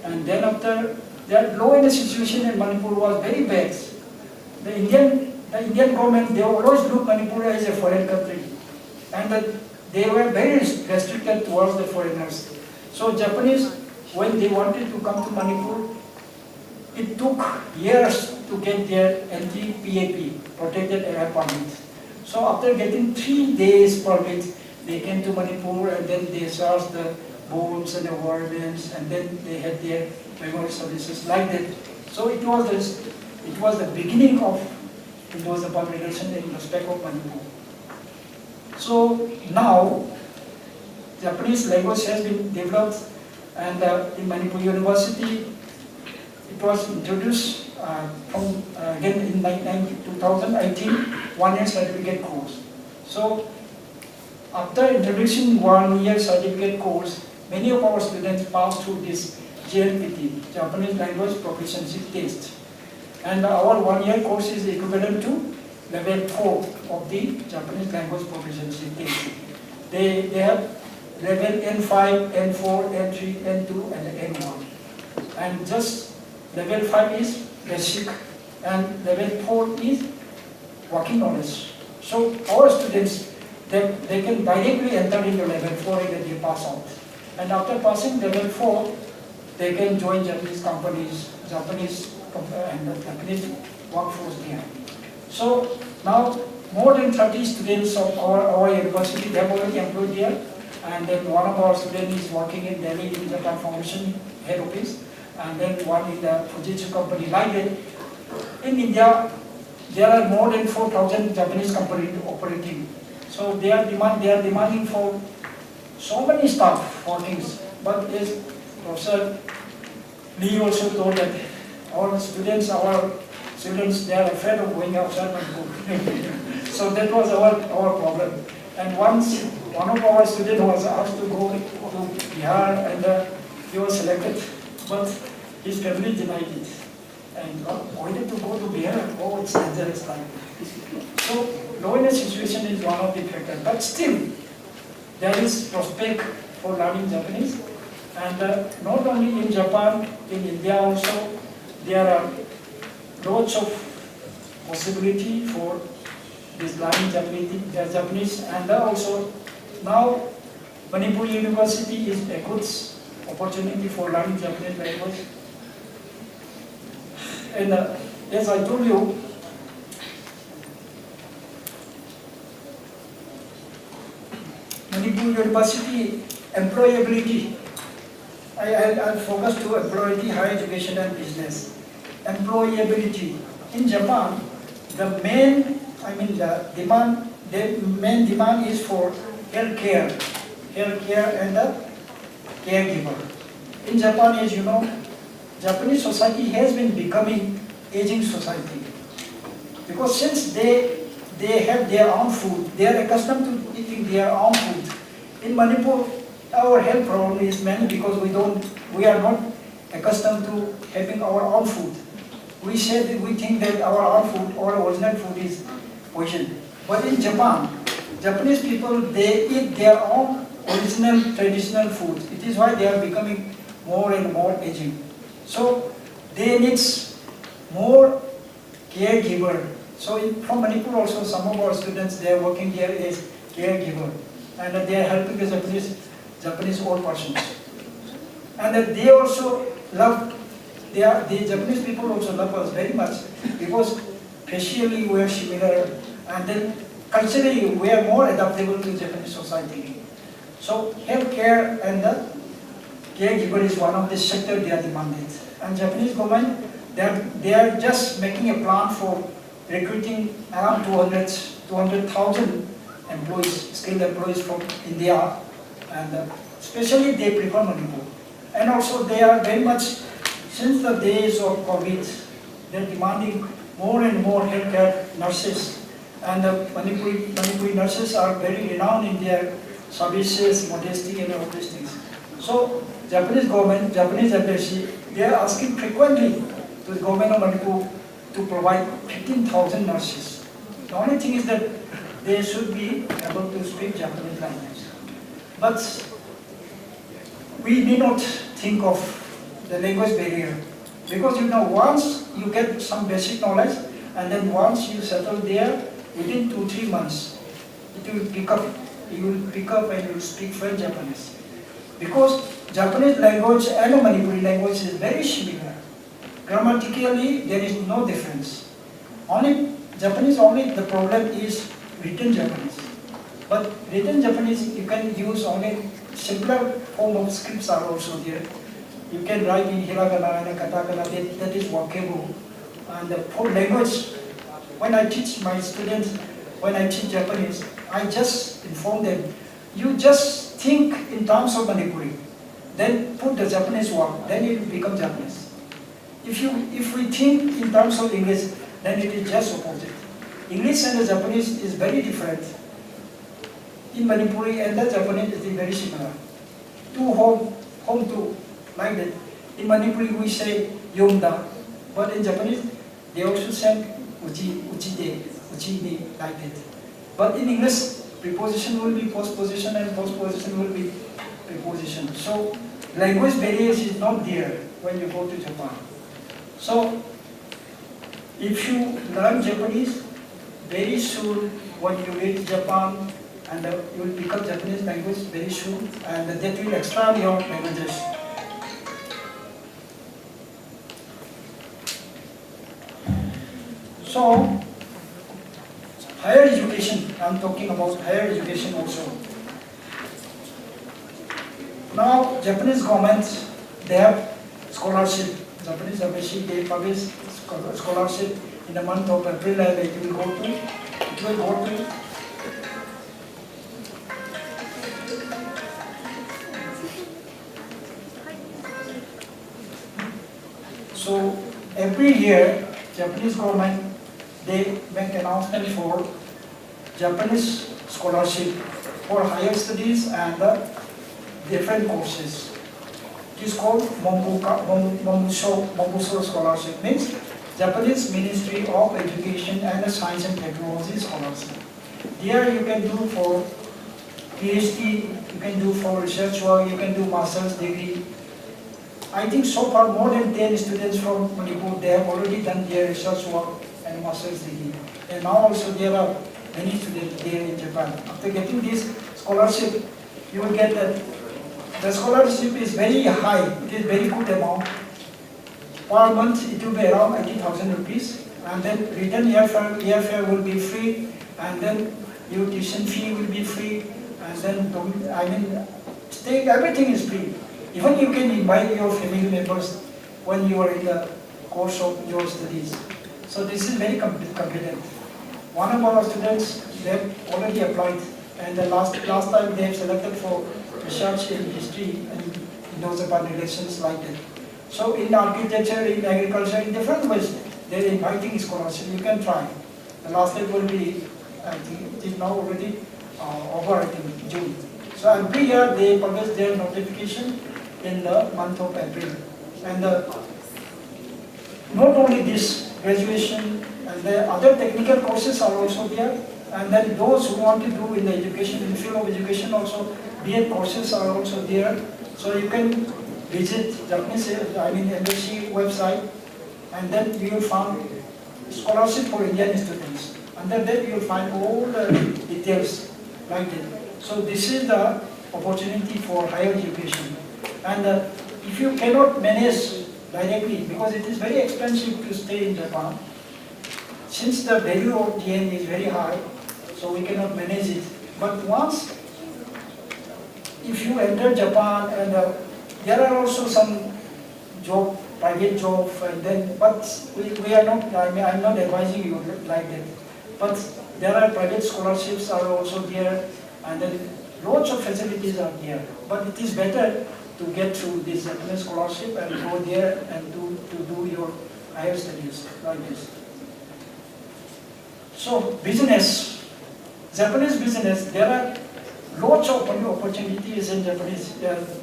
And then after, the law and the situation in Manipur was very bad. The Indian government, they always look Manipur as a foreign country. And they were very restricted towards the foreigners. So Japanese, when they wanted to come to Manipur, it took years to get their NT-PAP, Protected Area Permit. So after getting 3 days permit, they came to Manipur, and then they searched the bones and the war remains, and then they had their memory services like that. So it was the beginning of Indo-Japan relation in respect of Manipur. So now, Japanese language has been developed, and in Manipur University, it was introduced again in 2018, 1-year certificate course. So after introducing 1-year certificate course, many of our students pass through this JLPT, Japanese Language Proficiency Test. And our 1-year course is equivalent to level 4 of the Japanese Language Proficiency Test. They have level N5, N4, N3, N2, and N1. And just level 5 is basic, and level 4 is working knowledge. So our students, they can directly enter into level 4 and then they pass out. And after passing level 4, they can join Japanese companies, and the Japanese workforce there. So now more than 30 students of our university, they have already employed here. And then one of our students is working in Delhi in Japan Foundation head office, and then one in the Fujitsu company. Like that, in India, there are more than 4,000 Japanese companies operating. So they are demanding for so many staff working. But as Professor Lee also told that our students, they are afraid of going outside Manipur. So that was our problem. And once one of our students was asked to go to Bihar, and he was selected, but his family denied it. And why did to go to Bihar? Oh, it's dangerous time. So loneliness situation is one of the factors. But still, there is prospect for learning Japanese. And not only in Japan, in India also, there are lots of possibility for this learning Japanese, and also now Manipur University is a good opportunity for learning Japanese language. And as I told you, Manipur University employability I'll focus to employability, higher education and business. Employability. In Japan, the main demand is for healthcare and the caregiver. In Japan, as you know, Japanese society has been becoming aging society. Because since they have their own food, they are accustomed to eating their own food. In Manipur, our health problem is mainly because we are not accustomed to having our own food. We think that our own food or original food is poison. But in Japan, Japanese people, they eat their own original traditional food. It is why they are becoming more and more aging. So they need more caregiver. So from Manipur also, some of our students, they are working here as caregiver, and they are helping the Japanese old persons. And they also love, the Japanese people also love us very much because facially we are similar, and then culturally we are more adaptable to Japanese society. So healthcare and the caregiver is one of the sectors they are demanded. And Japanese government, they are just making a plan for recruiting around 200,000 employees, skilled employees from India, and especially they prefer Manipur. And also they are very much, since the days of COVID, they are demanding more and more healthcare nurses. And the Manipuri nurses are very renowned in their services, modesty, and all these things. So Japanese government, Japanese embassy, they are asking frequently to the government of Manipur to provide 15,000 nurses. The only thing is that they should be able to speak Japanese language. But we need not think of the language barrier, because once you get some basic knowledge, and then once you settle there, within 2-3 months, it will pick up. You will pick up and you will speak French Japanese. Because Japanese language and the Manipuri language is very similar. Grammatically, there is no difference. Only the problem is written Japanese. But written Japanese, you can use only simpler form of scripts are also there. You can write in hiragana and katakana, that is workable. And for language, when I teach my students, when I teach Japanese, I just inform them, you just think in terms of Manipuri, then put the Japanese word, then it will become Japanese. If we think in terms of English, then it is just opposite. English and the Japanese is very different. In Manipuri and the Japanese is very similar. To home to, like that. In Manipuri we say yomda, but in Japanese they also say uchide, like that. But in English, preposition will be postposition and postposition will be preposition. So language barriers is not there when you go to Japan. So if you learn Japanese, very soon when you reach Japan, and you will pick up Japanese language very soon, and that will expand your languages. So higher education, I'm talking about higher education also. Now, Japanese government, they have scholarship. Japanese embassy, they publish scholarship in the month of April, and it will go to so every year, Japanese government, they make announcement for Japanese scholarship for higher studies and different courses. It is called Mombuso scholarship, means Japanese Ministry of Education and Science and Technology scholarship. There you can do for PhD, you can do for research work, you can do master's degree. I think so far more than 10 students from Manipur, they have already done their research work and master's degree. And now also there are many students there in Japan. After getting this scholarship, you will get that the scholarship is very high, it is very good amount. Per month it will be around 80,000 rupees, and then return airfare will be free, and then your tuition fee will be free, and then everything is free. Even you can invite your family members when you are in the course of your studies. So this is very competent. One of our students, they have already applied, and the last time they have selected for research in history and Japan relations like that. So in architecture, in agriculture, in different ways, they are inviting scholarship. You can try. The last date will be, I think it is now already over, I think, June. So every year they publish their notification in the month of April. And not only this, graduation and the other technical courses are also there. And then those who want to do in the education, in the field of education also, BA courses are also there. So you can visit embassy website, and then you will find scholarship for Indian students. Under that you will find all the details like that. So this is the opportunity for higher education. And if you cannot manage directly, because it is very expensive to stay in Japan, since the value of yen is very high, so we cannot manage it. But once, if you enter Japan, and there are also some job, private job, and then, but we are not, I'm not advising you like that. But there are private scholarships are also there, and then lots of facilities are there. But it is better to get through this Japanese scholarship and go there and to do your higher studies like this. So business, Japanese business, there are lots of opportunities in Japanese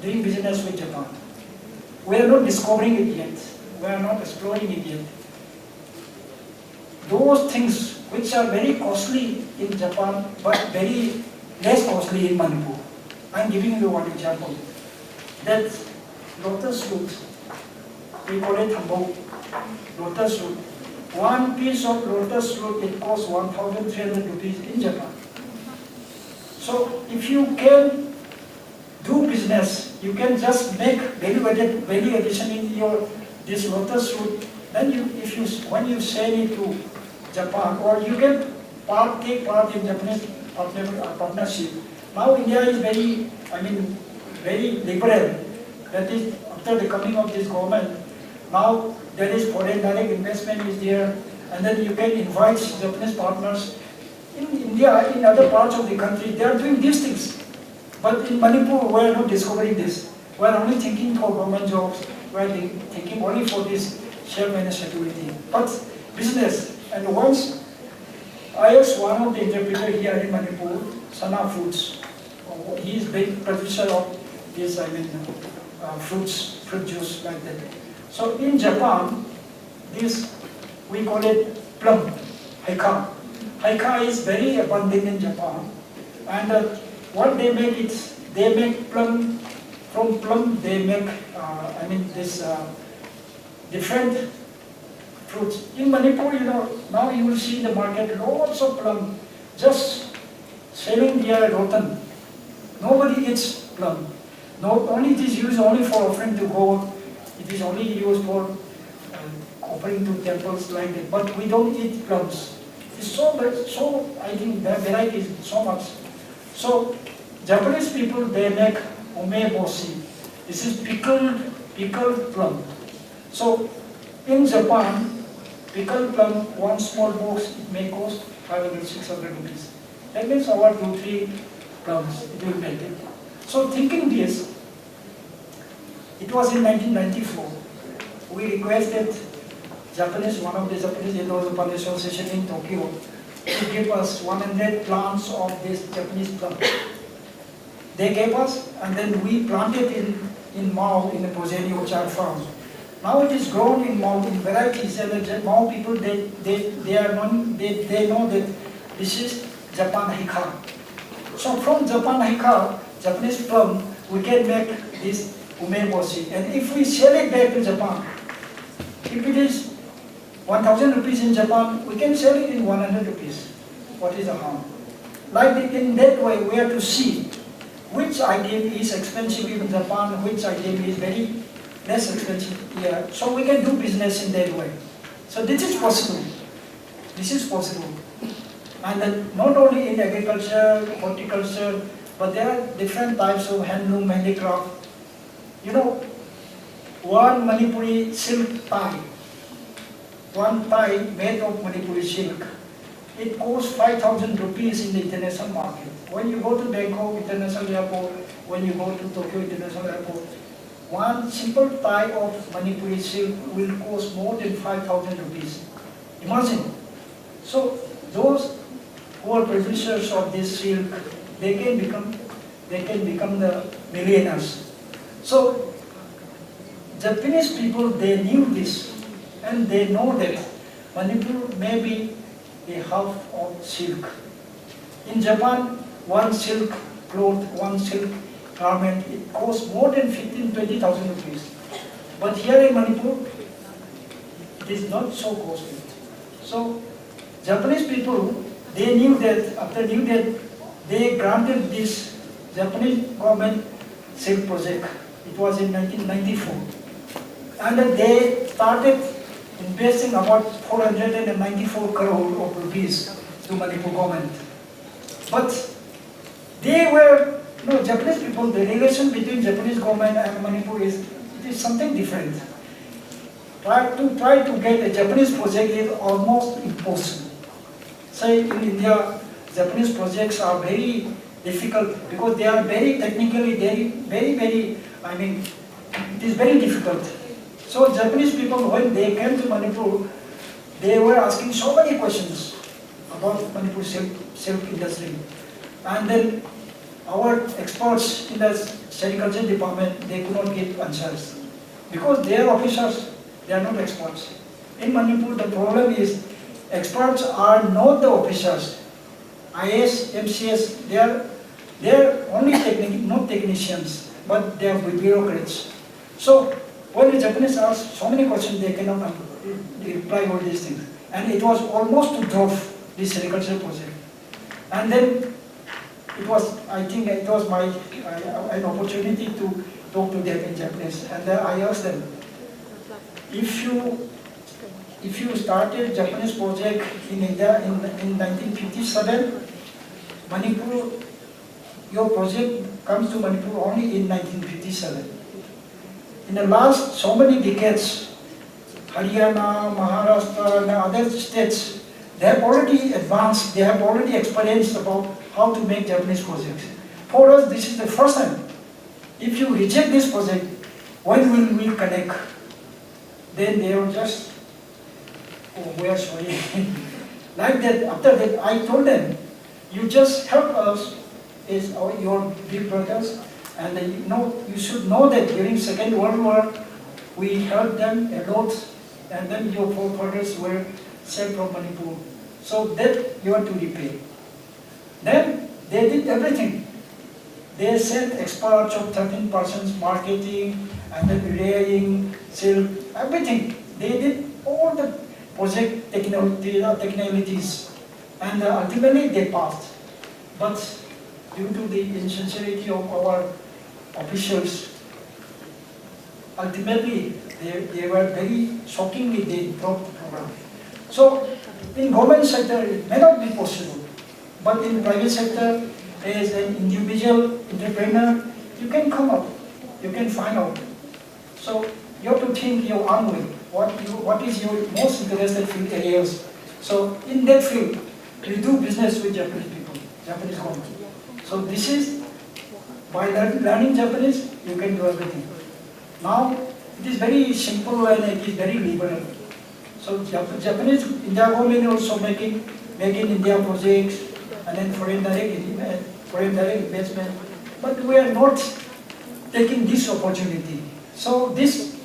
doing business with Japan. We are not discovering it yet. We are not exploring it yet. Those things which are very costly in Japan, but very less costly in Manipur. I am giving you one example. That lotus root, we call it hanbok, lotus root. One piece of lotus root, it costs 1,300 rupees in Japan. So if you can do business, you can just make value addition in your this lotus root. Then when you sell it to Japan, or you can take part in Japanese partnership. Now India is very liberal. That is, after the coming of this government, now there is foreign direct investment is there, and then you can invite Japanese partners. In India, in other parts of the country, they are doing these things. But in Manipur, we are not discovering this. We are only thinking for government jobs. We are thinking only for this self-managed security. But business, and once I asked one of the interpreters here in Manipur, Sana Foods. He is big producer of this, fruit juice like that. So in Japan, this we call it plum, haika. Haika is very abundant in Japan, and what they make is they make plum. From plum they make different fruits. In Manipur, now you will see in the market lots of plum, just selling their rotten. Nobody eats plum. Not only it is used only for offering to God, it is only used for offering to temples like that. But we don't eat plums. It's so I think the variety is so much. So Japanese people, they make umeboshi. This is pickled plum. So in Japan, pickled plum, one small box, it may cost 500-600 rupees. That means our 2-3 plums, it will make it. So thinking this, it was in 1994. We requested one of the Japanese Indo-Japan Association in Tokyo to give us 100 plants of this Japanese plum. They gave us, and then we planted in Mao, in the Poseni Orchard farm. Now it is grown in Mao in varieties, and the Mao people, they know that this is Japan Hika. So from Japan Hika, Japanese plum, we can make this umeboshi. And if we sell it back to Japan, if it is 1,000 rupees in Japan, we can sell it in 100 rupees. What is the harm? Like in that way, we have to see which item is expensive in Japan, which item is very less expensive here. So we can do business in that way. So this is possible. This is possible. And not only in agriculture, horticulture, but there are different types of handloom, handicraft. You know, one Manipuri silk tie, one tie made of Manipuri silk, it costs 5,000 rupees in the international market. When you go to Bangkok International Airport, when you go to Tokyo International Airport, one simple tie of Manipuri silk will cost more than 5,000 rupees. Imagine. So those who are producers of this silk, they can become the millionaires. So Japanese people, they knew this, and they know that Manipur may be a half of silk. In Japan, one silk cloth, one silk garment, it costs more than 20,000 rupees. But here in Manipur, it is not so costly. So Japanese people, they knew that, they granted this Japanese government silk project. It was in 1994. And they started investing about 494 crore of rupees to Manipur government. But they were, Japanese people, the relation between Japanese government and Manipur is something different. Try to get a Japanese project is almost impossible. Say in India, Japanese projects are very difficult because they are very technically, very, it is very difficult. So Japanese people, when they came to Manipur, they were asking so many questions about Manipur silk industry. And then our experts in the sericulture department, they could not give answers. Because they are officers, they are not experts. In Manipur, the problem is experts are not the officers. IS, MCS, they are only not technicians, but they are bureaucrats. So when the Japanese ask so many questions, they cannot reply all these things. And it was almost to drop this agricultural project. And then I think it was an opportunity to talk to them in Japanese. And I asked them, if you started Japanese project in India in 1957, Manipur, your project comes to Manipur only in 1957. In the last so many decades, Haryana, Maharashtra, and other states, they have already advanced, they have already experienced about how to make Japanese projects. For us, this is the first time. If you reject this project, when will we connect? Then they were just, oh, we are sorry. Like that, after that, I told them, you just help us as your big brothers, and you should know that during Second World War, we helped them a lot, and then your forefathers were saved from Manipur. So that you have to repay. Then they did everything. They sent experts of 13 persons, marketing, and then relaying, silk, everything. They did all the project technicalities, and ultimately they passed. But due to the insincerity of our officials, ultimately they were very shockingly, they dropped the program. So in government sector, it may not be possible, but in private sector, as an individual entrepreneur, you can come up, you can find out. So you have to think your own way. What is your most interested field areas? So in that field, we do business with Japanese people, Japanese government. So this is, by learning Japanese, you can do everything. Now, it is very simple and it is very liberal. So Japanese, India government also making India projects and then foreign direct investment. But we are not taking this opportunity. So this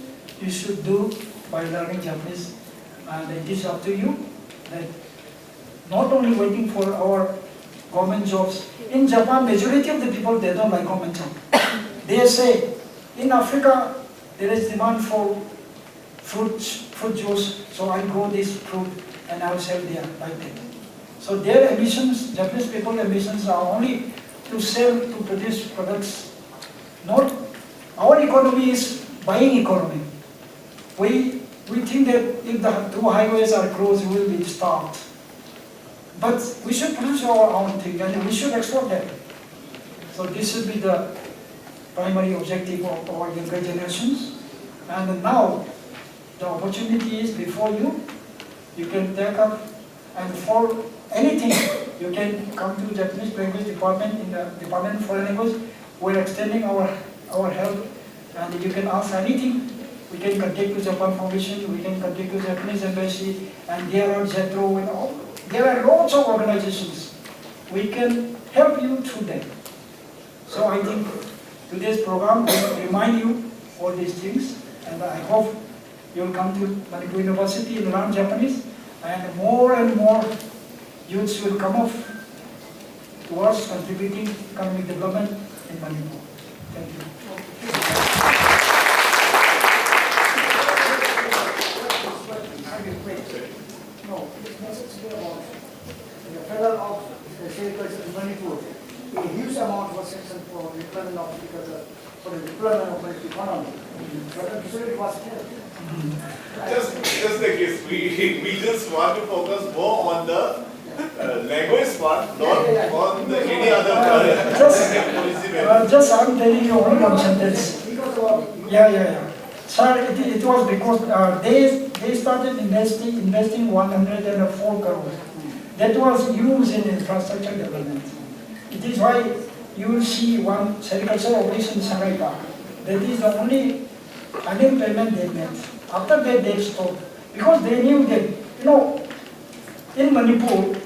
you should do by learning Japanese, and it is up to you. That not only waiting for our government jobs. In Japan, majority of the people, they don't like government job. They say, in Africa, there is demand for fruit juice, so I grow this fruit and I will sell there, like that. So their ambitions, Japanese people ambitions are only to sell, to produce products. Not, our economy is buying economy. We think that if the two highways are closed, we will be starved. But we should produce our own thing and we should export that. So this should be the primary objective of our younger generations. And now, the opportunity is before you. You can take up, and for anything, you can come to Japanese language department in the Department of Foreign Language. We're extending our help, and you can ask anything. We can contact to Japan Foundation, we can contact to Japanese Embassy, and there are JETRO and all. There are lots of organizations. We can help you through them. So I think today's program will remind you all these things, and I hope you'll come to Manipur University and learn Japanese, and more youths will come up towards contributing economic development in Manipur. Thank you. No, this message is about the federal of the agriculture in Manipur. A huge amount was sanctioned for deployment of agriculture, for the deployment of the economy. But absolutely was clear. Just the case, we just want to focus more on the language part, not on the any other policy. Just I'm telling you only one sentence. Yeah. Sir, it was because they started investing 104 crores. That was used in infrastructure development. It is why you will see one sericulture operation in Shanghai Park. That is the only unemployment they made. After that they stopped because they knew that, in Manipur,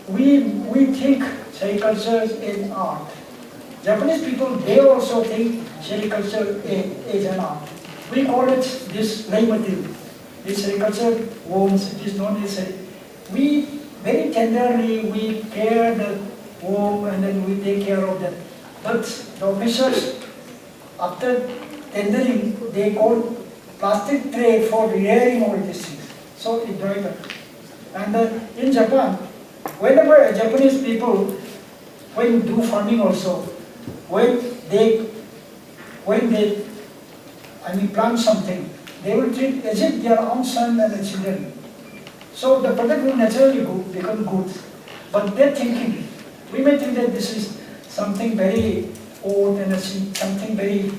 we think sericulture is art. Japanese people, they also think sericulture is an art. We call it this lay material. This sericulture worms, it is not necessary. We very tenderly, we care the worm and then we take care of that. But the officers, after tendering, they call plastic tray for rearing all these things. So it dried up. And in Japan, whenever Japanese people, when do farming also, when they plant something, they will treat as if their own son and children. So the product will naturally become good. But they're thinking, we may think that this is something very old and something very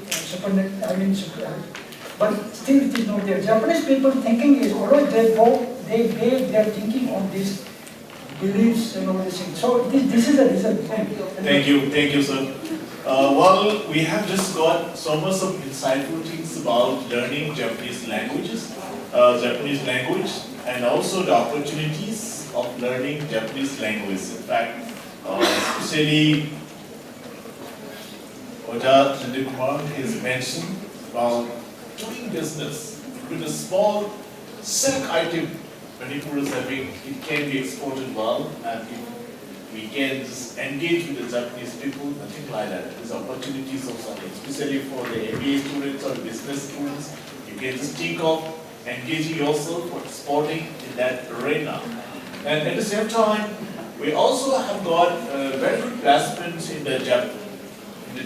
but still it is not there. Japanese people thinking is always they base their thinking on these beliefs and all these things. So this is the reason. Thank you, sir. Well, we have just got so much of insightful things about learning Japanese language, and also the opportunities of learning Japanese language. In fact, especially Oja Chandikumar has mentioned about doing business with a small silk item Manipur is having, it can be exported well, and if we can just engage with the Japanese people, nothing like that. There's opportunities of something, especially for the MBA students or business students. You can just think of engaging yourself for exporting in that arena. And at the same time, we also have got very good placements in the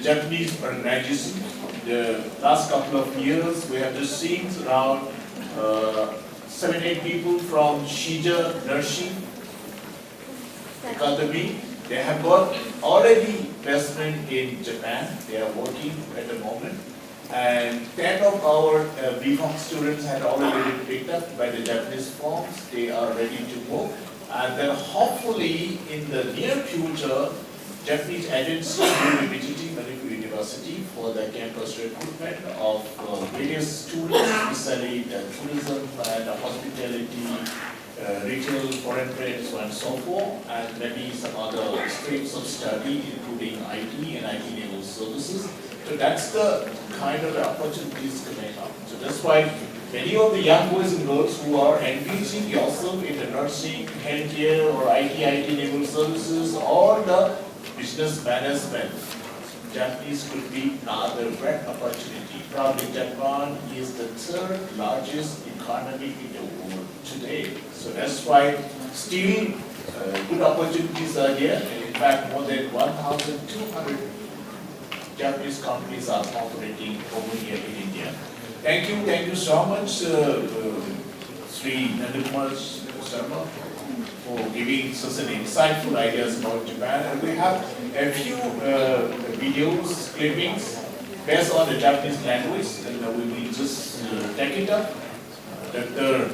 Japanese organization. The last couple of years, we have just seen around 7-8 people from Shija Nursing Academy. They have got already placement in Japan. They are working at the moment. And 10 of our BPhOC students had already been picked up by the Japanese firms. They are ready to move. And then hopefully in the near future, Japanese agency will be visiting Manipur University for the campus recruitment of various students, especially the tourism and hospitality, retail, foreign trade, so on and so forth, and maybe some other streams of study, including IT and IT-enabled services. So that's the kind of opportunities coming up. So that's why many of the young boys and girls who are engaging yourself in the nursing, healthcare, or IT-enabled services, or the business management, Japanese could be another great opportunity. Probably Japan is the third largest economy in the world today. So that's why still good opportunities are here. And in fact, more than 1,200 Japanese companies are operating over here in India. Thank you so much, Sri Nandakumar Sharma, for giving such an insightful ideas about Japan. And we have a few videos, clippings based on the Japanese language, and we will just take it up. Dr.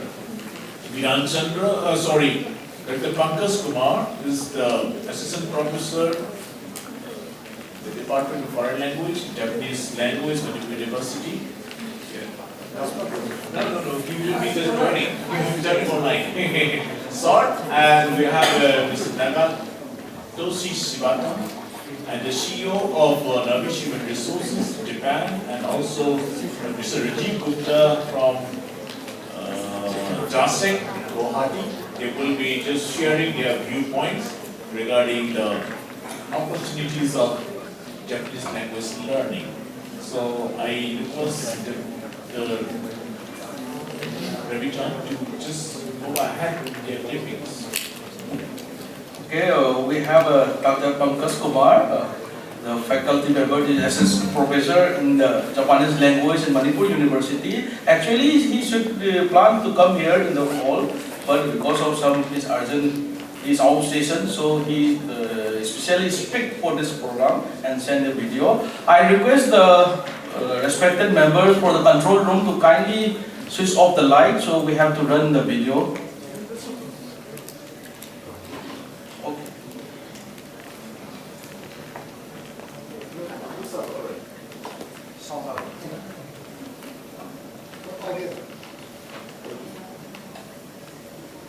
Dr. Pankaj Kumar is the Assistant Professor in the Department of Foreign Language, Japanese Language, Manipur University. No, he will be just joining. He will be joining online. Short, and we have Mr. Nagatoshi Shibata, and the CEO of Navish Human Resources, Japan, and also Mr. Rajiv Gupta from JASEC, Guwahati. They will be just sharing their viewpoints regarding the opportunities of Japanese language learning. So I request the Ravijan to just go ahead with their clippings. Okay, we have Dr. Pankaj Kumar, the faculty member, the assistant professor in the Japanese language in Manipur University. Actually, he should plan to come here in the fall, but because of some his urgent outstation, so he especially speak for this program and send a video. I request the respected members for the control room to kindly switch off the light, so we have to run the video.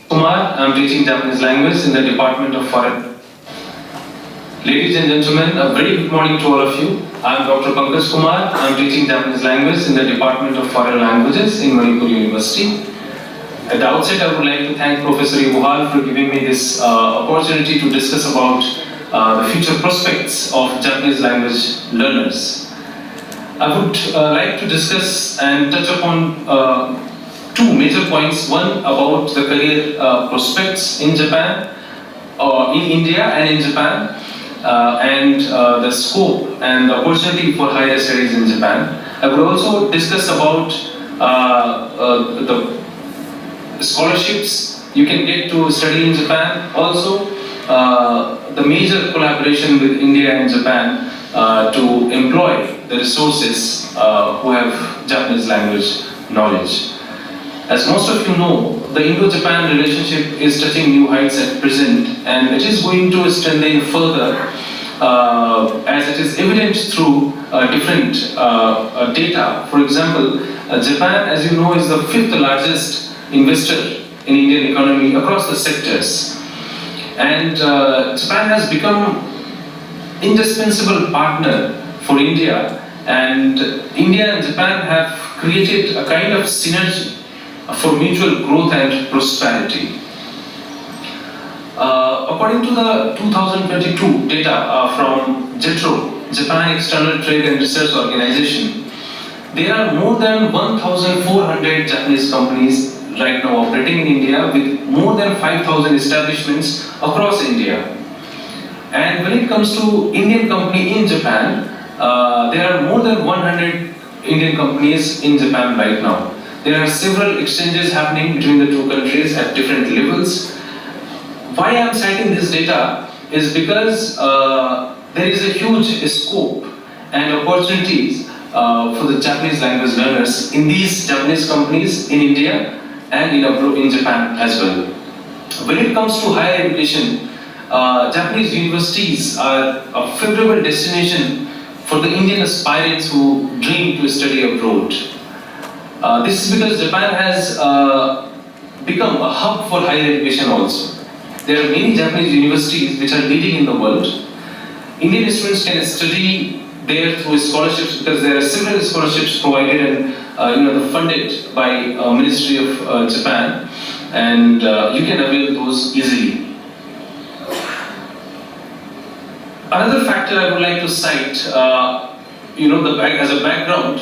Kumar, I am teaching Japanese language in the Department of Foreign. Ladies and gentlemen, a very good morning to all of you. I am Dr. Pankaj Kumar. I am teaching Japanese language in the Department of Foreign Languages in Manipur University. At the outset, I would like to thank Professor Imphal for giving me this opportunity to discuss about the future prospects of Japanese language learners. I would like to discuss and touch upon two major points. One about the career prospects in Japan, in India and in Japan, and the scope and the opportunity for higher studies in Japan. I would also discuss about the scholarships you can get to study in Japan. Also, the major collaboration with India and Japan to employ the resources who have Japanese language knowledge. As most of you know, the Indo-Japan relationship is touching new heights at present, and it is going to strengthen further as it is evident through different data. For example, Japan, as you know, is the 5th largest investor in Indian economy across the sectors. And Japan has become indispensable partner for India, and India and Japan have created a kind of synergy for mutual growth and prosperity. According to the 2022 data from JETRO, Japan External Trade and Research Organization, there are more than 1,400 Japanese companies right now operating in India, with more than 5,000 establishments across India. And when it comes to Indian company in Japan, there are more than 100 Indian companies in Japan right now. There are several exchanges happening between the two countries at different levels. Why I am citing this data is because there is a huge scope and opportunities for the Japanese language learners in these Japanese companies in India and in Japan as well. When it comes to higher education, Japanese universities are a favorable destination for the Indian aspirants who dream to study abroad. This is because Japan has become a hub for higher education also. There are many Japanese universities which are leading in the world. Indian students can study there through scholarships, because there are several scholarships provided and funded by Ministry of Japan, and you can avail those easily. Another factor I would like to cite, as a background,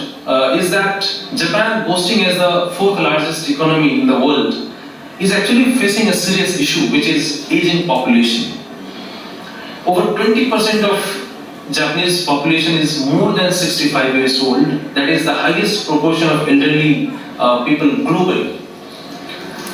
is that Japan, boasting as the 4th largest economy in the world, is actually facing a serious issue, which is aging population. Over 20% of Japanese population is more than 65 years old. That is the highest proportion of elderly people globally.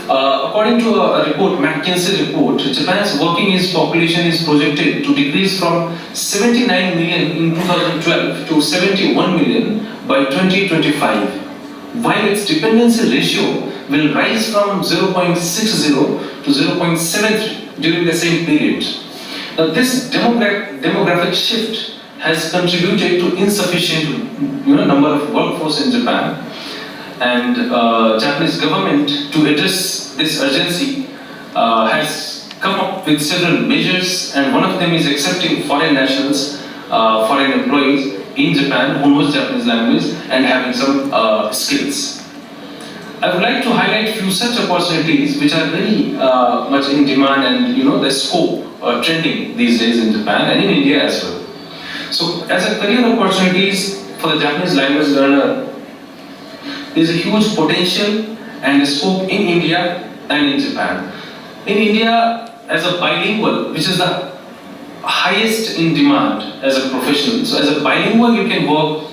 According to a report, McKinsey report, Japan's working age population is projected to decrease from 79 million in 2012 to 71 million by 2025, while its dependency ratio will rise from 0.60 to 0.73 during the same period. Now, this demographic shift has contributed to insufficient number of workforce in Japan. And Japanese government, to address this urgency, has come up with several measures, and one of them is accepting foreign nationals, foreign employees in Japan who knows Japanese language and having some skills. I would like to highlight few such opportunities which are very much in demand and the scope trending these days in Japan and in India as well. So, as a career opportunities for the Japanese language learner, there is a huge potential and scope in India and in Japan. In India, as a bilingual, which is the highest in demand as a professional. So as a bilingual, you can work,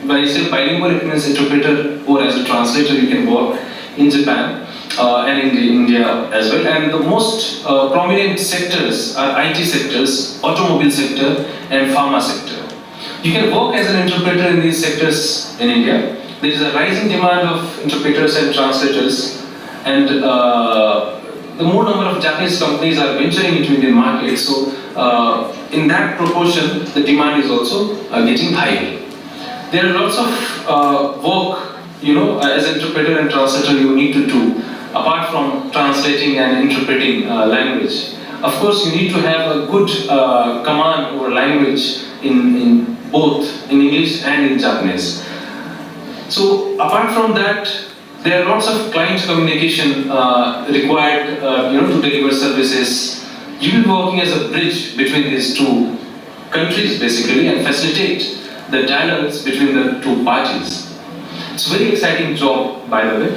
when I say bilingual, it means interpreter or as a translator, you can work in Japan and in India as well. And the most prominent sectors are IT sectors, automobile sector and pharma sector. You can work as an interpreter in these sectors in India. There is a rising demand of interpreters and translators, and the more number of Japanese companies are venturing into Indian market. So in that proportion, the demand is also getting higher. There are lots of work, as an interpreter and translator you need to do, apart from translating and interpreting language. Of course, you need to have a good command over language in both in English and in Japanese. So apart from that, there are lots of client communication required to deliver services. You will be working as a bridge between these two countries basically and facilitate the dialogues between the two parties. It's a very exciting job, by the way.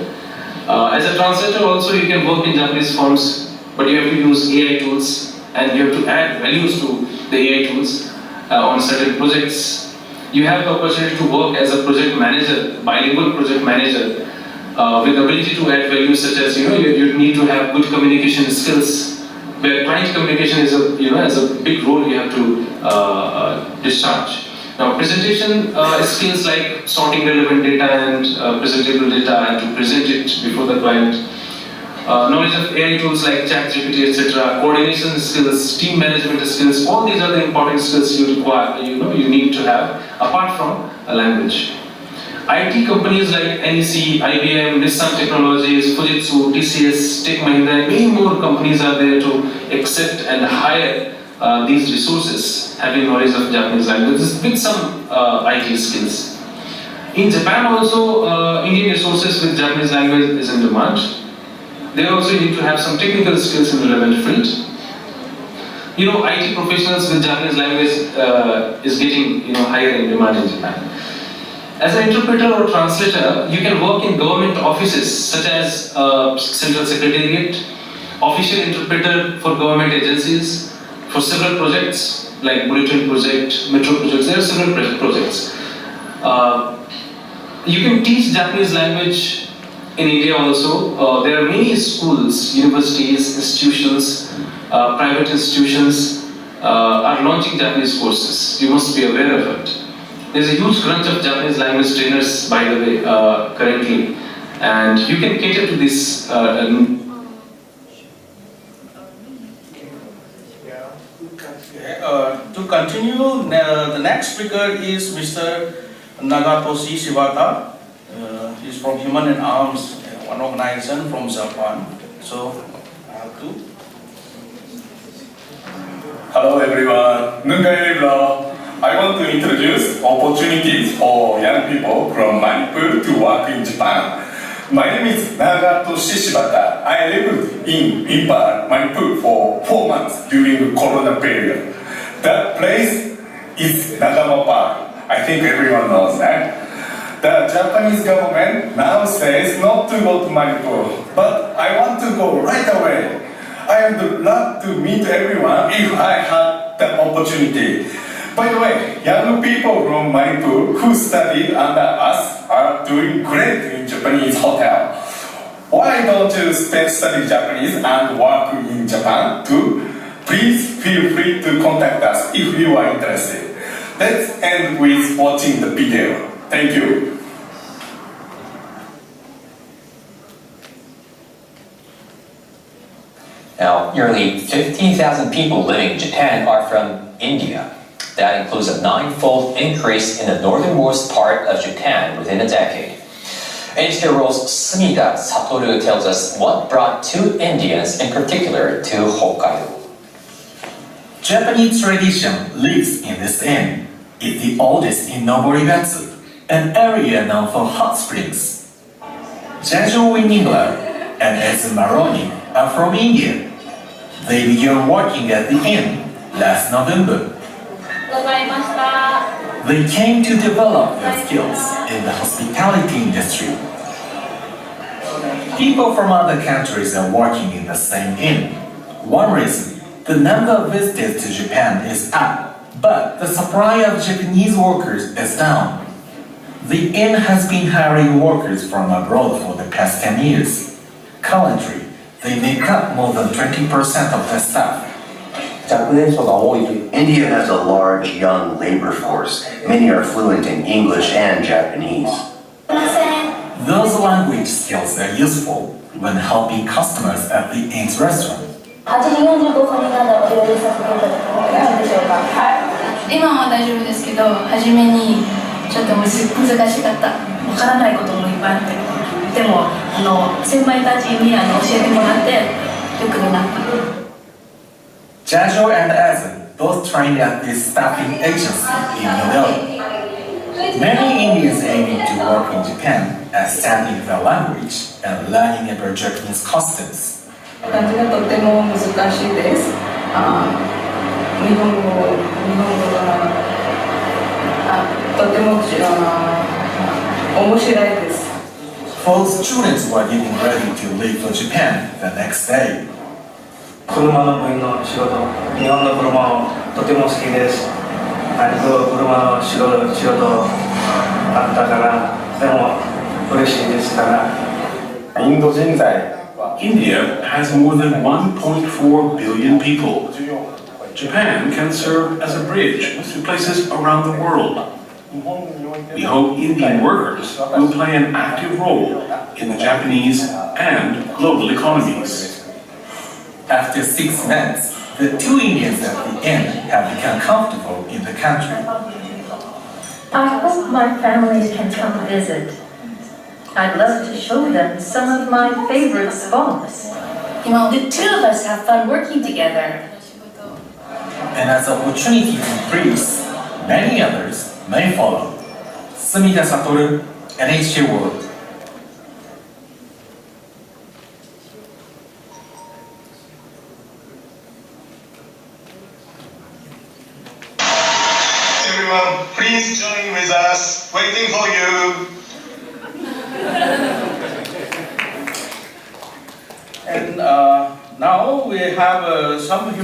As a translator also, you can work in Japanese firms, but you have to use AI tools and you have to add values to the AI tools on certain projects. You have the opportunity to work as a project manager, bilingual project manager, with the ability to add value, such as you need to have good communication skills, where client communication is a big role you have to discharge. Now, presentation skills like sorting relevant data and presentable data and to present it before the client. Knowledge of AI tools like ChatGPT, etc. Coordination skills, team management skills. All these are the important skills you require. You need to have apart from a language. IT companies like NEC, IBM, Nissan Technologies, Fujitsu, TCS, Tech Mahindra, and many more companies are there to accept and hire these resources having knowledge of Japanese language with some IT skills. In Japan also, Indian resources with Japanese language is in demand. There also you need to have some technical skills in relevant field. IT professionals with Japanese language is getting higher in demand in Japan. As an interpreter or translator, you can work in government offices such as Central Secretariat, official interpreter for government agencies, for several projects like Bulletin Project, Metro projects. There are several projects. You can teach Japanese language in India also. There are many schools, universities, institutions, private institutions are launching Japanese courses. You must be aware of it. There's a huge crunch of Japanese language trainers, by the way, currently, and you can cater to this. To continue, the next speaker is Mr. Nagatoshi Shibata. He's from Human and Arms, one organization from Japan. So, I have to. Hello everyone, Nungae. I want to introduce opportunities for young people from Manipur to work in Japan. My name is Nagatoshi Shibata. I lived in Imphal, Manipur for 4 months during the Corona period. That place is Nagama Park. I think everyone knows that. The Japanese government now says not to go to Manipur, but I want to go right away. I would love to meet everyone if I had the opportunity. By the way, young people from Manipur who studied under us are doing great in Japanese hotel. Why don't you study Japanese and work in Japan too? Please feel free to contact us if you are interested. Let's end with watching the video. Thank you. Now, nearly 15,000 people living in Japan are from India. That includes a 9-fold increase in the northernmost part of Japan within a decade. NHK World's Sumida Satoru tells us what brought two Indians in particular to Hokkaido. Japanese tradition lives in this inn. It's the oldest in Noborigatsu, an area known for hot springs. Jajo in England and Ezu Maroni are from India. They began working at the inn last November. They came to develop their skills in the hospitality industry. People from other countries are working in the same inn. One reason, the number of visitors to Japan is up, but the supply of Japanese workers is down. The inn has been hiring workers from abroad for the past 10 years. Currently, they make up more than 20% of their staff. India has a large young labor force. Many are fluent in English and Japanese. Those language skills are useful when helping customers at the inn's restaurant. 今は大丈夫ですけど、初めにちょっと難しかった。わからないこともいっぱいあって。でも先輩たちに教えてもらってよくなった。Jajo and Ezu both trained at this staffing agency in New Delhi. Many Indians aiming to work in Japan are studying the language and learning about Japanese customs. 漢字がとても難しいです。日本語がとても面白いです。Both students were getting ready to leave for Japan the next day. 車の部員の仕事、日本の車をとても好きです。車の仕事あったから、でも嬉しいですから。インド人材 India has more than 1.4 billion people. Japan can serve as a bridge to places around the world. We hope Indian workers will play an active role in the Japanese and global economies. After 6 months, the two Indians at the inn have become comfortable in the country. I hope my families can come visit. I'd love to show them some of my favorite spots. You know, the two of us have fun working together. And as opportunities increase, many others may follow. Sumida Satoru, NHK World. Everyone, please join with us. Waiting for you. And now we have some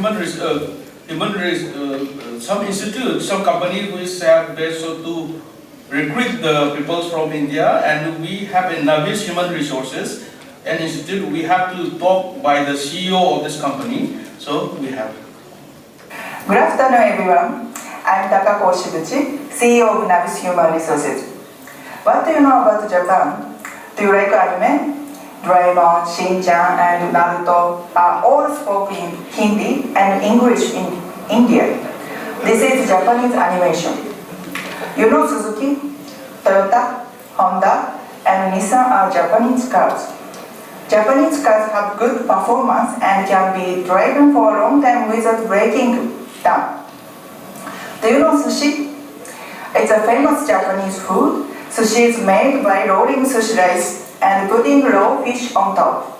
some institutes, some companies which have best to recruit the people from India, and we have a Navis Human Resources and institute. We have to talk by the CEO of this company. So we have. Good afternoon, everyone. I'm Takako Shibuchi, CEO of Navis Human Resources. What do you know about Japan? Do you like anime? Doraemon, Shin-chan, and Naruto are all spoken in Hindi and English in India. This is Japanese animation. You know Suzuki, Toyota, Honda, and Nissan are Japanese cars. Japanese cars have good performance and can be driven for a long time without breaking down. Do you know sushi? It's a famous Japanese food. Sushi is made by rolling sushi rice and putting raw fish on top.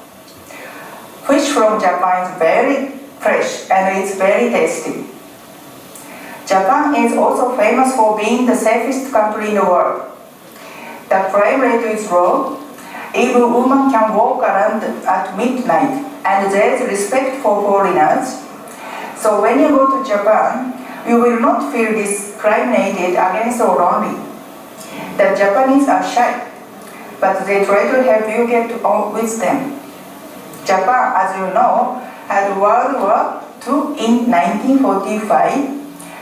Fish from Japan is very fresh and it's very tasty. Japan is also famous for being the safest country in the world. The crime rate is low. Even women can walk around at midnight, and there is respect for foreigners. So when you go to Japan, you will not feel discriminated against or lonely. The Japanese are shy. but they try to help you get on with them. Japan, as you know, had World War II in 1945.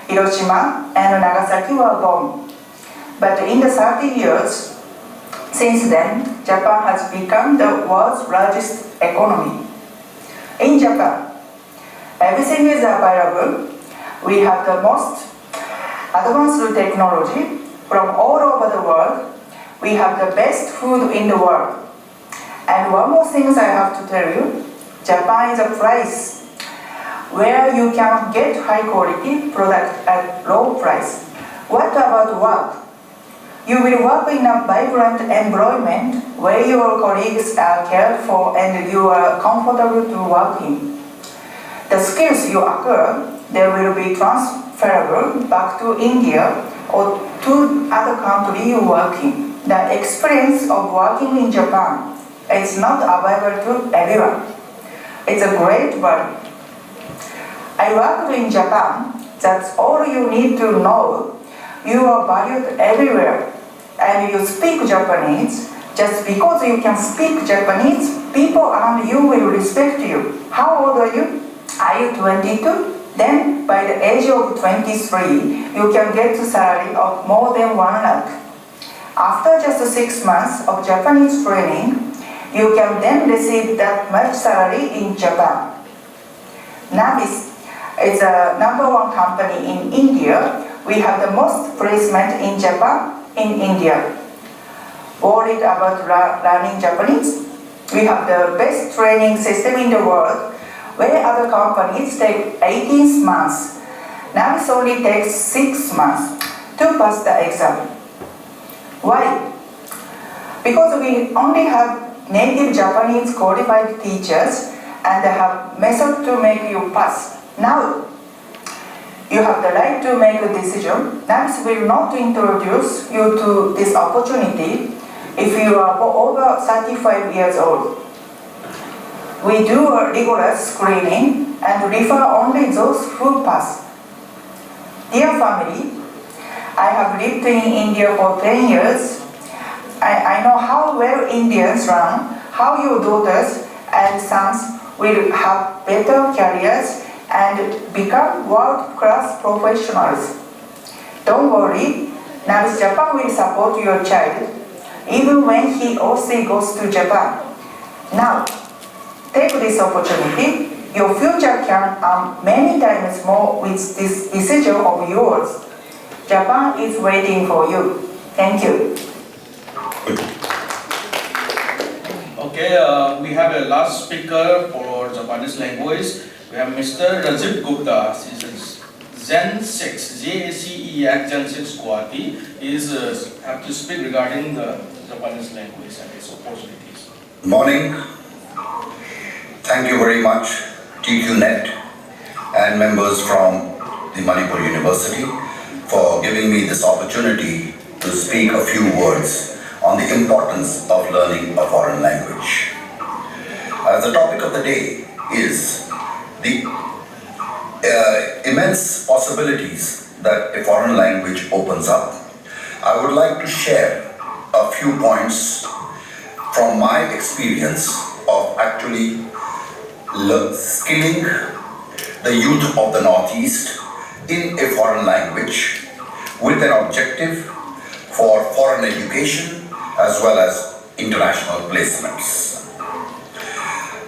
Hiroshima and Nagasaki were bombed. But in the 30 years since then, Japan has become the world's largest economy. In Japan, everything is available. We have the most advanced technology from all over the world. We have the best food in the world. And one more thing I have to tell you, Japan is a place where you can get high quality product at low price. What about work? You will work in a vibrant environment where your colleagues are cared for and you are comfortable to work in. The skills you acquire, they will be transferable back to India or to other country you work in. The experience of working in Japan is not available to everyone. It's a great value. I worked in Japan. That's all you need to know. You are valued everywhere. And you speak Japanese. Just because you can speak Japanese, people around you will respect you. How old are you? Are you 22? Then, by the age of 23, you can get a salary of more than 1 lakh. After just 6 months of Japanese training, you can then receive that much salary in Japan. Navis is a #1 company in India. We have the most placement in Japan, in India. Worried about learning Japanese? We have the best training system in the world, where other companies take 18 months. Navis only takes 6 months to pass the exam. Why? Because we only have native Japanese qualified teachers and have method to make you pass. Now, you have the right to make a decision. Navis will not introduce you to this opportunity if you are over 35 years old. We do a rigorous screening and refer only those who pass. Dear family, I have lived in India for 10 years. I know how well Indians run, how your daughters and sons will have better careers and become world-class professionals. Don't worry, Navis Japan will support your child even when he or she goes to Japan. Now, take this opportunity. Your future can earn many times more with this decision of yours. Japan is waiting for you. Thank you. Okay, we have a last speaker for Japanese language. We have Mr. Rajib Gupta. He is Gen 6, JACE at Gen 6 Guwahati. He is have to speak regarding the Japanese language and its opportunities. Good morning. Thank you very much, TEQNET and members from the Manipur University for giving me this opportunity to speak a few words on the importance of learning a foreign language. As the topic of the day is the immense possibilities that a foreign language opens up, I would like to share a few points from my experience of actually skilling the youth of the Northeast in a foreign language with an objective for foreign education as well as international placements.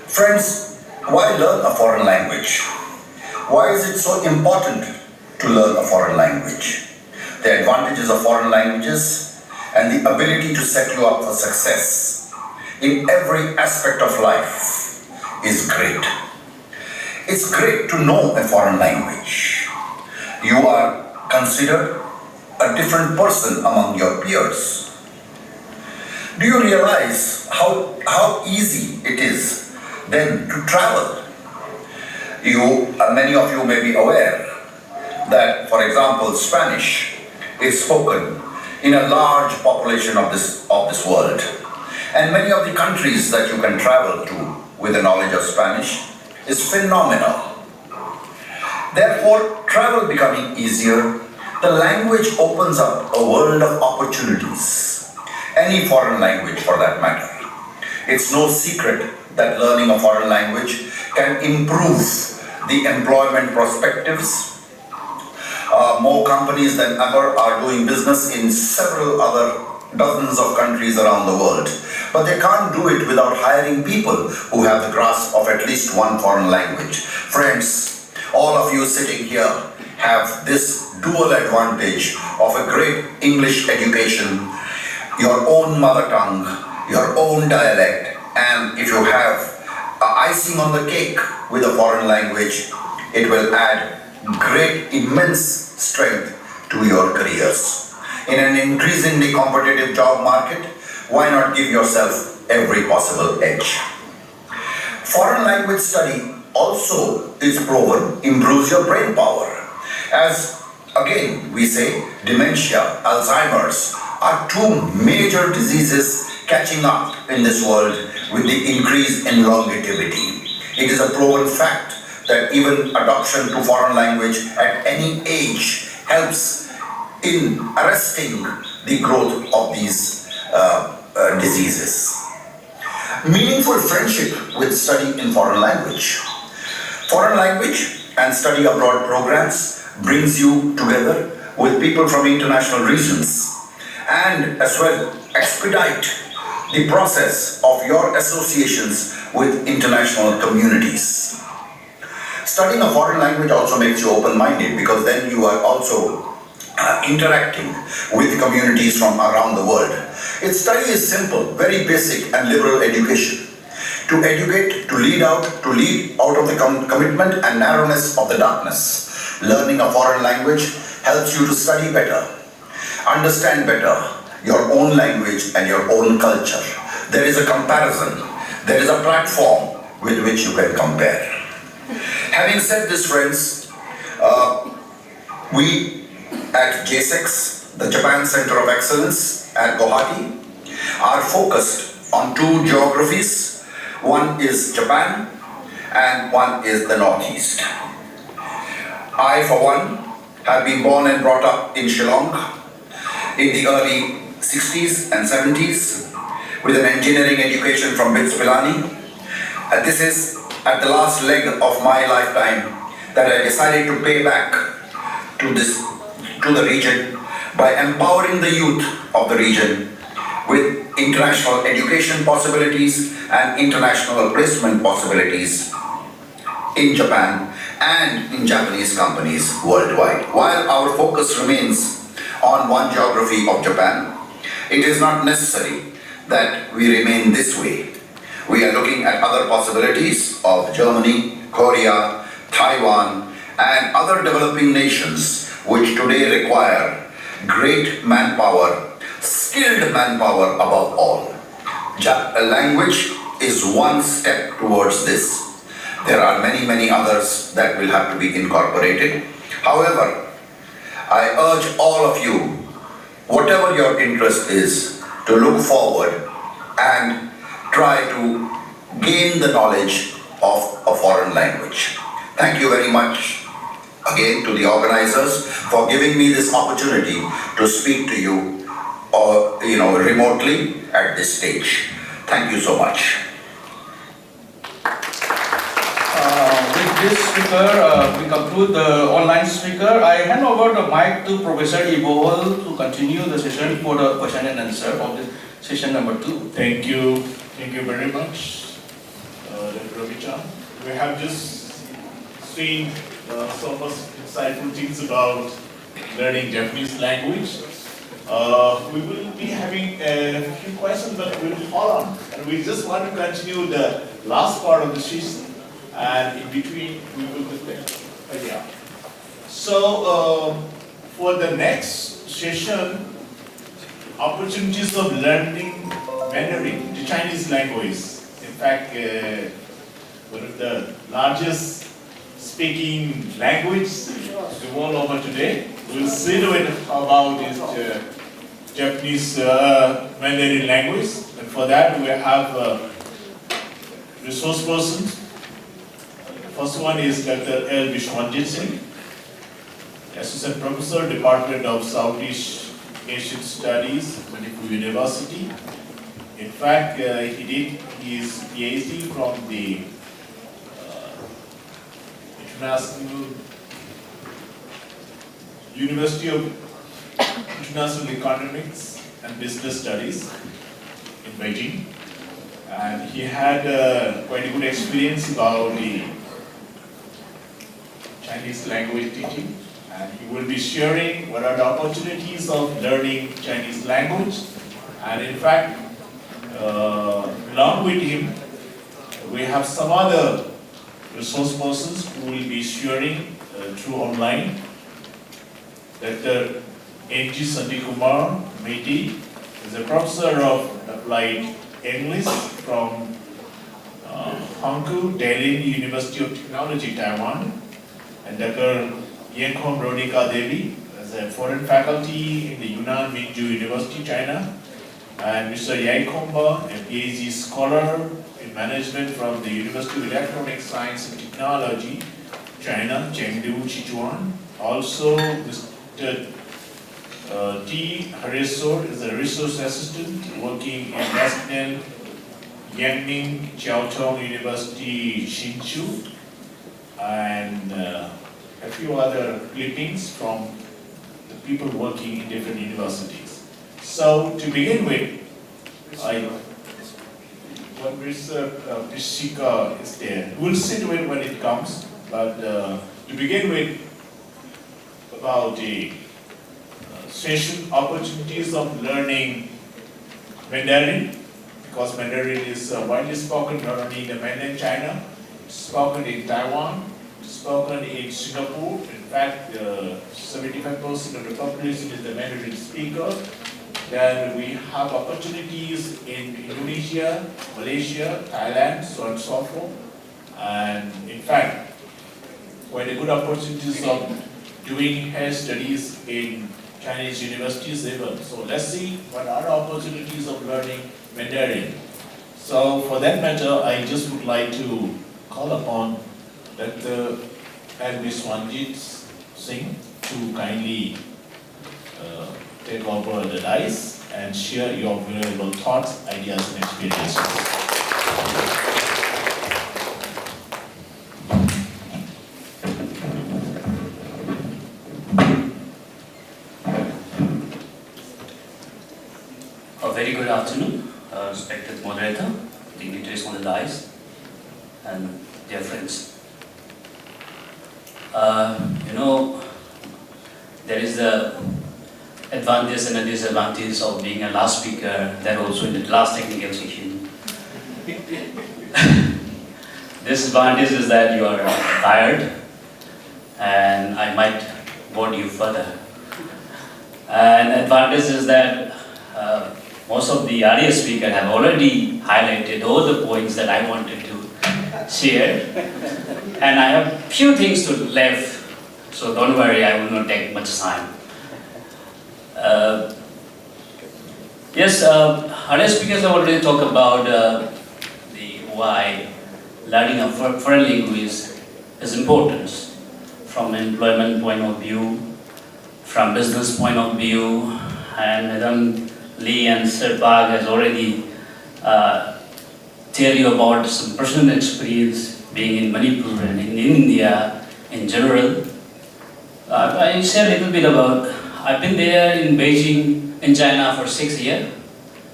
Friends, why learn a foreign language? Why is it so important to learn a foreign language? The advantages of foreign languages and the ability to set you up for success in every aspect of life is great. It's great to know a foreign language. You are considered a different person among your peers. Do you realize how easy it is then to travel? Many of you may be aware that, for example, Spanish is spoken in a large population of this world. And many of the countries that you can travel to with the knowledge of Spanish is phenomenal. Therefore, travel becoming easier, the language opens up a world of opportunities. any foreign language for that matter. It's no secret that learning a foreign language can improve the employment perspectives. More companies than ever are doing business in several other dozens of countries around the world. But they can't do it without hiring people who have the grasp of at least one foreign language. Friends, all of you sitting here have this dual advantage of a great English education, your own mother tongue, your own dialect, and if you have icing on the cake with a foreign language, it will add great, immense strength to your careers. In an increasingly competitive job market, why not give yourself every possible edge? Foreign language study also is proven improves your brain power. As again we say, dementia, Alzheimer's are two major diseases catching up in this world with the increase in longevity. It is a proven fact that even adoption to foreign language at any age helps in arresting the growth of these diseases. Meaningful friendship with study in foreign language. Foreign language and study abroad programs brings you together with people from international regions and as well expedite the process of your associations with international communities. Studying a foreign language also makes you open-minded because then you are also interacting with communities from around the world. Its study is simple, very basic and liberal education. To educate, to lead out of the commitment and narrowness of the darkness. Learning a foreign language helps you to study better, understand better your own language and your own culture. There is a comparison, there is a platform with which you can compare. Having said this, friends, we at J6, the Japan Center of Excellence at Guwahati, are focused on two geographies. One is Japan and one is the Northeast. I, for one, have been born and brought up in Shillong in the early 60s and 70s with an engineering education from BITS Pilani. This is at the last leg of my lifetime that I decided to pay back to the region by empowering the youth of the region with international education possibilities and international placement possibilities in Japan and in Japanese companies worldwide. While our focus remains on one geography of Japan, it is not necessary that we remain this way. We are looking at other possibilities of Germany, Korea, Taiwan, and other developing nations which today require great manpower, skilled manpower above all. Language is one step towards this. There are many others that will have to be incorporated. However, I urge all of you, whatever your interest is, to look forward and try to gain the knowledge of a foreign language. Thank you very much again to the organizers for giving me this opportunity to speak to you remotely at this stage. Thank you so much. With this speaker, we conclude the online speaker. I hand over the mic to Professor Imphal to continue the session for the question and answer of the session number 2. Thank you very much, Dr. Ravi-chan. We have just seen some insightful things about learning Japanese language. We will be having a few questions, but we will hold on. And we just want to continue the last part of the session, and in between we will reflect. So, for the next session, opportunities of learning Mandarin, the Chinese language. In fact, one of the largest speaking language the world over today. We'll see about this Japanese Mandarin language, and for that we have resource persons. The first one is Dr. L. Vishwanjit Singh, Assistant Professor, Department of Southeast Asian Studies, Manipur University. In fact, he did his PhD from the International University of International Economics and Business Studies in Beijing. And he had quite a good experience about the Chinese language teaching. And he will be sharing what are the opportunities of learning Chinese language. And in fact, along with him, we have some other resource persons who will be sharing through online. Dr. N.G. Sandikumar Meiti is a professor of applied English from Hangzhou Dalian University of Technology, Taiwan. And Dr. Yenkhom Rodika Devi is a foreign faculty in the Yunnan Minju University, China. And Mr. Yaikomba, a PhD scholar in management from the University of Electronic Science and Technology, China, Chengdu, Sichuan. Also, Mr. T. Harisor is a resource assistant working in National Yangming Jiaotong University, Hsinchu, and a few other clippings from the people working in different universities. So, to begin with, what Mr. Pishika is there. We'll see to it when it comes, but to begin with, about the session opportunities of learning Mandarin, because Mandarin is widely spoken not only in the mainland China, it's spoken in Taiwan, it's spoken in Singapore. In fact, 75% of the population is the Mandarin speaker. Then we have opportunities in Indonesia, Malaysia, Thailand, so on and so forth. And in fact, quite a good opportunities of doing higher studies in Chinese universities even. So let's see what are the opportunities of learning Mandarin. So for that matter, I just would like to call upon Dr. Swanjit Singh to kindly take over the dice and share your valuable thoughts, ideas, and experiences. A very good afternoon, respected moderator, dignitaries on the dais, and dear friends. There is the advantage and a disadvantage of being a last speaker, that also in the last technical session. Disadvantage is that you are tired and I might bore you further. And advantage is that most of the earlier speakers have already highlighted all the points that I wanted to share. And I have few things to left, so don't worry, I will not take much time. Earlier speakers have already talked about why learning a foreign language is important from an employment point of view, from business point of view, and Madam Lee and Sir Park has already tell you about some personal experience being in Manipur and in India in general. I share a little bit about, I've been there in Beijing, in China for 6 years.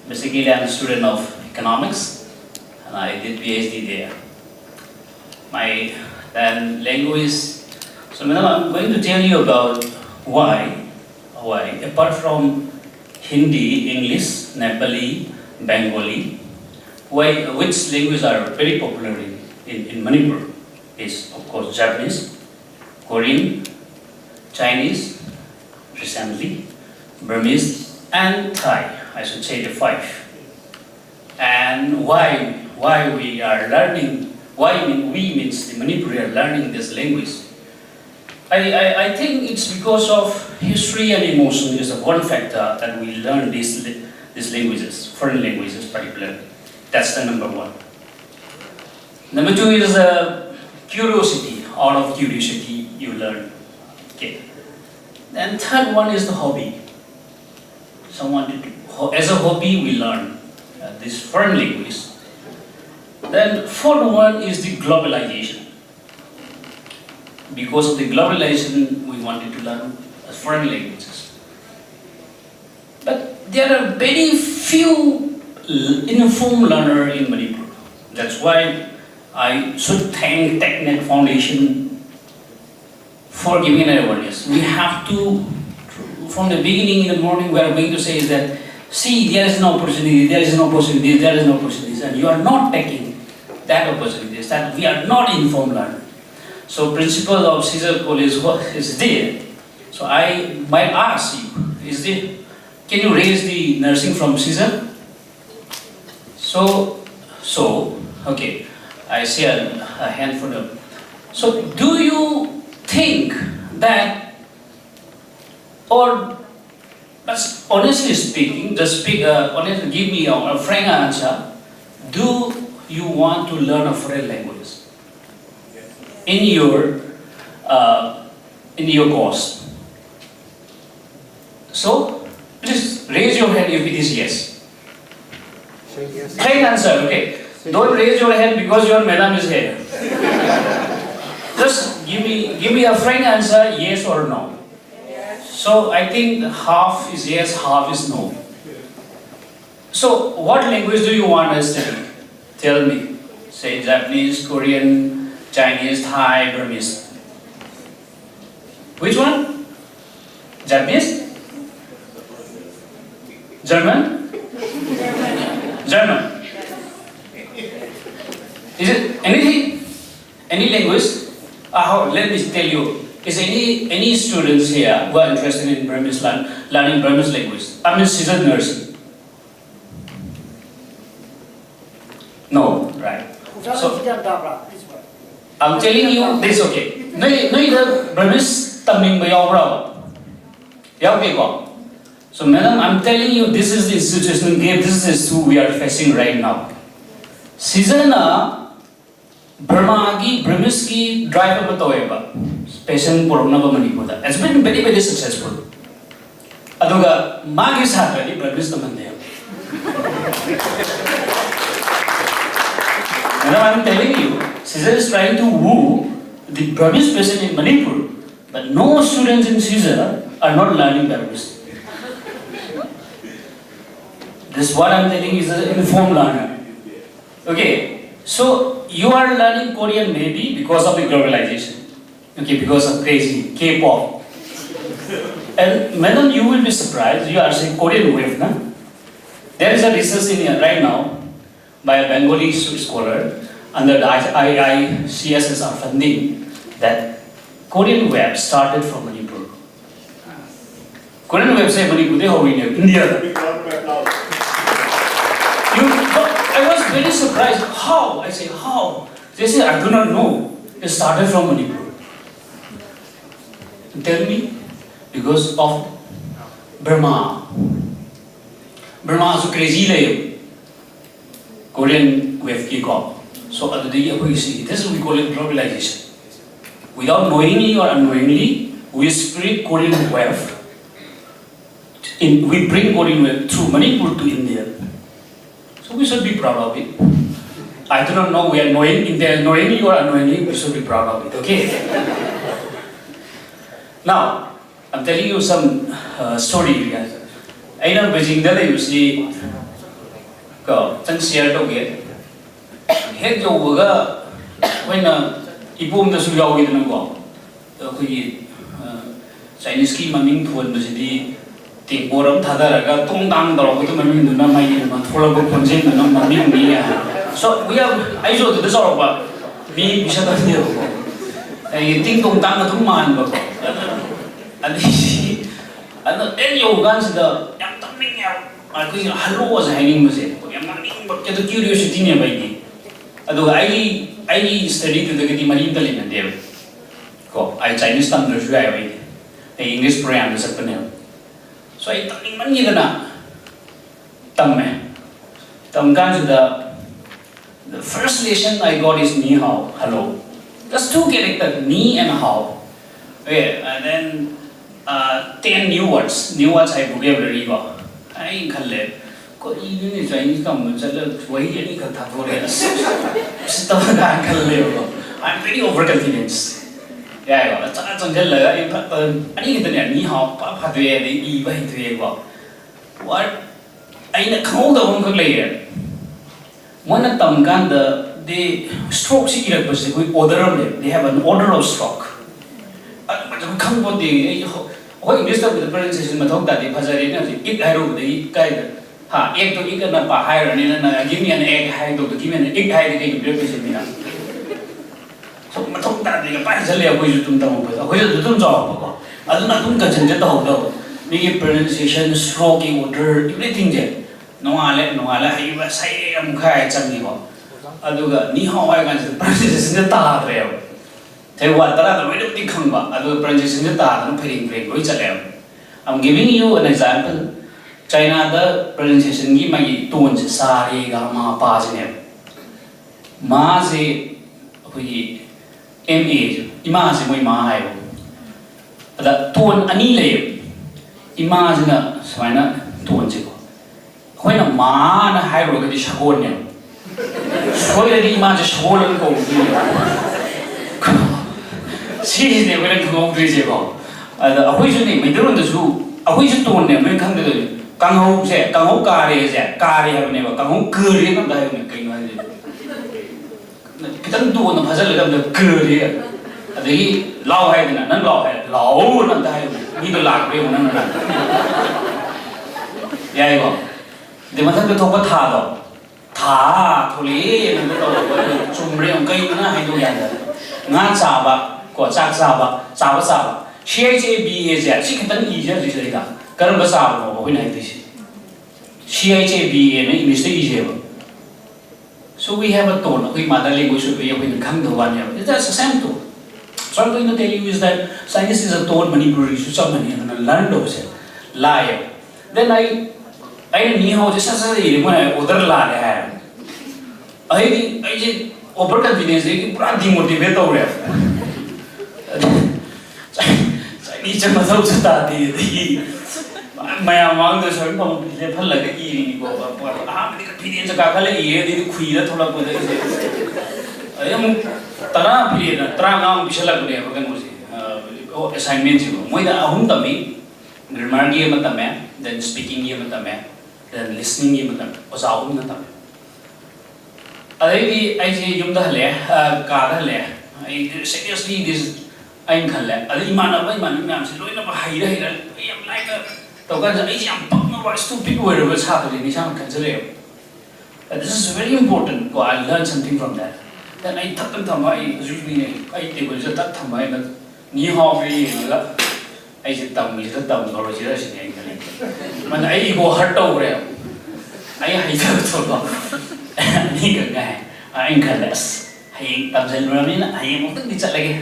Basically, I'm a student of economics and I did PhD there. My language, so madam, I'm going to tell you about why, apart from Hindi, English, Nepali, Bengali, which languages are very popular in Manipur is, of course, Japanese, Korean, Chinese, recently, Burmese, and Thai, I should say the 5. And why we are learning, we means the Manipuri are learning this language. I think it's because of history and emotion is one factor that we learn these languages, foreign languages particularly. That's the number one. Number two is curiosity. Out of curiosity, you learn. Okay. Then third one is the hobby. someone as a hobby we learn this foreign language. Then fourth one is the globalization. Because of the globalization, we wanted to learn foreign languages. But there are very few informed learners in Manipur. That's why I should thank TEQNET Foundation for giving an awareness. We have to, from the beginning in the morning, we are going to say that, see, there is no opportunity, there is no opportunity, there is no opportunity, and you are not taking that opportunity, that we are not informed learner. So principal of Caesar College is there. So I might ask you, can you raise the nursing from Caesar? So, okay, I see a hand for them. So do you think that, or honestly speaking, honestly give me a frank answer, do you want to learn a foreign language in your course? So please raise your hand if it is yes. Frank answer, okay. Don't raise your hand because your madam is here. Just give me a frank answer, yes or no. So I think half is yes, half is no. So what language do you want us to study? Tell me. Say Japanese, Korean, Chinese, Thai, Burmese. Which one? Japanese? German? German. Is it anything? Any language? Let me tell you. Is any students here who are interested in Burmese learning Burmese language? I mean, Caesar nursing. No, right. So I'm telling you this, okay. No, the Burmese taming ba yaw bra. So madam, I'm telling you, this is the institutional game. This is who we are facing right now. Caesar na Burma ki Burmese ki drive ba toeba. Patient porona ba Manipur da. It's been very, very successful. Aduga magi satra di Burmese tamande. And I'm telling you, Caesar is trying to woo the Burmese patient in Manipur, but no students in Caesar are not learning Burmese. This what I'm telling is an informed learner. Okay, so you are learning Korean maybe because of the globalization. Okay, because of crazy K-pop. And madam, you will be surprised. You are saying Korean wave, na? There is a research in right now by a Bengali scholar under the ICSSR funding that Korean web started from Manipur. Korean web say Manipur, they are in India. I was very surprised. How? I say, how? They say, I do not know. It started from Manipur. Tell me, because of Burma. Burma is crazy. Korean wave kick off. So we see this we call it globalization. Without knowingly or unknowingly, we spread Korean wave. We bring Korean wave through Manipur to India. So we should be proud of it. I do not know we are knowingly or unknowingly, we should be proud of it. Okay. Now, I'm telling you some story, guys. I know Beijing you see, go, share to head your when Ibum the Suya with an go. The Chinese key maming to the city, take Boram Tadaraga, Tung Dang, the Rokuman, the Namay, Full of Ponzin, the Naming. So we have, I showed this all about me, Bishop Hill. I think Tung Dang to man, and then you guns the I think Hallyu was hanging with it. But get the curiosity near by I studied to the Marine element there. I Chinese standards, the English program is a panel. So I thought, money than the first lesson I got is ni hao, hello. Just two characters, ni and how. Okay, and then 10 new words. New words I vocabulary go. I khalle ko ini Chinese kam chala wahi ani ka tha thore stop ka khalle ko I'm pretty overconfident yeah cha changjal la ani kitane ni hao pa pha de i ba hi de ko what aina khau da bang khak lai one tam kan the stroke si irak pas koi order they have an order of stroke khang bo de hoi English da the pronunciation ma thong ta de phajari na ik hai ro de kai ha ek to ik na pa hai ni na give me an egg hai to give me an egg hai de kai preparation ni na so ma thong ta de pa jale koi ju tum ta mo pa koi ju tum jo pa ko aduna tum ka chen je ta ho do ni pronunciation stroke order everything je no ale hai ba sai am khai chang ni ko aduga ni hao ai kan pronunciation ta re Taiwan tara the way to khangba adu pronunciation ta no phering phering loi chale I'm giving you an example China the pronunciation gi mai ton sa re ga ma pa jine ma se koi ma ima se moi ma hai ada ton ani le ima jina swaina ton je ko khoina ma na hai ro ga di shagon ne khoi le di ima je shagon ko She never went to go crazy about. The occasionally, my dear on the zoo, a wish to one never come to the Kango said, Kango Kari is a Kari have never come curry and die on the king. Kitan do on the puzzle of the curry. The law head and non law head, law and die. People like me one another. Yeah, they must have to talk about Tado. Ta, Tuli, and the Sumri on Kaina, I do that. Not Saba. Ko chak saba CHAB is ya chi kitan easier this like that karam ba sab no hoi nai this CHAB in English is easier so we have a tone we mother language we have in khang the one ya that's the same tone so I'm going to tell you is that science is a tone Manipuri so some and learn those lie then I ni how just as I other la hai I just overconfidence is pura demotivate ho raha Chinese mathau chata di maya mang the sort of level like eating go ah the experience ka khale ye di khui la thoda ko de I am tara period tra ngam bisala ko de ba kan mo assignment ji mo da ahum tami grammar gi matam then speaking gi matam then listening gi matam osa ahum na tam ai ji yum da le ka da le I seriously this I'm khalle adi imana myam se loina ba haira I am like a to ga I am pakna stupid word was happening ni sam kanjale this is very important I learned something from that then I thak thamai usually I table je tak thamai na ni hao ri la I je tam mi je tam go je ra sin ai kale man I go hurt to re I haida to lo ni ga ngai I khalle hai tam jen ra ni na hai mo tak di chat lagi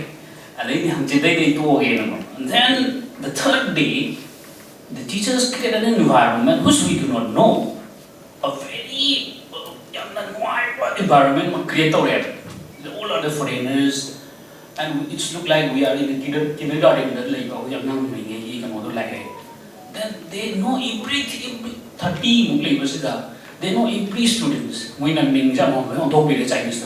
and then the third day, the teachers created an environment which we do not know. A very environment created all other foreigners, and it looked like we are in a kindergarten. Then they know every 30 they know every students. We are Chinese.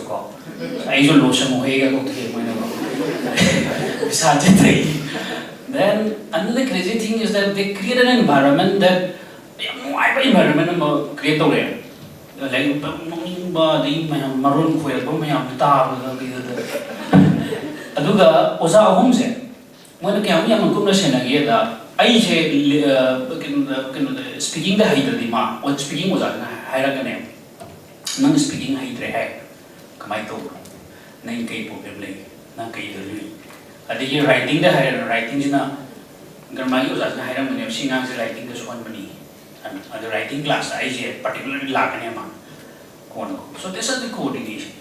Then another crazy thing is that they created an environment that environment create like maroon aduga osa ahum se moina kyam yam kumna senagi da ai je speaking the haida di ma or speaking osa na haira kane nang speaking haidre hai kamai to nai kai problem lai na kai de lui adigi writing the higher writing jina grammar use as higher mane singa se writing the one mani and the writing class I je particularly lagane ma kono so this is the coordination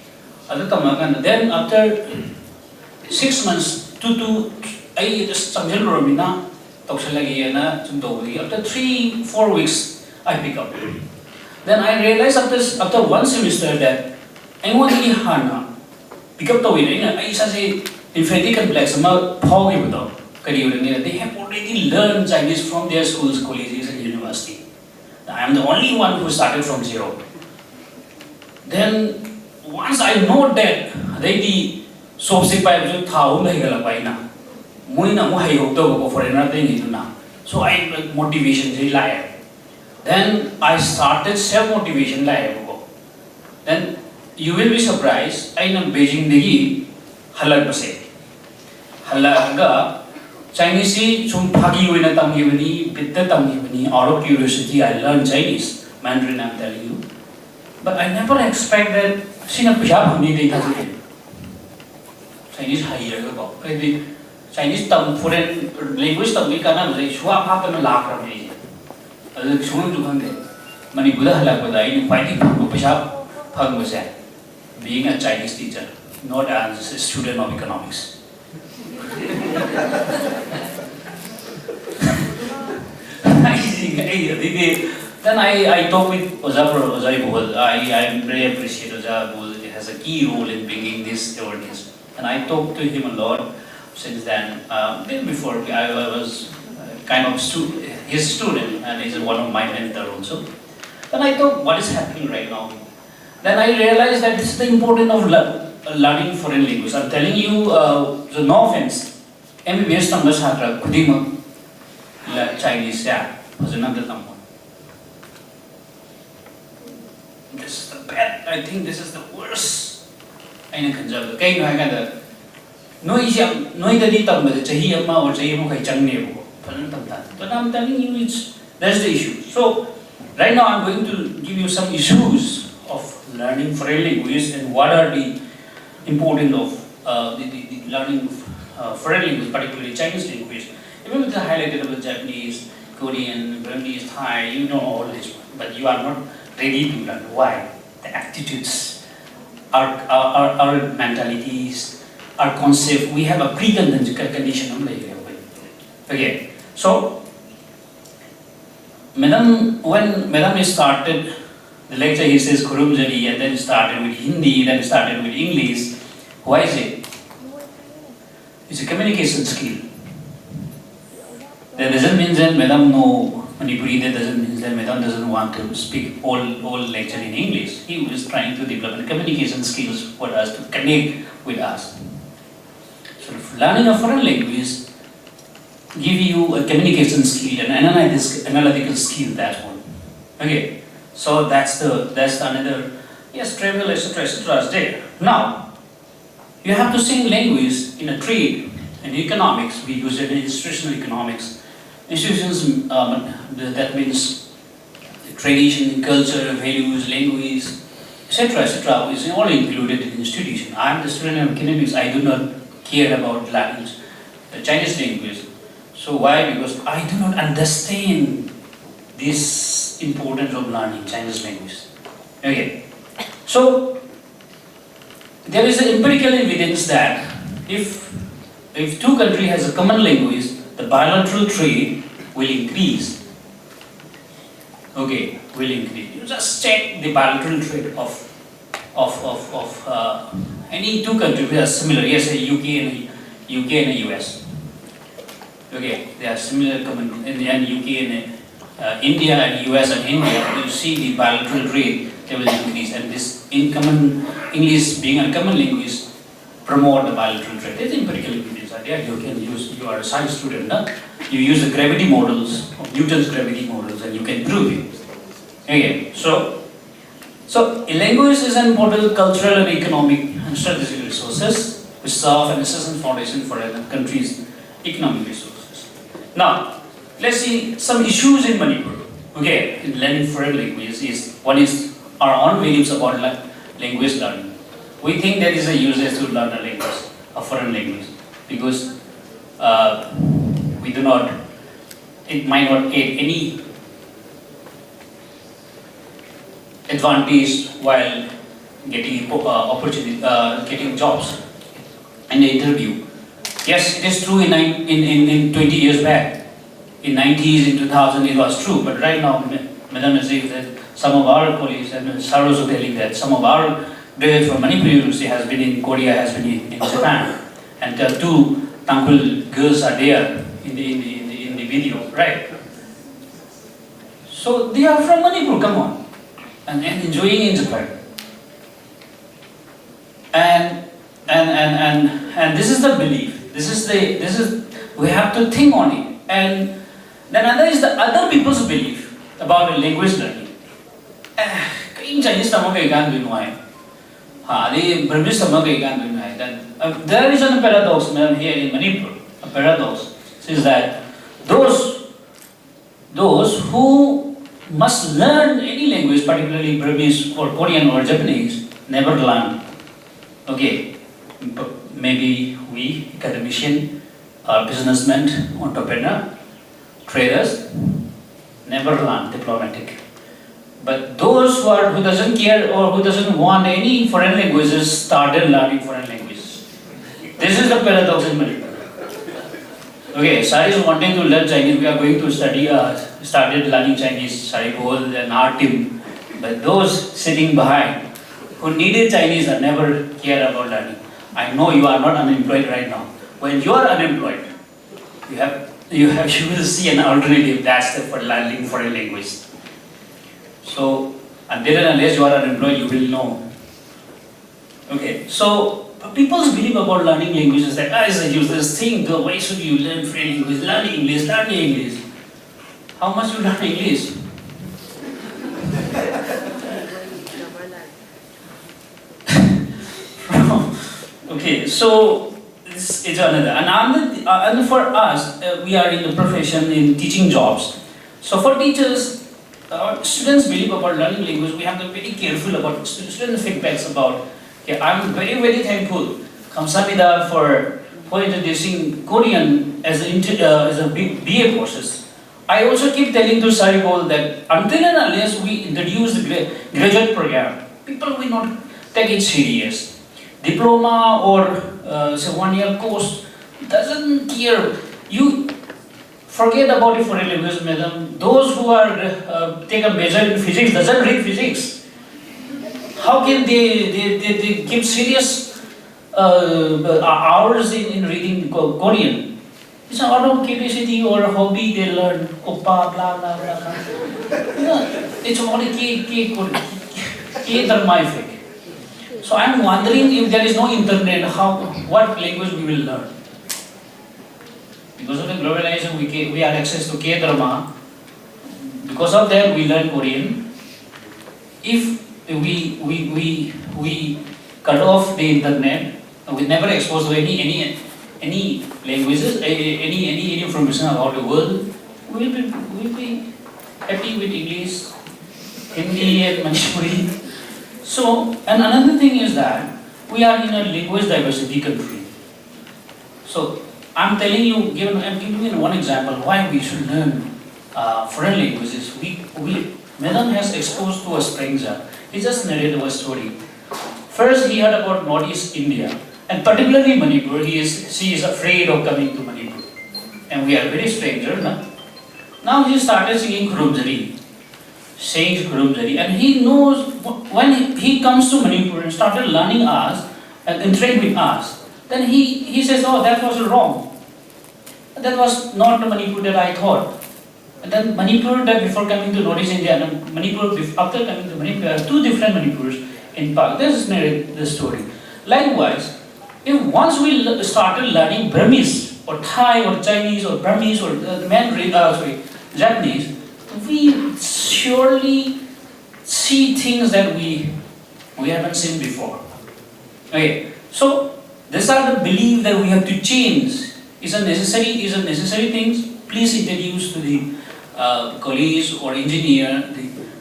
adu tamagan then after 6 months to I just samjal romina toksalagi na chumdogri after 3-4 weeks I pick up then I realized after one semester that I want to hana pick up the way I say inferior complex they have already learned Chinese from their schools, colleges and university. I'm the only one who started from zero. Then once I know that they so sick by the town foreigner thing, so I motivation rely. Then I started self-motivation. Then you will be surprised, I am Beijing degi halal pase. Halaga Chinese sum phagi wina tamgibani, bitta tamgibani, out of curiosity I learned Chinese, Mandarin I'm telling you. But I never expect that sina pishab huni de thaji. Chinese higher go. Chinese tam foreign language tam kana male shwa pha kana lakh rame. Adu shunu dukan de. Manipur halak badai ni fighting ko pishab phag base. Being a Chinese teacher, not as a student of economics. Then I talk with Ozai. I very appreciate Ozai. He has a key role in bringing this awareness. And I talked to him a lot since then. Then before, I was kind of his student, and he's one of my mentors also. Then I thought, what is happening right now? Then I realized that this is the importance of learning foreign language. I'm telling you, so no offense. MBBS numbers hatra kudima Chinese was another number. This is the bad. I think this is the worst. I know Kanjab. Kay no hanga da. No idadi tam ba chahi amma or chahi mo kai changne bo. But I'm telling you, that's the issue. So right now I'm going to give you some issues of learning foreign language and what are the importance of the learning foreign language, particularly Chinese language. Even with the highlighted about Japanese, Korean, Burmese, Thai, you know all this, but you are not ready to learn. Why? The attitudes, our mentalities, our concept. We have a precondition. Okay, so when Madam started the lecture, he says Kurumjari, and then started with Hindi, then started with English. Why is it? It's a communication skill. That doesn't mean that Madam know Manipuri, that doesn't mean that Madam doesn't want to speak all lecture in English. He was trying to develop the communication skills for us to connect with us. So learning a foreign language give you a communication skill and analytical skill, that one. Okay. So that's another, yes, travel, etc., etc. is there. Now, you have to sing language in a trade, in economics. We use it in institutional economics. Institutions, that means the tradition, culture, values, language, etc., etc. is all included in institution. I am the student of economics. I do not care about language, the Chinese language. So why? Because I do not understand this importance of learning Chinese language. Okay, so there is an empirical evidence that if two countries has a common language, the bilateral trade will increase. Okay, will increase. You just check the bilateral trade of any two countries which are similar. Yes, UK and US. Okay, they are similar common, and UK and India and US and India, you see the bilateral trade, they will increase, and this English being a common language promote the bilateral trade. There's empirical evidence. You can use, you are a science student, no? You use the gravity models, Newton's gravity models, and you can prove it. Okay, so a language is an important cultural and economic and strategic resources which serve an essential foundation for a country's economic resources. Now, let's see some issues in Manipur. Okay, in learning foreign languages is one is our own beliefs about language learning. We think there is a useless to learn a language, a foreign language, because we do not. It might not add any advantage while getting opportunity, getting jobs in the interview. Yes, it is true in 20 years back. In 90s, in 2000, it was true, but right now, Madam has said that some of our colleagues, and Sir also telling that some of our graduates from Manipur University has been in Korea, has been in Japan, and the two Thankful girls are there in the video, right? So they are from Manipur, come on, and enjoying in Japan. And this is the belief. This is we have to think on it. And then other is the other people's belief about the language learning. Chinese then there is a paradox here in Manipur. A paradox is that those who must learn any language, particularly Burmese or Korean or Japanese, never learn. Okay, maybe we, academician, or businessmen, entrepreneur, traders, never learn diplomatic. But those who doesn't care or who doesn't want any foreign languages started learning foreign languages. This is the paradox in Manipur. Okay, Sari is wanting to learn Chinese. We are going to study. Started learning Chinese. Sari Bol and our team. But those sitting behind who needed Chinese are never care about learning. I know you are not unemployed right now. When you are unemployed, you will see an alternative. That's for learning foreign language. So until and unless you are unemployed, you will know. Okay, so people's belief about learning language is that it's a useless thing. Why should you learn foreign language? Learn English, learn English. How much you learn English? Okay, so this is another. And for us, we are in the profession in teaching jobs. So for teachers, students believe about learning language. We have to be very careful about student feedbacks about. Okay, I'm very, very thankful, Kamsamida, for introducing Korean as a BA courses. I also keep telling to Saribol that until and unless we introduce the graduate program, people will not take it serious. Diploma or say 1 year course doesn't care. You forget about the foreign language, madam. Those who are take a major in physics doesn't read physics. How can they give serious hours in reading Korean? It's out of curiosity or hobby they learn. Oppa, blah, blah, blah. It's only K-dharma effect. So I'm wondering if there is no internet, what language we will learn. Because of the globalization, we have access to K-dharma. Because of that, we learn Korean. If we cut off the internet, we never exposed to any languages, any information about the world, we'll be happy with English, Hindi and Manipuri. So, and another thing is that we are in a language diversity country. So, I'm telling you, I'm giving you one example why we should learn foreign languages. Madam has exposed to a stranger. He just narrated a story. First, he heard about Northeast India, and particularly Manipur. She is afraid of coming to Manipur, and we are very stranger. Now he started singing Kurumjari, and he knows when he comes to Manipur and started learning us and interact with us. Then he says, "Oh, that was wrong. That was not the Manipur that I thought." And then Manipur, that before coming to Northeast India, and Manipur after coming to Manipur, there are two different Manipurs in Park. This is the story. Likewise, if once we started learning Burmese or Thai or Chinese or Burmese or Japanese, we surely see things that we haven't seen before. Okay, so these are the belief that we have to change. Is a necessary things. Please introduce to the colleagues or engineer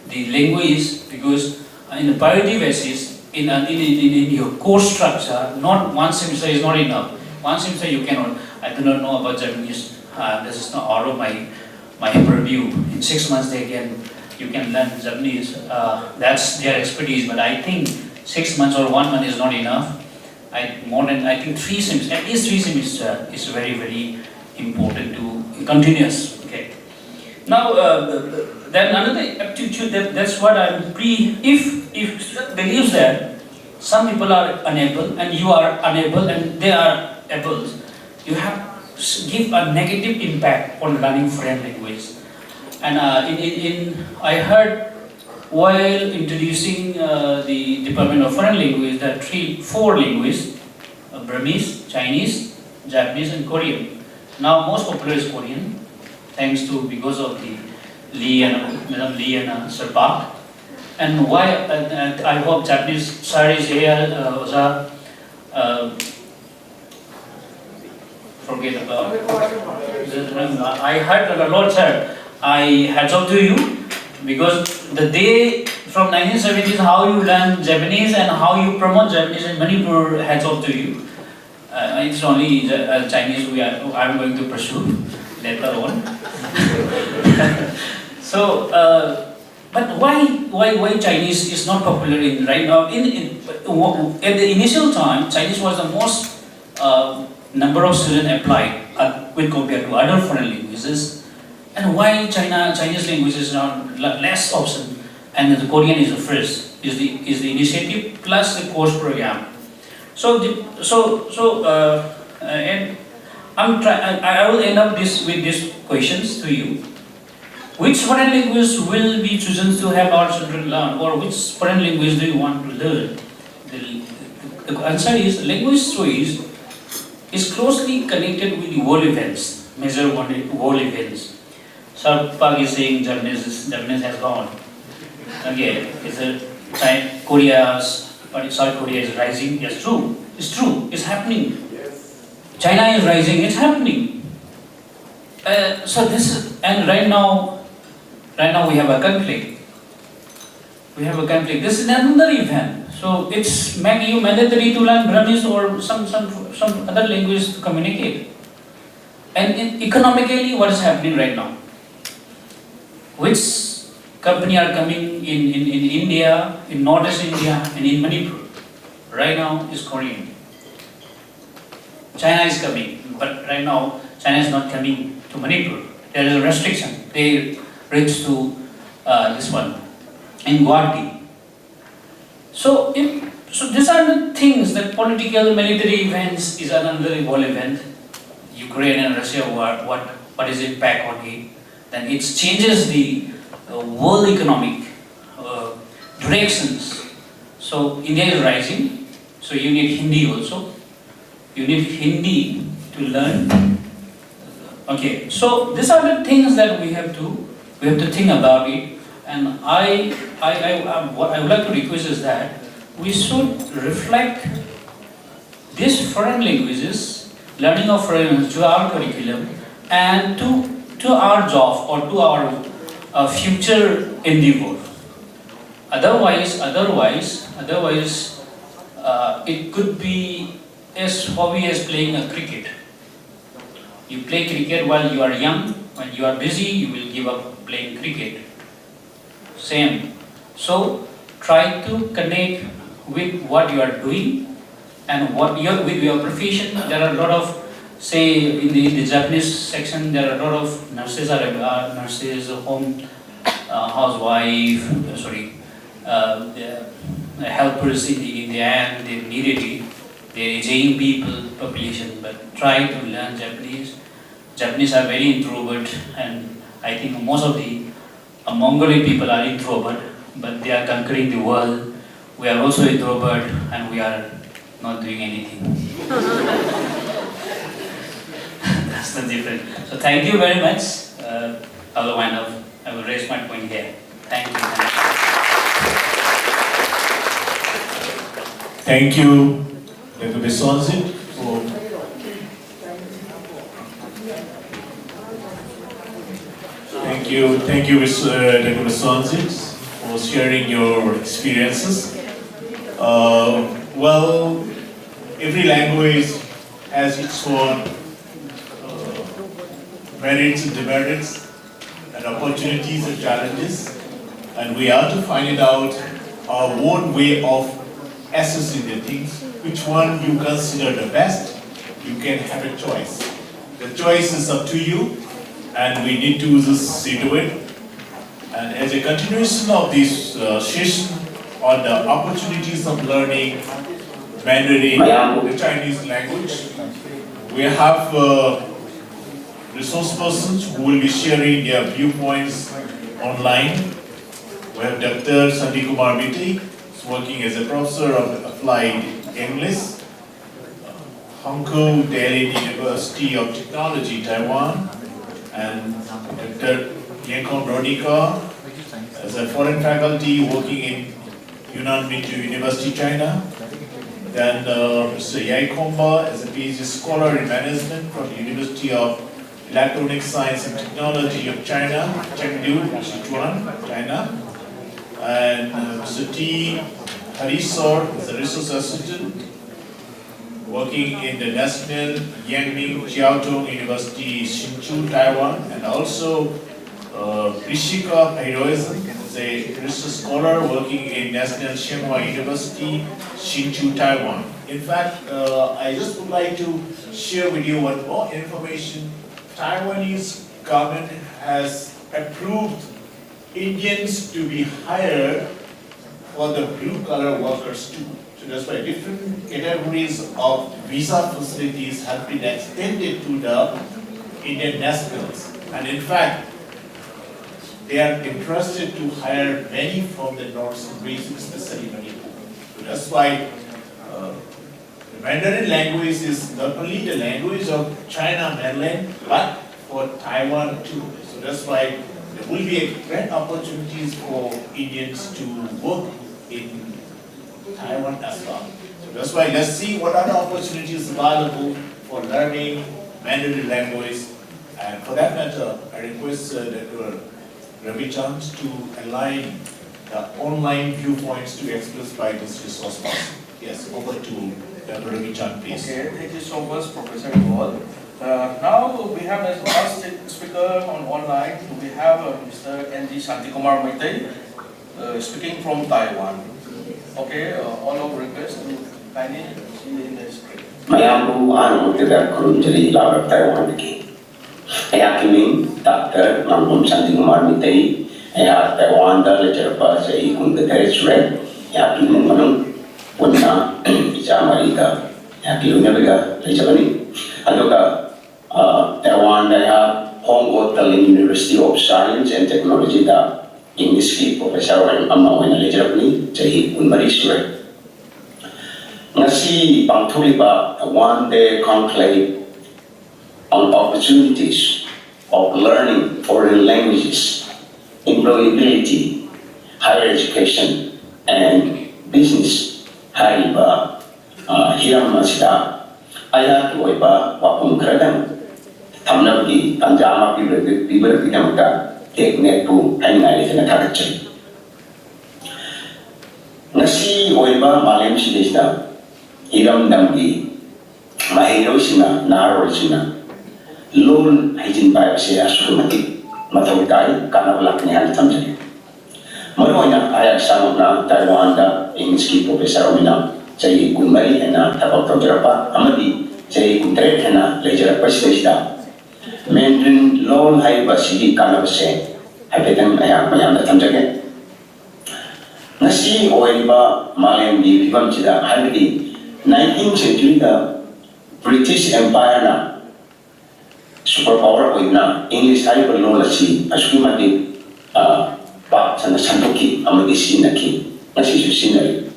the language, because in the priority basis in your course structure, not one semester is not enough. One semester you cannot. I do not know about Japanese. This is not out of my purview. In 6 months you can learn Japanese. That's their expertise. But I think 6 months or 1 month is not enough. I think 3 semesters, at least 3 semesters is very, very important to continuous. Okay. Now then another aptitude that's what if student believes that some people are unable and you are unable and they are able, you have to give a negative impact on learning foreign language. And I heard while introducing the Department of Foreign Language that 4 languages, Burmese, Chinese, Japanese and Korean. Now most popular is Korean, because of the Madam Lee and Sir Park. And why, I hope Japanese sir is here, forget about it. I heard a lot, sir. I hats off to you, because the day from 1970s how you learn Japanese and how you promote Japanese in Manipur, hats off to you. It's only Chinese I'm going to pursue later on. So, but why Chinese is not popular in right now? At the initial time, Chinese was the most number of students applied when compared to other foreign languages. And why Chinese language is now less option, and the Korean is the first, is the initiative plus the course program. And I will end up with these questions to you. Which foreign language will be chosen to have our children learn, or which foreign language do you want to learn? The answer is language choice is closely connected with the world events, major world events. Sir Park is saying Japanese has gone. Okay, South Korea is rising. Yes, true. It's true. It's happening. China is rising. It's happening. And right now we have a conflict. This is another event. So it's making you mandatory to learn Burmese or some other language to communicate. And economically, what is happening right now? Which company are coming in India, in Northeast India, and in Manipur? Right now is Korean. China is coming, but right now China is not coming to Manipur. There is a restriction. They reach to this one in Guwahati. So these are the things that political military events is another world event. Ukraine and Russia war, what is the impact on it? Then it changes the world economic directions. So India is rising, so you need Hindi also. You need Hindi to learn. Okay, so these are the things that we have to think about it. And what I would like to request is that we should reflect these foreign languages, learning of foreign languages to our curriculum and to our job or to our future endeavor. Otherwise, it could be as hobby as playing a cricket. You play cricket while you are young. When you are busy, you will give up playing cricket. Same. So try to connect with what you are doing and with your profession. There are a lot of, say in the Japanese section, there are a lot of nurses, housewife, helpers in the end. They needed it. They're aging people population, but try to learn Japanese. Japanese are very introvert, and I think most of the Mongolian people are introvert, but they are conquering the world. We are also introvert, and we are not doing anything. That's the difference. So thank you very much. I will wind up. I will raise my point here. Thank you. Thank you, Dr. Besonzi, for Thank you, Dr. Besonzi, for sharing your experiences. Well, every language has its own merits and demerits, and opportunities and challenges, and we have to find it out our own way of assessing the things. Which one you consider the best, you can have a choice. The choice is up to you, and we need to just see to it. And as a continuation of this session on the opportunities of learning Mandarin, the Chinese language, we have resource persons who will be sharing their viewpoints online. We have Dr. Sandeep Kumar Biti, who's working as a professor of applied English, Hangzhou Delhi University of Technology, Taiwan, and Dr. Yenkong Rodika as a foreign faculty working in Yunnan Minju University, China. Then Mr. Yai Komba as a PhD scholar in management from the University of Electronic Science and Technology of China, Chengdu, Sichuan, China. And Mr. T. Harisor is a research assistant working in the National Yangming Jiaotong University, Hsinchu, Taiwan, and also Rishika Heroism is a research scholar working in National Tsinghua University, Hsinchu, Taiwan. In fact, I just would like to share with you one more information. Taiwanese government has approved Indians to be hired for the blue-collar workers too. So that's why different categories of visa facilities have been extended to the Indian nationals. And in fact, they are interested to hire many from the northern region, especially Manipur. So that's why the Mandarin language is not only the language of China mainland, but for Taiwan too. So that's why there will be great opportunities for Indians to work in Taiwan as well. So that's why let's see what other opportunities available for learning Mandarin language. And for that matter, I request Dr. Ravi Chand to align the online viewpoints to be expressed by this resource person. Yes, over to Dr. Ravi Chand, please. Okay, thank you so much, Professor Imphal. Now we have as last speaker on online, we have Mr. N.G. Santikumar Maitai, speaking from Taiwan. Okay, all of request to kindly see in the screen. Mayambu anu tidak kurun jadi lawan Taiwan lagi. Ayakimin Dr. Mangkum Santikumar Maitai, ayat Taiwan dah leceh bahasa ikut graduate, ayakimin manung punna bisa Amerika, ayakilunya juga leceh bani. Aduka Taiwan dah Hong Kong University of Science and Technology dah English Professor yang amau yang leceh bani, jadi unmari surat. Ngasi pangtuli ba one-day conclave on opportunities of learning foreign languages, employability, higher education, and business. Hai ba hiram masida ayat woi ba wapung keradang tamna bagi tanjama piber kita TEQNET pu hai ngai kena takacai. Nasi woi ba malam sidesda hiram damgi mahiro sina naro sina loan hijin bai se asumati matawai kana lakni hal tamjani. Maronya ayat samuna Taiwan da English Professor Omina jadi kumari hena tapau jerapa amadi jadi kuntre hena lejar pasida Mandarin loan hai basigi kana base hapetan ayat mayam da tamjage nasi oiba malam di pibam cida haldi 19th century da British Empire na superpower oina English hai loan lasi asumati Pak sana santoki amagi sinaki nasi sinari.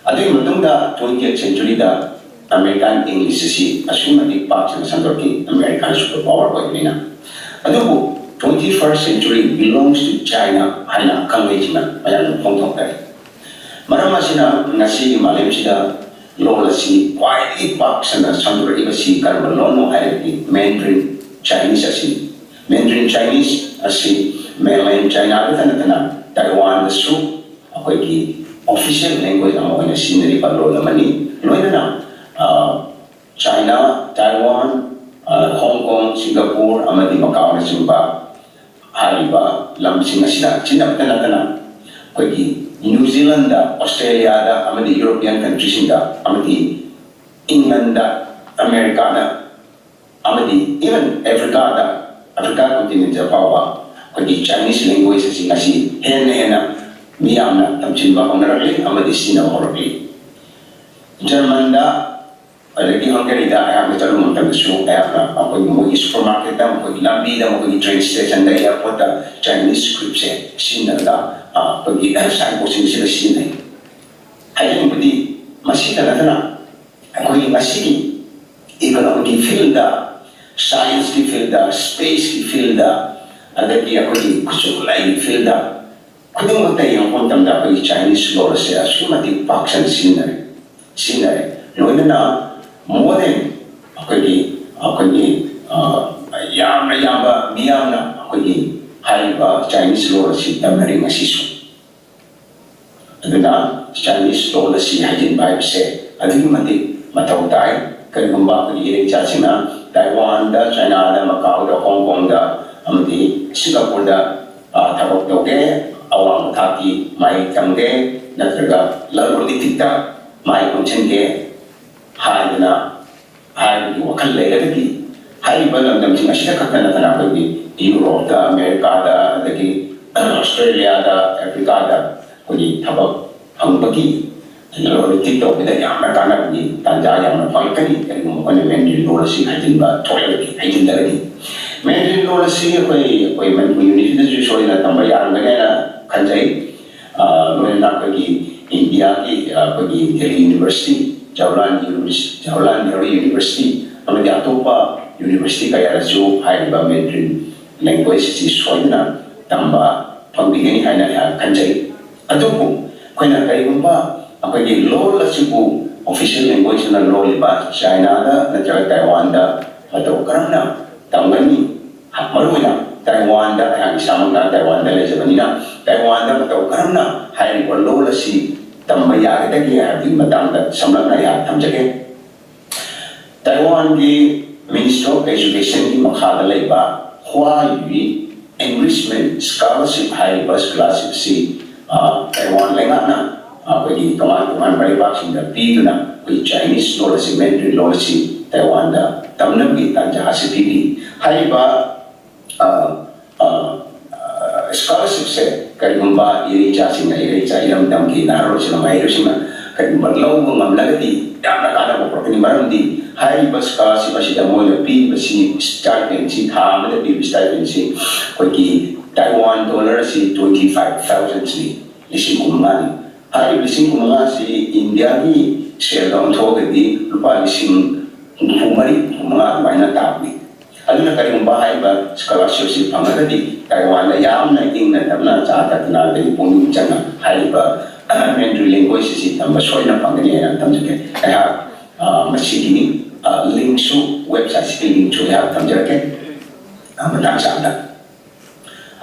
Ada yang menunda 20th century da American English si asumati Pak sana santoki American superpower boy nina. Aduh 21st century belongs to China hanya kami cina bayang Hong Kong dari. Mana masina nasi malam sida lo lasi quite Pak sana santoki basi karena lono hari di Mandarin Chinese asi Mandarin Chinese asi mainland China ada tanda-tanda Taiwan su apa lagi official language ang mga sinari paglo naman ni loy na China, Taiwan, Hong Kong, Singapore, amadi Macau na simba hari ba lam singa sila cinta tanda-tanda apa lagi New Zealand da Australia da amadi European countries da amadi England da America da amadi even Africa continent da pawa Kodi Chinese language si nasi hena miyam na tamchin ba kong narakli amadi sina orokli. German da adagi Hungary da ayam na jalung mantang su ayam na ako yung mga supermarket da ako yung lambi da ako yung train station da airport da Chinese script se sinna da pagi sign po sila sinna ayun pati masih na na ako yung masih economic field da science field da space field da adagi ako yung kusulay field da kung matay yung kontam da ako yung Chinese law siya sumati paksan sinna noon na more than ako yung yam na ako yung haiba Chinese law si tamari masiso ano na Chinese law si hajin vibe se ano yung mataw tayo kaya kung ba ako yung iring na Taiwan da, China da, Macau da, Hong Kong da amati Singapore da tabok daw ke awang matati may kamde natraga lalo litikta may kunchin ke hai na hai yung wakal lagi hai ba lang dam singa siya kakana na pagi Europe da America da lagi Australia da Africa da kuni tabak ang bagi lalo TikTok da yang nakana ni tanja yang napalkani kani mo kani Mandarin law si hajin ba toilet hajin da lagi Mandarin law si koi Manipur University so na tambayan na kanjai na pagi India ki pagi Delhi University Jawaharlal University amadi atopa university kaya rajo haiba Mandarin language si soina tamba pangbigay haina kanjai adopo koina kay gumba apagi law la sibu official language na law liba China da na Taiwan da ato karana tangani maruina Taiwan da yang isama na Taiwan da le jabanina Taiwan da ato karana haiba law la si tambaya kita kaya di matang da samlang na ya tamjake Taiwan di Ministry of Education di makhala laiba Hallyu enrichment scholarship high bus scholarship si Taiwan lenga na pagi teman-teman balibak sinda pi na pagi Chinese law si Mandarin law si Taiwan da tamna bi tanja CPD high ba scholarship se kay gumba iri singa iram dam ki naro sila mahiro sila kay marlaw mo mamlagati dam na mo propini marandi high bus scholarship si damo na pi si stipend si tham na pi stipend si pagi Taiwan dollar si 25,000 si lising kumani high lising kumani si India ni share down to di lupa lising kumari mga na tabi ano na kayong bahay ba scholarship si pangagadi Taiwan na yam na ing na tamna sa atat na dari punin dyan na hay ba Mandarin language si tambasoy na pangagadi ang tamjake kaya masigini link su website si link su ya tamjake matang sa atat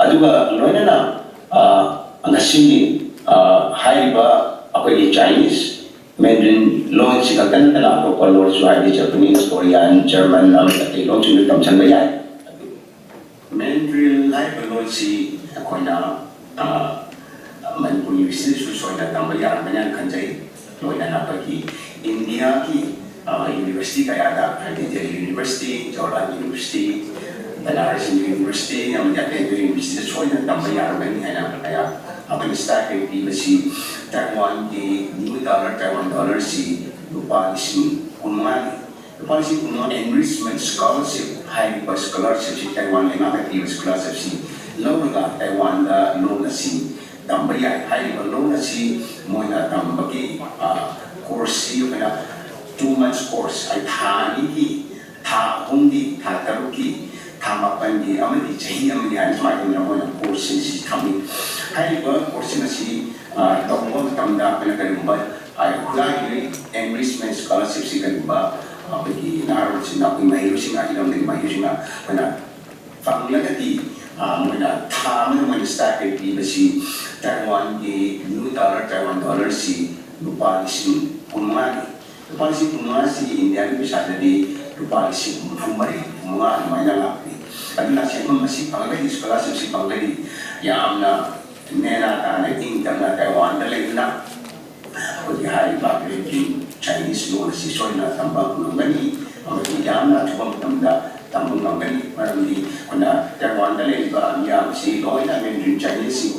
aduga loy na ang asini hay ba ako yung Chinese Mandarin law si kagkan na ako pa law so ay Japanese, Korean, German ang tatay law so tamsan bayay Mandarin life law si ako na Manipur University so na tambayan kanyan kanjay law na napagi India ki university kaya da Delhi University, Jawaharlal University, Banaras University, ang Japan-Manipur Relations so na tambayan kanyan kaya ako yung start ay iba si Taiwan di $1 Taiwan dollar si lupa lising kumani lupa lising kumani enrichment scholarship high ba scholarship si Taiwan lima ka iba scholarship si law na Taiwan da law na si tambaya high ba law na si mo na tambaki course yung na 2 months course ay thani tha hundi tha taruki Tamapandi, amadi jahi amadi hanis makin na mo ng course si kami. Kaya ba course na si Dr. Tamda pinagalimba ay hulay enrichment scholarship si kalimba pagi naroon si na mahiro si nga ilang mahiro si nga na panglagati muna tama naman start ay iba si Taiwan di $1 Taiwan dollar si lupa lising kumani. Lupa lising kumani si India ni bisa di lupa lising kumari kumani may nalapit. Ano na siya kung masih panglagi scholarship si panglagi yam na nena ta na income na Taiwan dalay na pag hari ba yung Chinese law si soy na tambang ng gani ang yam na tubang tamda tambang ng gani marami kuna Taiwan dalay ba yam si law na yung Chinese si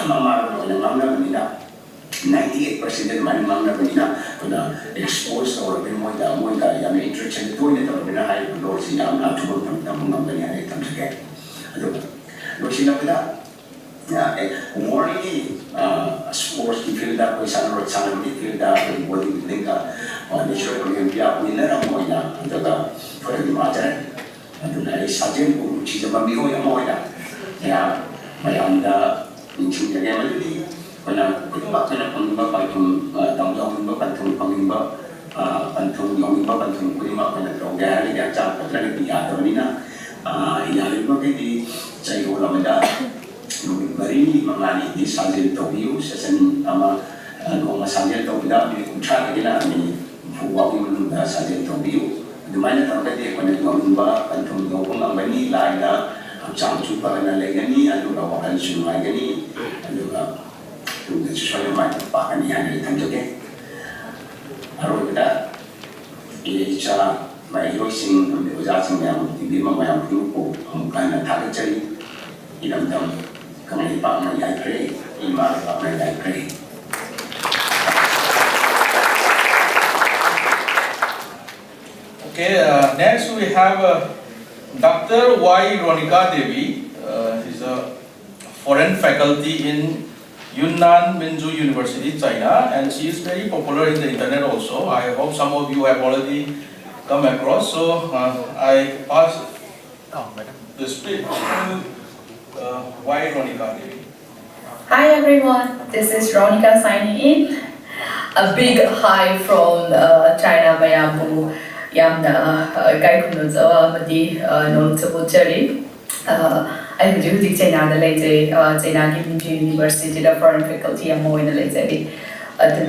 mamaro na ng mga nila 98% of my mother exposed or Moida, interaction, doing it or high lords in our to work from the comes again. Warning sports field up with some or some field up with what you think on the show Olympia winner of Moida and the for the matter. And I sergeant which is a Mamiho Moida. Yeah, my under in the when I put back in a Pumba Pantum, Dong Pantum, Pumba, Pantum, Yomba Pantum, Puma, and a Dongari, and Japan, the Adonina, Yalibu, Jayo Lamada, Marini, Mamani, the Sergeant of Use, as an Ama, and Oma Sergeant of Without you try again, I mean, for walking the Sergeant of You. The minor target when it Yomba, Pantum, Yomba, Mani, Lila, Jam Chupa, and Legani, and Luga, and Shumagani, and Luga. To the social mind of Pakani and Tanjake. I wrote that each my voicing was asking them to be my group of kind of targetary in them coming back my library, in my library. Okay, next we have Dr. Y. Ronika Devi. She's a foreign faculty in Yunnan Minzu University, China, and she is very popular in the internet also. I hope some of you have already come across. So I pass the speech to Y. Ronika Devi. Hi everyone, this is Ronika signing in. A big hi from China, Mayambu, Yamna, Kaikunzo, Madi, no Tsubuchari. I'm due to China, the late China University, the foreign faculty, and more in the late. I had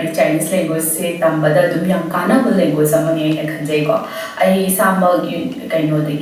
the Chinese language, say, Tambada, Dumyang Kana language, among a Kanjego. I sample kind of the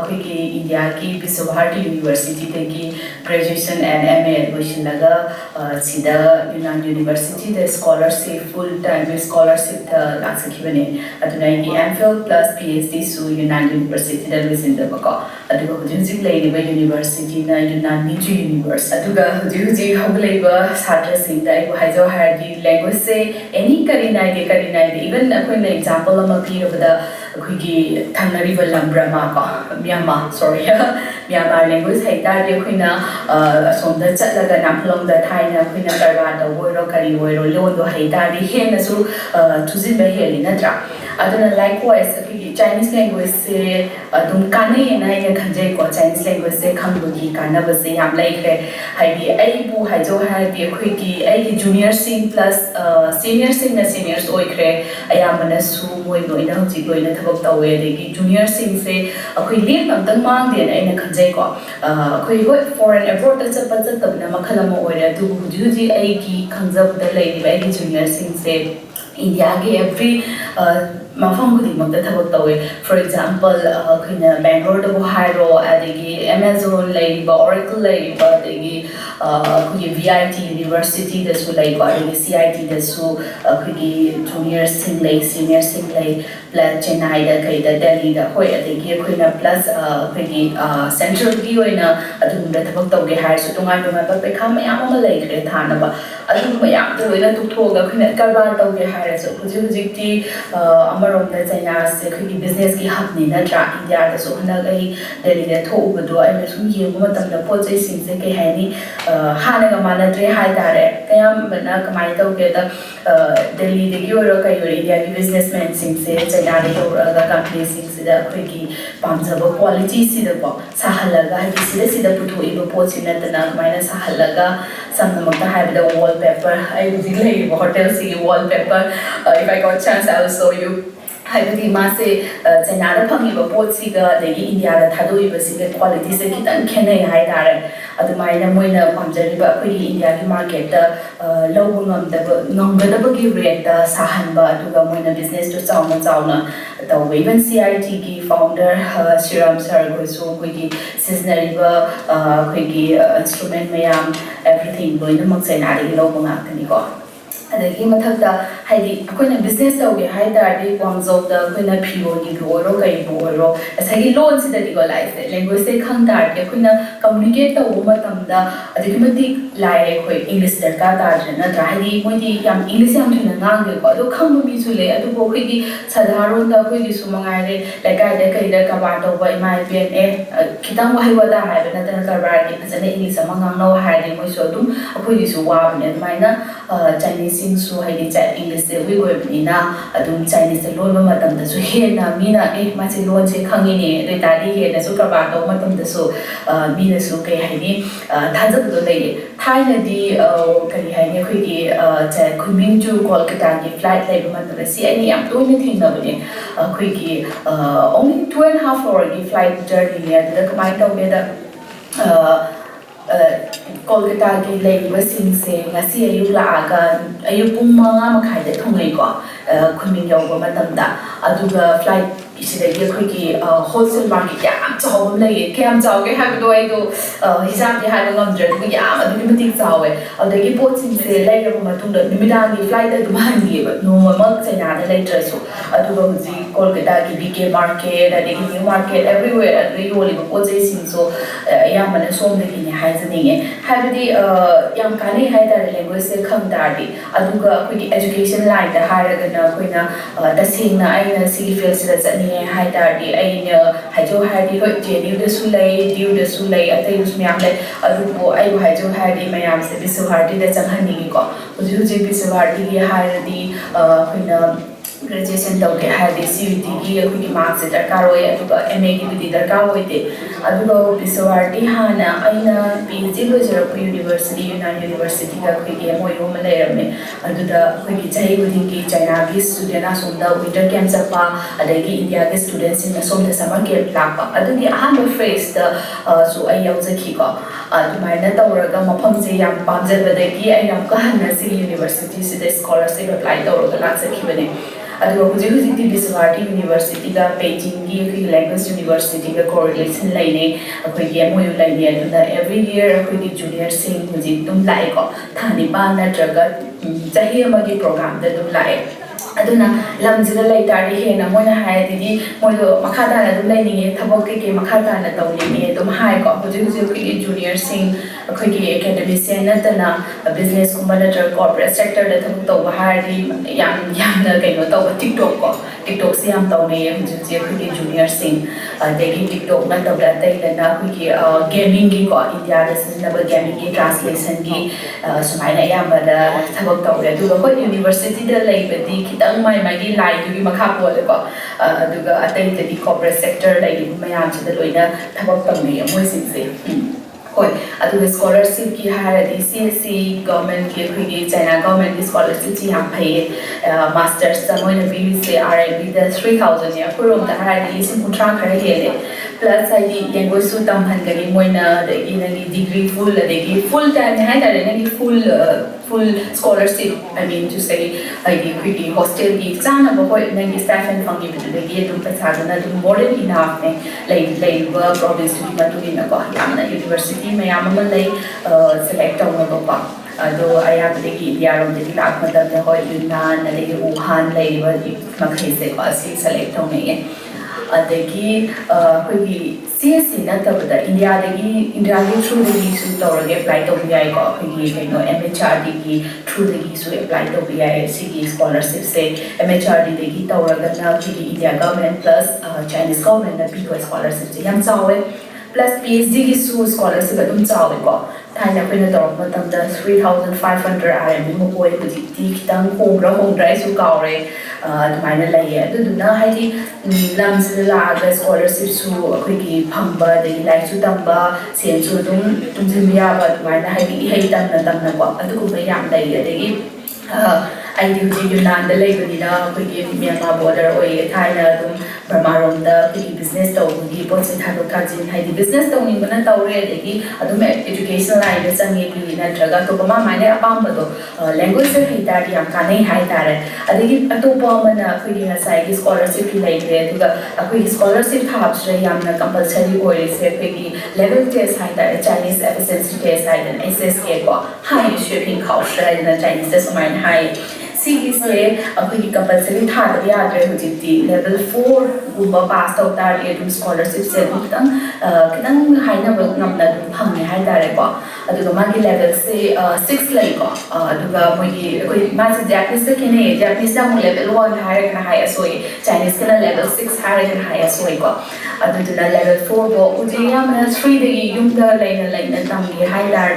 Quickie India, Pissoharty University, the graduation and MA admission, Sida Yunnan University, the scholarship, full time scholarship, last given at the Imphal plus PhD, so Yunnan University, that was in the Baka. At the Music Lady University, Yunnan University, at the Juji Hogleba, addressing I had the language say any Karina, even an example of a period of the Quickie Tanari Lambra Myanmar, sorry, Myanmar language, Haita, Quina, so the Chatlaga Naplong, the Taina, Quina Karada, Woro Kari, Woro, Londo, Haita, the Henasu, Tuzimba Helinatra. Likewise, Chinese language say, Dunkani and I can Chinese language say, Kambuki, Kanaba say, I'm like Heidi Aibu, Haizo had the Quickie, junior sing plus senior sing, the seniors oikre, I am an assume going in a Tabok away, the junior sing say, a queen of the Mandi and a Kanjeko. Quay foreign abroad, that's a puzzle of Namakalamo or a Duji Aiki comes up the lady, junior sing say. India every Mafangudi the Tabotaway. For example, Bangalore the Buharo, Amazon Labor, Oracle Labor, VIT University, the Sulaiba, CIT, the Su, Junior Singlay, Senior Singlay, plus Chennai, the Delhi, the Hoya, the Giyakuna, plus Central View in a Tabotaway High, so don't I remember become Yamama Lake, Retanaba. I don't know, I to Toga, Karba, so Kujiki, Amarom, the China, business ki happening, Natra, India, so Hanagay, Delhi, the Tobudo, and the Sungi, Mutam, the Poche, since the Kehani, Hanaga Manatre, High Direct, Kayam, Banaka, Maito, get Delhi, the Euroka, India, businessmen, since China, the companies, since the Quickie, Pamsabo quality, see the Sahalaga, see the Putu, Ibo Pots in the Nagmina Sahalaga, some of the have the wallpaper, I would delay hotel see wallpaper. If I got a chance, I will show you. I would say, China, the boat cigar, the India, the Tadu, the quality, the Kitan, Kene, High at the Mina Moina, Pamjariba, India market, the low the non-gadabagi rate, the Sahanba, to the Moina business to Sauna, the Waven CIT founder, Shiram Sargo, so Quickie, Cisnariba, Quickie, instrument mayam, everything going amongst an adding logo. adagi mathakta haidi akoina business tawge haidari Guangzhou da akoina phironi gi oro kai bo oro asagi loan sida di go life language se khangdar ke akoina communicate tawu matamda adagi mati lai koi English darka dar na dra haidi moi yam English yam thina ngang ge ko ado khangbu mi su le adu bo khoi gi sadharon da khoi gi sumangai re lakai da kai da ka ba to ba mai pen kitang wahai wada hai na tan ka ba gi phasane English amangang no hai de moi so dum akhoi gi su wa ne mai na Chinese sing su hai di chat English se we go na adum Chinese se lon ma tam da su he na mi na ma se lon se khangi ne re ta di he na su ka ba to ma tam da su mi na su kai hai ni thajab do lai thai na di kari hai ne khoi gi cha khuming ju Kolkata gi flight lai ma ta si ai ni am to ni thing na ba ne khoi gi only 2.5 hour gi flight journey ne da ka mai to me da Kolkata ki lei sing se ngasi ayuk la aga ayuk pung manga makhai da thongai ko khuming yaw ba matam da aduga flight isida gi khoi ki wholesale market yam chawm lei kyam chaw ge ha do ai do hisab di ha ngam dre du yam adu ki matik chaw e adagi pot sing se lei ga ma tung da nimidang gi flight da du han gi ba no ma China da lei tra so aduga huji Kolkata ki BK market adagi new market everywhere adagi yoli ba pot sing so yam mana som da ki ni hai zaning e habidi yam kane hai da language se kham da di aduga khoi ki education line da haraga na khoi na da sing na ai na si field se da ni hai da di ai na hai jo hai di hoi je da su lai diu da su lai atai us myam lai adu bo ai bo hai jo hai di mayam se bisu harti da chang han ni ko uju je bisu harti gi hai di khoi na graduation tau ke hai de CUT gi akhu ki marks se darkar hoye aduga MA gi bidi darkar hoite aduga biswarti hana aina PhD lo jarapu university university ga khu gi moi home le rame aduda khu gi chai budin ki China gi student asumda winter camp chapa adagi India gi students in asumda summer camp lakpa adugi aham phrase da so ai yau zakhi ko adumaina tawraga mafam je yam pamjabadagi ai yam ka hana si university se scholarship apply tawraga la zakhi bane aduga huji huji ti Biswarti University ga Beijing gi khi language university ga correlation laine akhoi ge moyu laine aduna every year akhoi gi junior sing huji tum lai ko thani pa na traga chahi amagi program da dum lai aduna lamjira lai tari he na moina hai di moyo makhata na dum lai ni thabok ke makhata na tawli ni dum hai ko huji huji ki junior sing akhoi gi academician na tana business manager corporate sector da thabok taw hai di yam na kai no taw TikTok ko TikTok se am taw ne huji akhoi gi junior sing degi TikTok na taw da tai na akhoi gi gaming gi ko India da sustainable gaming gi translation gi sumaina yam da thabok taw da du ko university da lai badi kitang mai gi lai du gi makha po le ko aduga atai di corporate sector lai gi mayam chi da loina thabok taw ne moi sin se hoi aduga scholarship ki hara di CSC government ki khoi gi China government ki scholarship chi ham phai masters da moina BBC RMB da 3000 ya kurom da hara di sim kuntra khare le plus ai di language su tam han gari moina da gi na gi degree full time hai da ne gi full scholarship I mean to say ai di khoi hostel ki chana ba hoi na gi stipend fang gi da gi dum paisa na dum more than enough ne lai work province ki ma tu ni na ko yam na university mayam ma lai select taw na ko ado ayabdegi yarom de lak matam de hoi Yunnan na le Wuhan lai ba makhai se ko si select taw ne adagi khoi CSC na tabda India gi through the su tawrage apply to bi ko khoi gi no MHRD gi through the su apply to bi si gi scholarship se MHRD de gi tawraga na gi India government plus Chinese government na bi ko scholarship se yam chawe plus PhD gi su scholarship adum chawe ko thaina pena tor matam da 3500 RMB mo koi buji ti kitang hong su kaure admaina lai adu na haidi lams la ga scholarship su akhoi gi phamba de lai su tamba sen su dum tumjimya ba admaina haidi hei tam na ko adu ko yam lai adegi ai di Yunnan da lai bani na akhoi gi Myanmar border oi thaina dum Burma business tawgi pochi thadok thajin haidi business tawni bana tawre adegi adum education line da changi pri natraga to ma mane apam bado language se haitari yam kanai haitare adegi atopa mana khoi ngasai gi scholarship ki laire duga akoi scholarship thabsre yamna compulsory oi se khoi level test haitare Chinese efficiency test haitare SSK ko high shipping khawshe haitare Chinese test mai high CE say akoi compulsory thad ya dre hujiti level 4 gumba pass out tar edum scholarship se kitang high na ngam na phang ne haitare ko aduga magi level se 6 lai ko aduga moi koi mas Japanese kene Japanese na level 1 higher kana high asoi Chinese kana level 6 higher kana high asoi ko aduna level 4 bo ujia mana 3 dagi yumda laina tamgi higher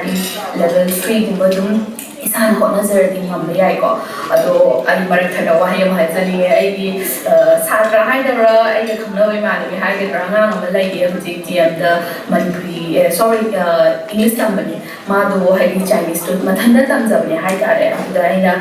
level 3 gumba dum isan ko nazar di ngam yai ko ado ai marak thana wa hayam hajani ai gi satra haidara ai ga khna wi ma ni hai ga ranga ngam lai gi hujik tiam da Manipuri sorry English tambani ma do hai gi Chinese to mathanda tamjabni hai ka re da aina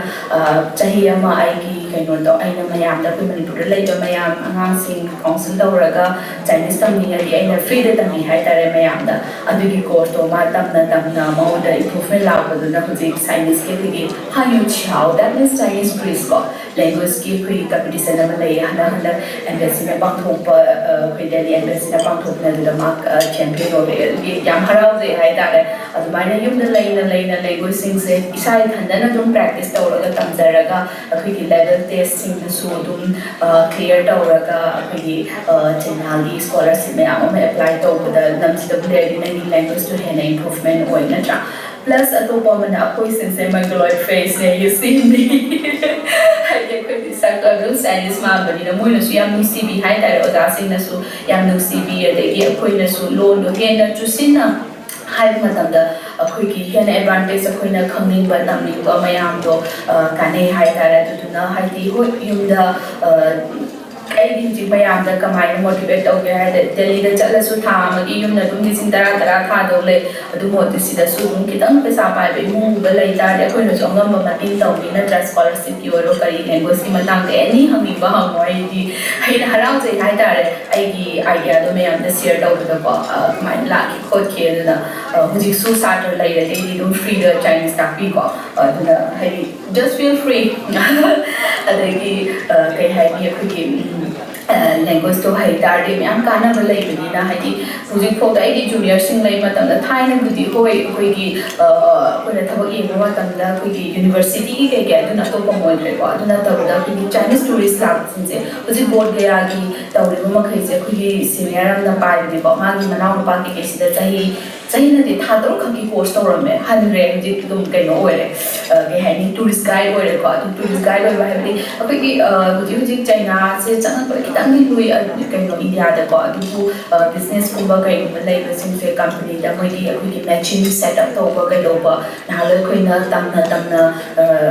chahiya ma ai gi kaino do aina mayam da Manipur lai do mayam angang sing council da raga Chinese tamni ai aina free da tamni hai ta re mayam da adu gi course to ma tamna ma da improvement la ba da hujik Chinese ke gi Hallyu chao that means Chinese priest ko language ki khui competition ma lai hana embassy na bang thok pa khui Delhi embassy na bang thok na da ma champion ho ge yam harau je hai ta re adu mai na yum da laina language sing se isai thanda na dum practice ta ora ga tamjaraga khui ki level test sing da su dum clear ta ora ga khui ki chenali scholarship me am apply to da nam si da ni language to hena improvement oi na tra plus atopa mana akoi sense mongoloid face ne you see me hai ke koi sakta do Chinese ma bani na moi na su yam nusi bi hai ta oda sing na su yam nusi bi adegi akoi na su loan do hen na chu sin na hai matam da akoi ki hen advantage akoi na khangning ba tamni ba mayam do kanai hai ta ra tu na hai ti ho yum da ai di ji mayam da kamai motivate au ge hai Delhi da chala su tha ma gi yum na dum ni sin tara tha do le adu mo ti si da su dum ki tang pesa pai be mu ba lai ta de koi no so ngam ma tin tau ni na trust scholarship ki oro kari language ki matang de any hami ba ha mo ai di hai na harau je hai ta re ai gi idea do mayam da share do da ko mai la ki khot ki na hujik su starter lai de di dum free the Chinese ta pi ko na hai just feel free adagi kai hai ni khu ki language to hai tar de myam kana ba lai bani na hai di hujik pho da ai junior sing lai matam da thai na budi hoi koi gi koi na thabo e mo matam da koi gi university ki ke ga na to ko mo re ko na ta da ki Chinese tourist lab sin je hujik board ga ya gi taw re ma khai je koi gi senior am na pa ni ko ma gi manau pa ki ke si da chahi na de tha to kham ki course to ram me 100 hujik dum kai no oi re ge hai ni tourist guide oi re ko tourist guide oi ba hai di koi gi hujik China se chang ko ki tang ni lui kai no India da ko du business ko ba kai lai ba sing se company da moi gi koi gi matching setup to ba kai do ba na le koi na tam na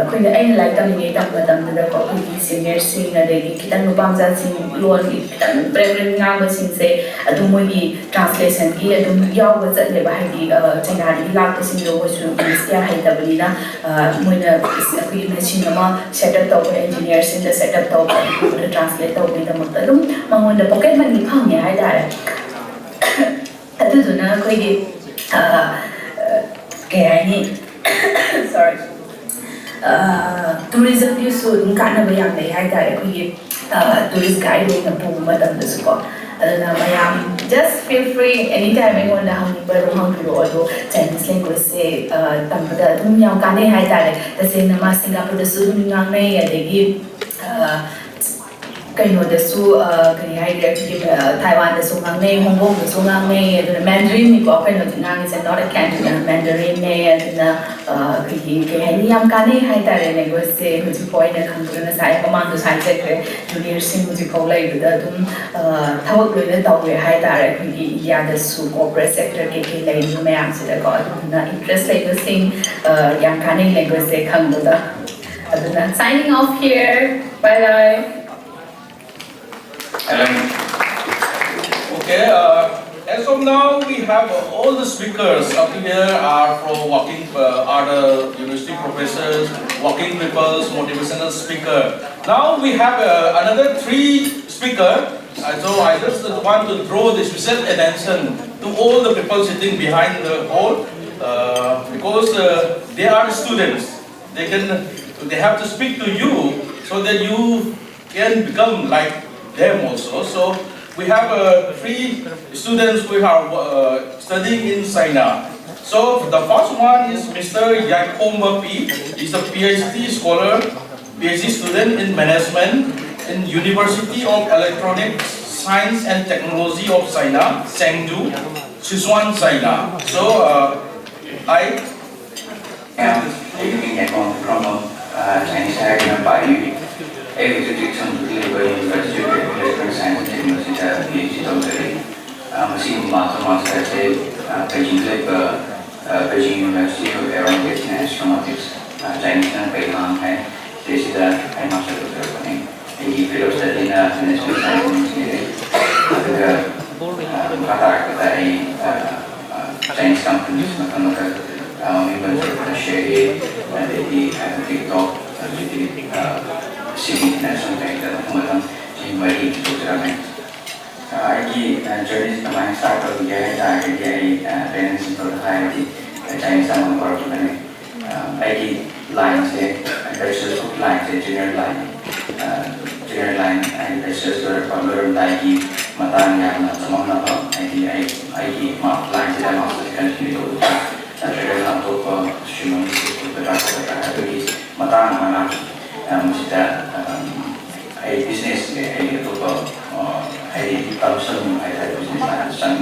koi na ai lai tam ni tam da ko koi gi senior sing na de ki tang no bang ja sing loan ki tang preference nga ba sing se adu moi gi translation ki adu yaw ba chat le ba hai di China di lak ta sing do ko su ya hai ta bali na moi na koi machine ma setup to engineer sing da setup to translate to bi da ma ta dum mangon da pocket money phang ya hai da re adu du na koi gi ke ai ni sorry tourism ki su dum ka na ba yang nei hai da re koi gi tourist guide na pu ma tam da su ko aduna mayam just feel free anytime I want to hang ba ro hang ro ado Chinese language se tam da dum yang ka nei hai da re da se na ma Singapore da su dum ngang nei ya de gi kai no da su kai hai da ki Taiwan da su ngang nei Hong Kong da su ngang nei da Mandarin ni ko kai no ngang is not a Cantonese Mandarin nei da kai hai ni yam ka nei hai da re language se hu ji point na khang na sai pa man do sai se ke junior sing hu ji ko lai da dum thawak loi na taw we hai da re ki India da su corporate sector ke lai no me am se da ko na interest lai da sing yam ka nei language se khang da aduna signing off here bye bye. Okay, as of now, we have all the speakers up here are from are the university professors, working people's motivational speaker. Now we have another 3 speakers. So I just want to draw the special attention to all the people sitting behind the hall, because they are students. They have to speak to you so that you can become like them also. So we have 3 students who are studying in China. So the first one is Mr. Yakomba P. He's a PhD scholar, PhD student in management in University of Electronics, Science and Technology of China, Chengdu, Sichuan, China. So I am from Chinese Academy by a visited to deliver University of Electronics, Science and Technology PhD doctorate. Machine Master Beijing University of Aeronautics and Astronautics, Chinese and Taiwan, this is a master doctorate. He field of study in management science and engineering. Chinese companies, members share they have TikTok, city international bank, in very important. I journey to my start of the year, parents for the hierarchy, Chinese and Portuguese. I lines, bachelor's lines, junior line, and bachelor's learn like Matang and Samana, I mark lines that must continue to trade on streaming to the Matang, a business, a person, I business and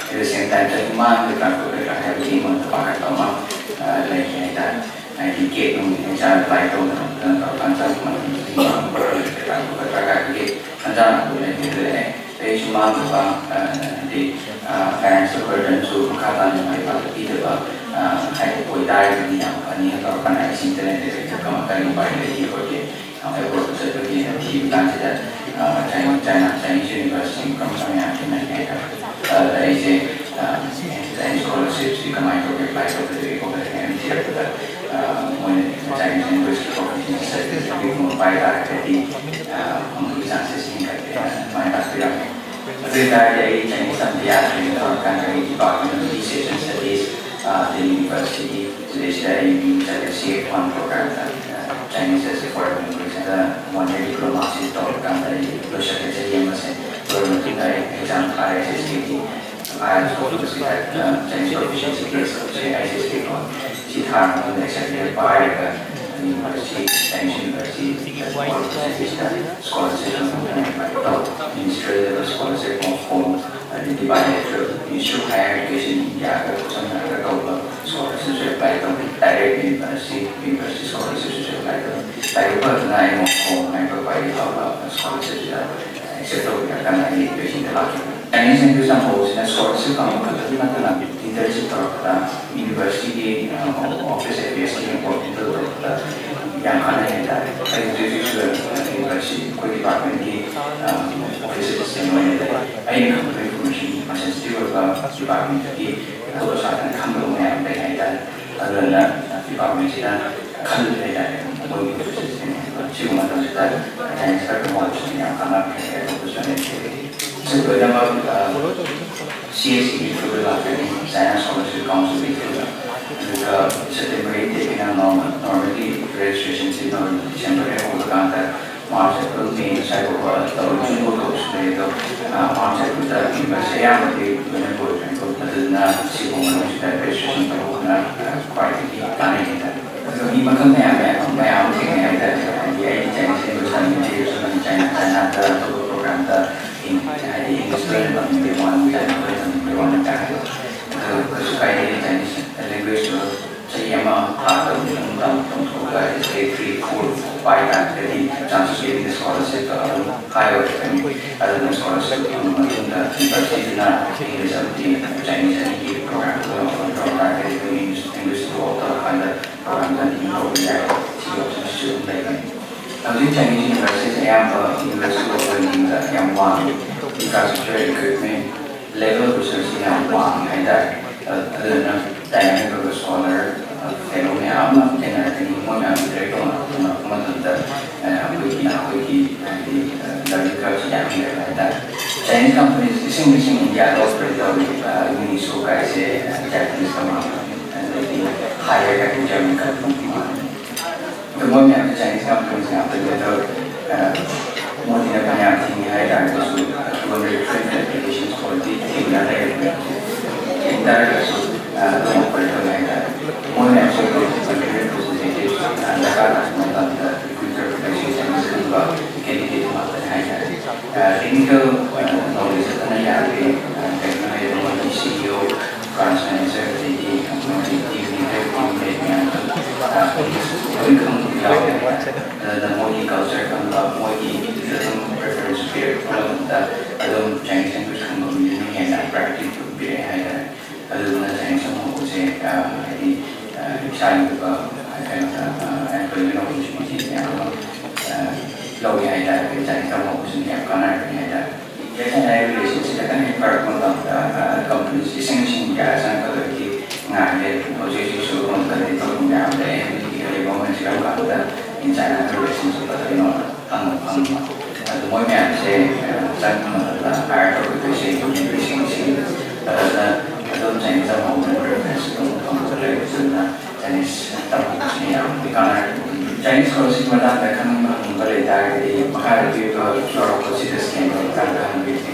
at the same time, the demand the I have a team on the back of like that. I get on the inside like on the page month the parents of burden to Katan and my father I would die in the organizing the company by the year. I work with the team that Chinese University comes from there is a scholarships you can apply for the when Chinese University professionals said we will buy that the complete access in my background. The Chinese and Department of Research and Studies, the university, today is one program that Chinese as a foreign language and one year diploma is taught the Russian as a young person, exam SKTV. I focus at Chinese proficiency case, SKTV, Sitan, exactly by the university, Chinese university, as well as scholarship and administrative scholarship of home, and divided issue higher education in India, scholarship like direct university scholarship like a person I know home, I provide scholarship, except for the education in the Chinese and examples in a scholarship internship university office APSC important to young university department offices and I information sensitive department other than that department so the number CSE China Scholarship Council September 8 normally registration is in December March, April, May, Cyber, June, March, April, University, Manipur, registration quite planning. He became China program in English one language grade 3, 4, 5 and chances getting the scholarship higher other than scholarship the university in the Chinese and program English to author and program and student like the Chinese universities University of Learning M1 infrastructure equipment level research in M1 and that dynamic scholar fellow Chinese companies distinguishing India operate on Unisu Kaise and Japanese company and the higher tech German company. The one that Chinese companies have to get out more than a penalty in high time to 200 trade applications for the TEQNET entire operator like that. More than representatives and the candidate technical knowledge of the technical CEO, branch manager, the multicultural preference period the Chinese language community and practice to be a Chinese lâu ngày là cái trải trong một sự nghiệp con này cái này cái relationship là cái part of company distinction cả sang cái cái ngài để có thể sử dụng cái này trong nhà để cái bộ mình sẽ làm cái in China relationship là nó ăn từ mỗi nhà sẽ sang là ai có cái sự relationship là don't change the whole reference không có thể là Chinese tập cái con này Chinese courses madam da kan bale da di makara di floral courses can go kan with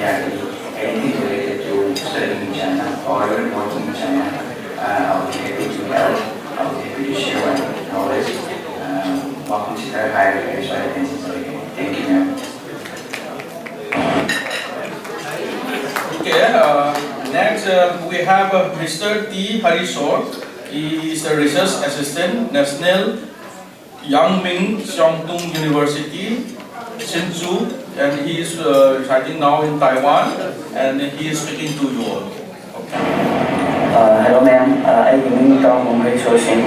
anything related to studying in China or working in China. I'll be happy to help. I'll be happy to share my knowledge. Welcome to the higher education. Thank you, ma'am. Okay. Next, we have Mr. T. Harisor. He is a research assistant, National Yangming Xiongtung University, Hsinchu, and he is residing now in Taiwan, and he is speaking to you all. Okay. Hello ma'am, I am Yangming Xiongtung.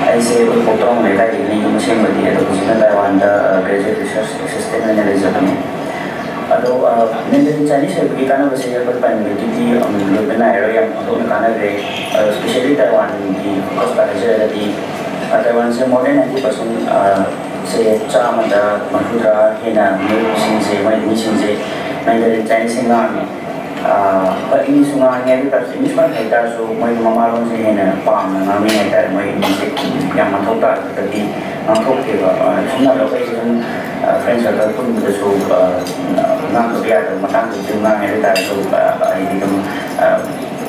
I say we put on the University of Taiwan, the graduate research assistant and Elizabeth. Although many Chinese have become a senior primarily on the European area, especially Taiwan, the focus particularly Taiwan is more than 90% say charm the Mahura Hina, Musin, my mission, Mandarin Chinese army. But in Sunga, because in this one, I got so my Mama in a farm and I mean that my music, Yamatoka, the Suna location, friends are putting the soup, not to be at the Matan to Juma and so I become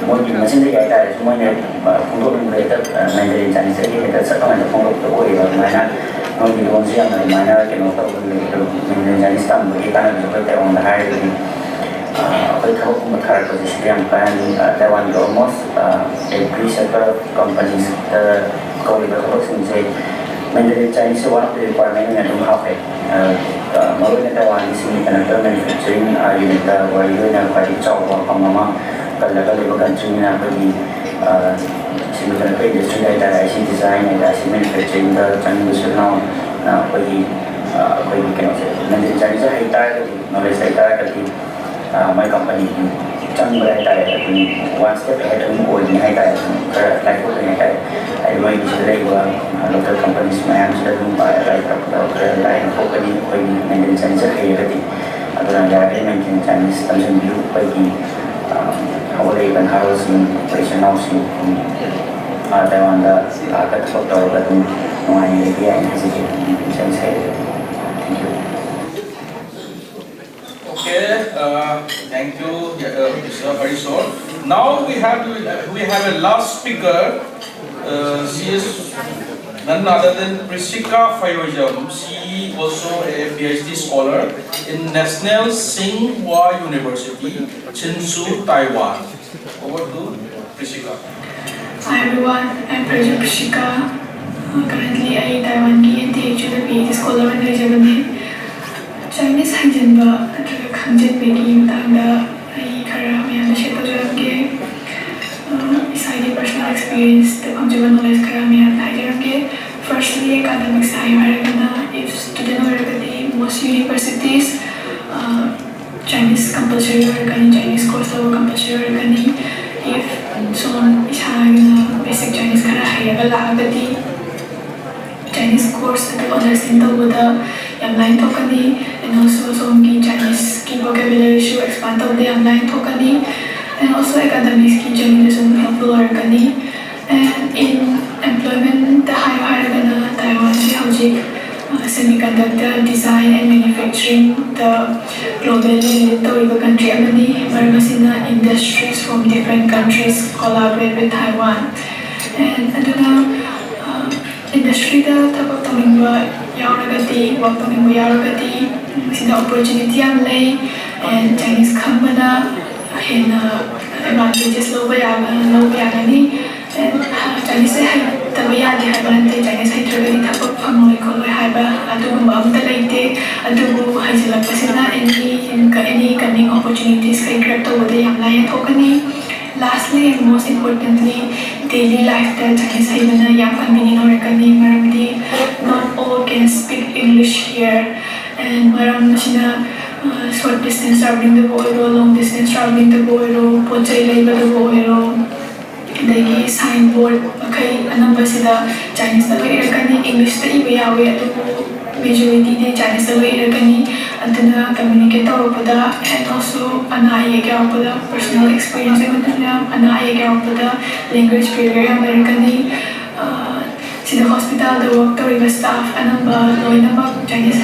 more machine the idea is more Mandarin Chinese, that's a kind of form of the way of minor, not the ones young and minor can also Mandarin Chinese tongue, but you can't put that on the higher. With hope of position, Taiwan almost every sector of companies go with the person say Mandarin Chinese one of the requirements and don't have it. More Taiwan is in another manufacturing unit where you know quite a job from Mama, but like a little country in a similar industry like IC design and IC manufacturing the Chinese now where he can say Mandarin Chinese are high target, knowledge high target. My company trong bữa nay tại one step ahead of mọi người hay tại lại của người tại I know it's today local companies mà em sẽ dùng bài lại tập lại company với mình sẽ rất hay cái gì đó là cái mình Chinese tâm sinh view với cái họ lấy bản housing operational housing Taiwan đã các hoạt động các ngoài cái anh cái gì sẽ thank you. Okay, thank you, Mr. Harisor. Now we have a last speaker. She is none other than Prisika Fayojam. She also a PhD scholar in National Tsinghua University, Hsinchu, Taiwan. Over to Prisika. Hi everyone, I'm Prisika. Currently, I am Taiwan PhD scholar in Japan. Chinese hanjinba nattraga khangjinbagi matangda ai khara mayamda share tawjaramge isagi personal experience the phangjiba knowledge khara mayamda haijaramge. Firstly, academics hairagana if student oiragadi most universities Chinese compulsory oiragani Chinese course compulsory oiragani if son isagana basic Chinese khara hairaga laagadi Chinese course to understand the yam line tokani and and also some Chinese vocabulary should expand on the online tokani, and also academics journalism helpful organi, and in employment the higher Taiwan semiconductor design and manufacturing the globally country industries from different countries collaborate with Taiwan, and industry da tabak tawingba yauragati work tawingba yauragati sida opportunity am lay, and Chinese company advantages low yagani, and Chinese taba yadi haibante Chinese haitagani tabak phamoi kholoi haiba adugumba amta leite adubu haijalakpasina any coming opportunities kai grab tawbada yam lai thokani. Lastly and most importantly, daily life that Chinese haibana yam convenient orakani maramdi not all can speak English here, and maram sina short distance traveling the boiro, long distance traveling the boiro, pochai leiba the boiro, dagi signboard makai anamba sida Chinese ta irakani, English ta iba yawe adu majority ne Chinese ta irakani, aduna communicate tawpada, and also anaya gawpada personal experience maduna anaya gawpada language barrier Americani, sida hospital the work tawriba staff anamba loinamak Chinese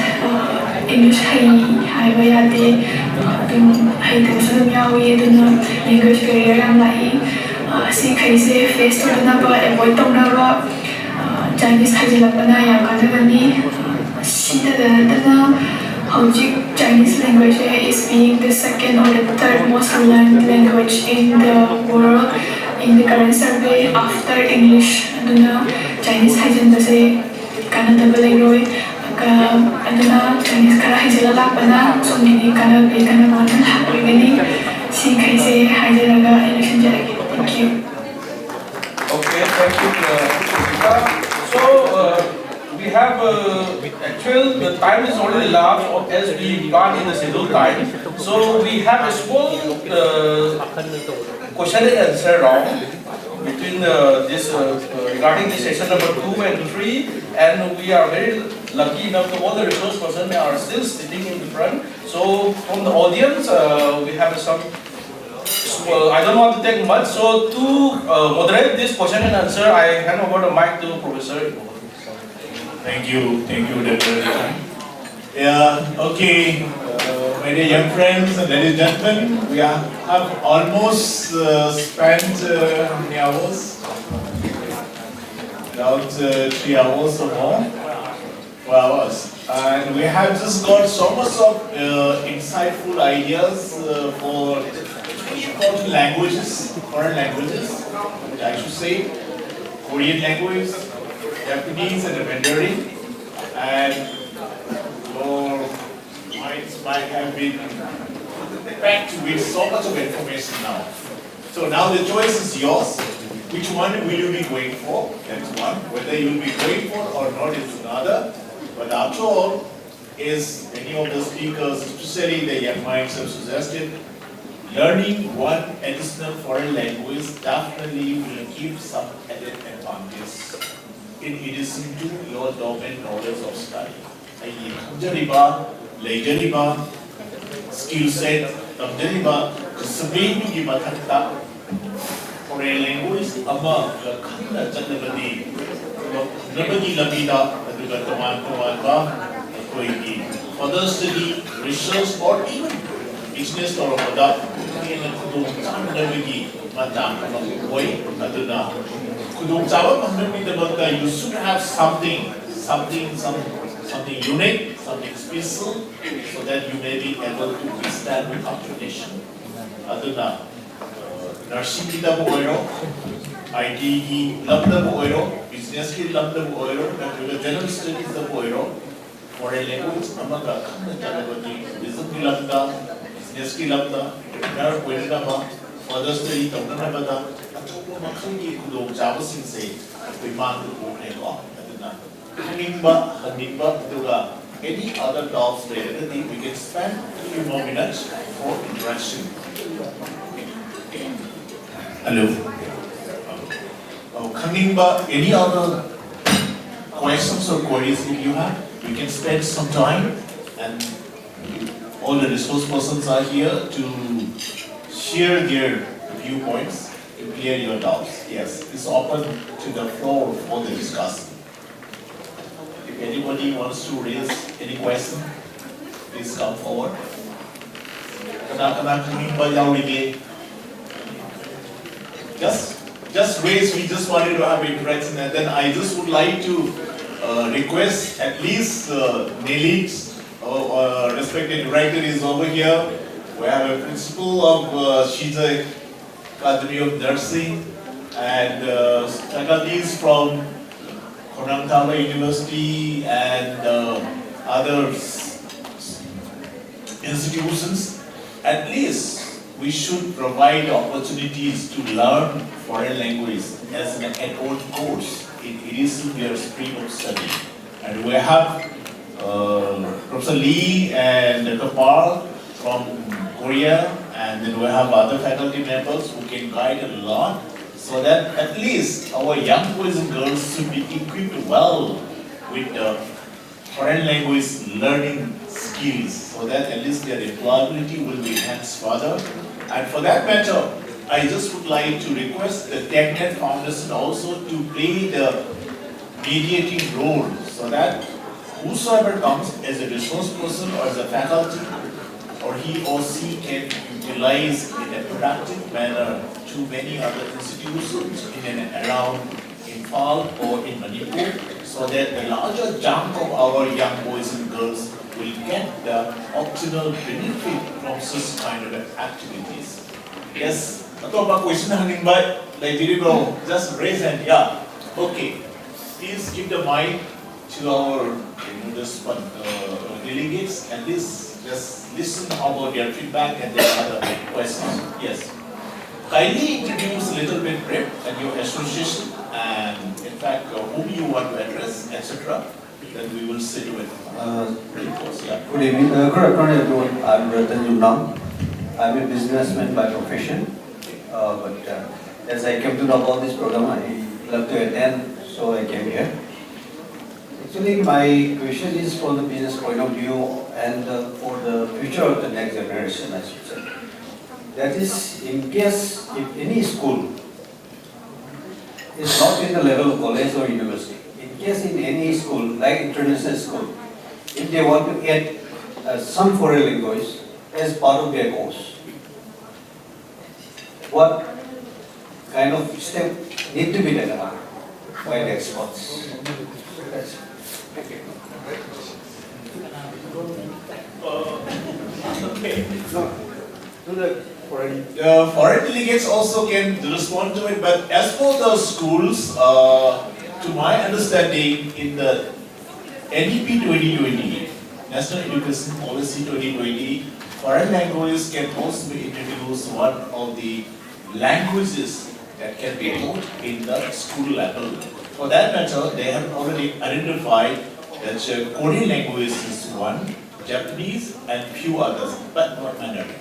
English haiba yade adum haitabasa dum yawi aduna language barrier yam lai, si khaise face tawdanaba avoid tawnaba Chinese haijalapana yam kanagani. Chinese language is being the second or the third most learned language in the world in the current survey after English. Aduna Chinese haijanbase kanadaba leiroi, aduna Chinese kara haijala lakpana somdini kana be kana mana lakoigani, si khaise haijalaga election jaragi. Thank you. Okay, thank you. So we have actual the time is already large as we got in the scheduled time. So we have a small question and answer round between this regarding the session number 2 and 3, and we are very lucky enough that all the resource persons are still sitting in the front. So from the audience, we have some. I don't want to take much. So to moderate this question and answer, I hand over the mic to Professor. Thank you, Dr. Yeah, okay, my dear young friends and ladies and gentlemen, we have almost spent how many hours? About 3 hours or more, 4 hours. And we have just got so much of insightful ideas for important languages, foreign languages, which I should say, Korean language, Japanese and Mandarin, and your minds might have been packed with so much of information now. So now the choice is yours. Which one will you be going for? That is one. Whether you will be going for or not is another. But after all, is many of the speakers, especially the young minds, have suggested, learning one additional foreign language definitely will give some added advantage in addition to your domain knowledge of study. Skill set, foreign language, further study, research, or even business or product, you should have something unique, something special, so that you may be able to withstand the competition. Nursing kita buoyro, IT ki labda buoyro, business ki labda buoyro, dan juga general studies da buoyro, foreign language amaga kanna janabati, business ki labda, business ki labda, entrepreneur buoyro ba, further study tawna na bada, atau makan ki kudong java sinse, wiman tu buoyro ko, aduna. Hanimba, juga any other doubts related, we can spend a few more minutes for interaction. Hello. Kanimba, any other questions or queries that you have? We can spend some time and all the resource persons are here to share their viewpoints, to clear your doubts. Yes, it's open to the floor for the discussion. If anybody wants to raise any question, please come forward. Just raise, we just wanted to have interaction, and then I just would like to request at least Nelit's respected director is over here. We have a principal of Shiza Academy of Nursing and faculties from Konamtama University and other institutions. At least we should provide opportunities to learn foreign language as an add-on course. It is their stream of study. And we have Professor Lee and Dr. Park from Korea, and then we have other faculty members who can guide a lot, so that at least our young boys and girls should be equipped well with foreign language learning skills, so that at least their employability will be enhanced further. And for that matter, I just would like to request the TEQNET Foundation also to play the mediating role, so that whosoever comes as a resource person or as a faculty, or he or she can utilize in a productive manner to many other institutions in and around Imphal or in Manipur, so that the larger chunk of our young boys and girls will get the optimal benefit from such kind of activities. Yes, about question hanging by, like Dirigo, just raise hand. Yeah, okay. Please give the mic to our delegates, and just listen about their feedback and their other questions. Yes. Kindly introduce a little bit brief and your association, and in fact whom you want to address, etc. Then we will sit with Good evening, good afternoon everyone. I'm Ratan Yunam. I'm a businessman by profession, but as I came to know about this program, I love to attend, so I came here. Actually, my question is from the business point of view and for the future of the next generation, I should say. That is, in case if any school is not in the level of college or university, in case in any school, like international school, if they want to add some foreign language as part of their course, what kind of step need to be taken by the experts? Foreign delegates also can respond to it, but as for the schools, to my understanding, in the NEP 2020, National Education Policy 2020, foreign languages can also be introduced one of the languages that can be taught in the school level. For that matter, they have already identified that Korean language is one, Japanese and few others, but not Mandarin.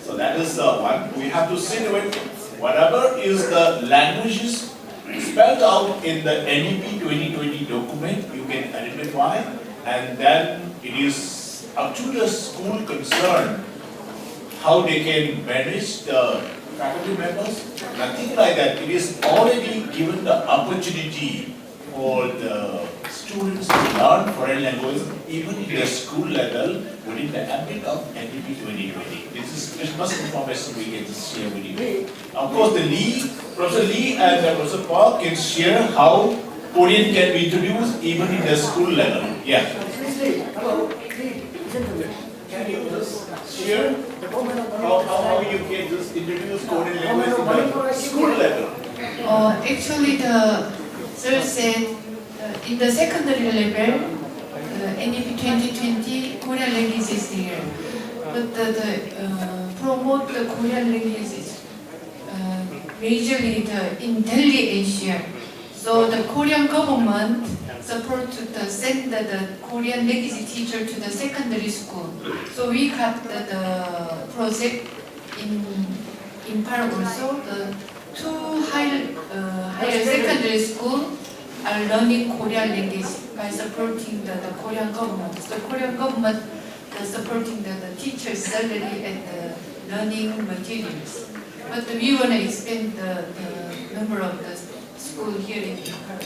So that is one. We have to see to it, whatever is the languages spelled out in the NEP 2020 document, you can identify, and then it is up to the school concerned how they can manage the faculty members. Nothing like that. It is already given the opportunity for the students to learn foreign language even in the school level within the ambit of NEP 2020. This is much information we can just share with you. Of course, Professor Lee and Professor Park can share how Korean can be introduced even in the school level. Yeah. Hello. Can you just share how you can just introduce Korean language in the school level? Actually, the sir said in the secondary level, NEP 2020, Korean language is there. But the promote the Korean language is majorly in Delhi, Asia. So the Korean government support to send the Korean language teacher to the secondary school. So we got the project in Imphal also. The two higher secondary school are learning Korean language by supporting the Korean government. So Korean government supporting the teacher's salary and the learning materials. But we want to expand the number of the school here in Imphal.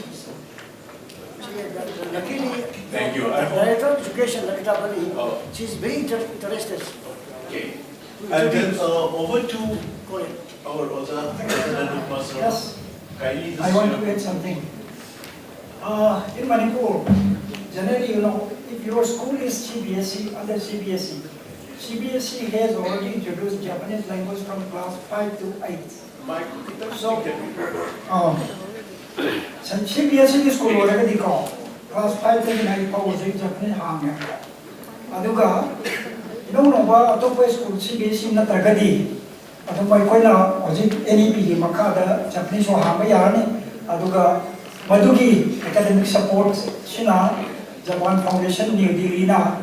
Thank you. Director of Education, she's very interested. Okay. And then over to our Oza. Yes. Kindly I want to add something. In Manipur, generally, if your school is CBSE, under CBSE, CBSE has already introduced Japanese language from class 5 to 8. So, CBSE school already go. Class 5 to 9 was Japanese hang. Aduga, atop school CBSE na tagadi. Atop koina NEP makada Japanese hang yarni. Aduga, Madugi academic support Sina Japan Foundation New Delhi na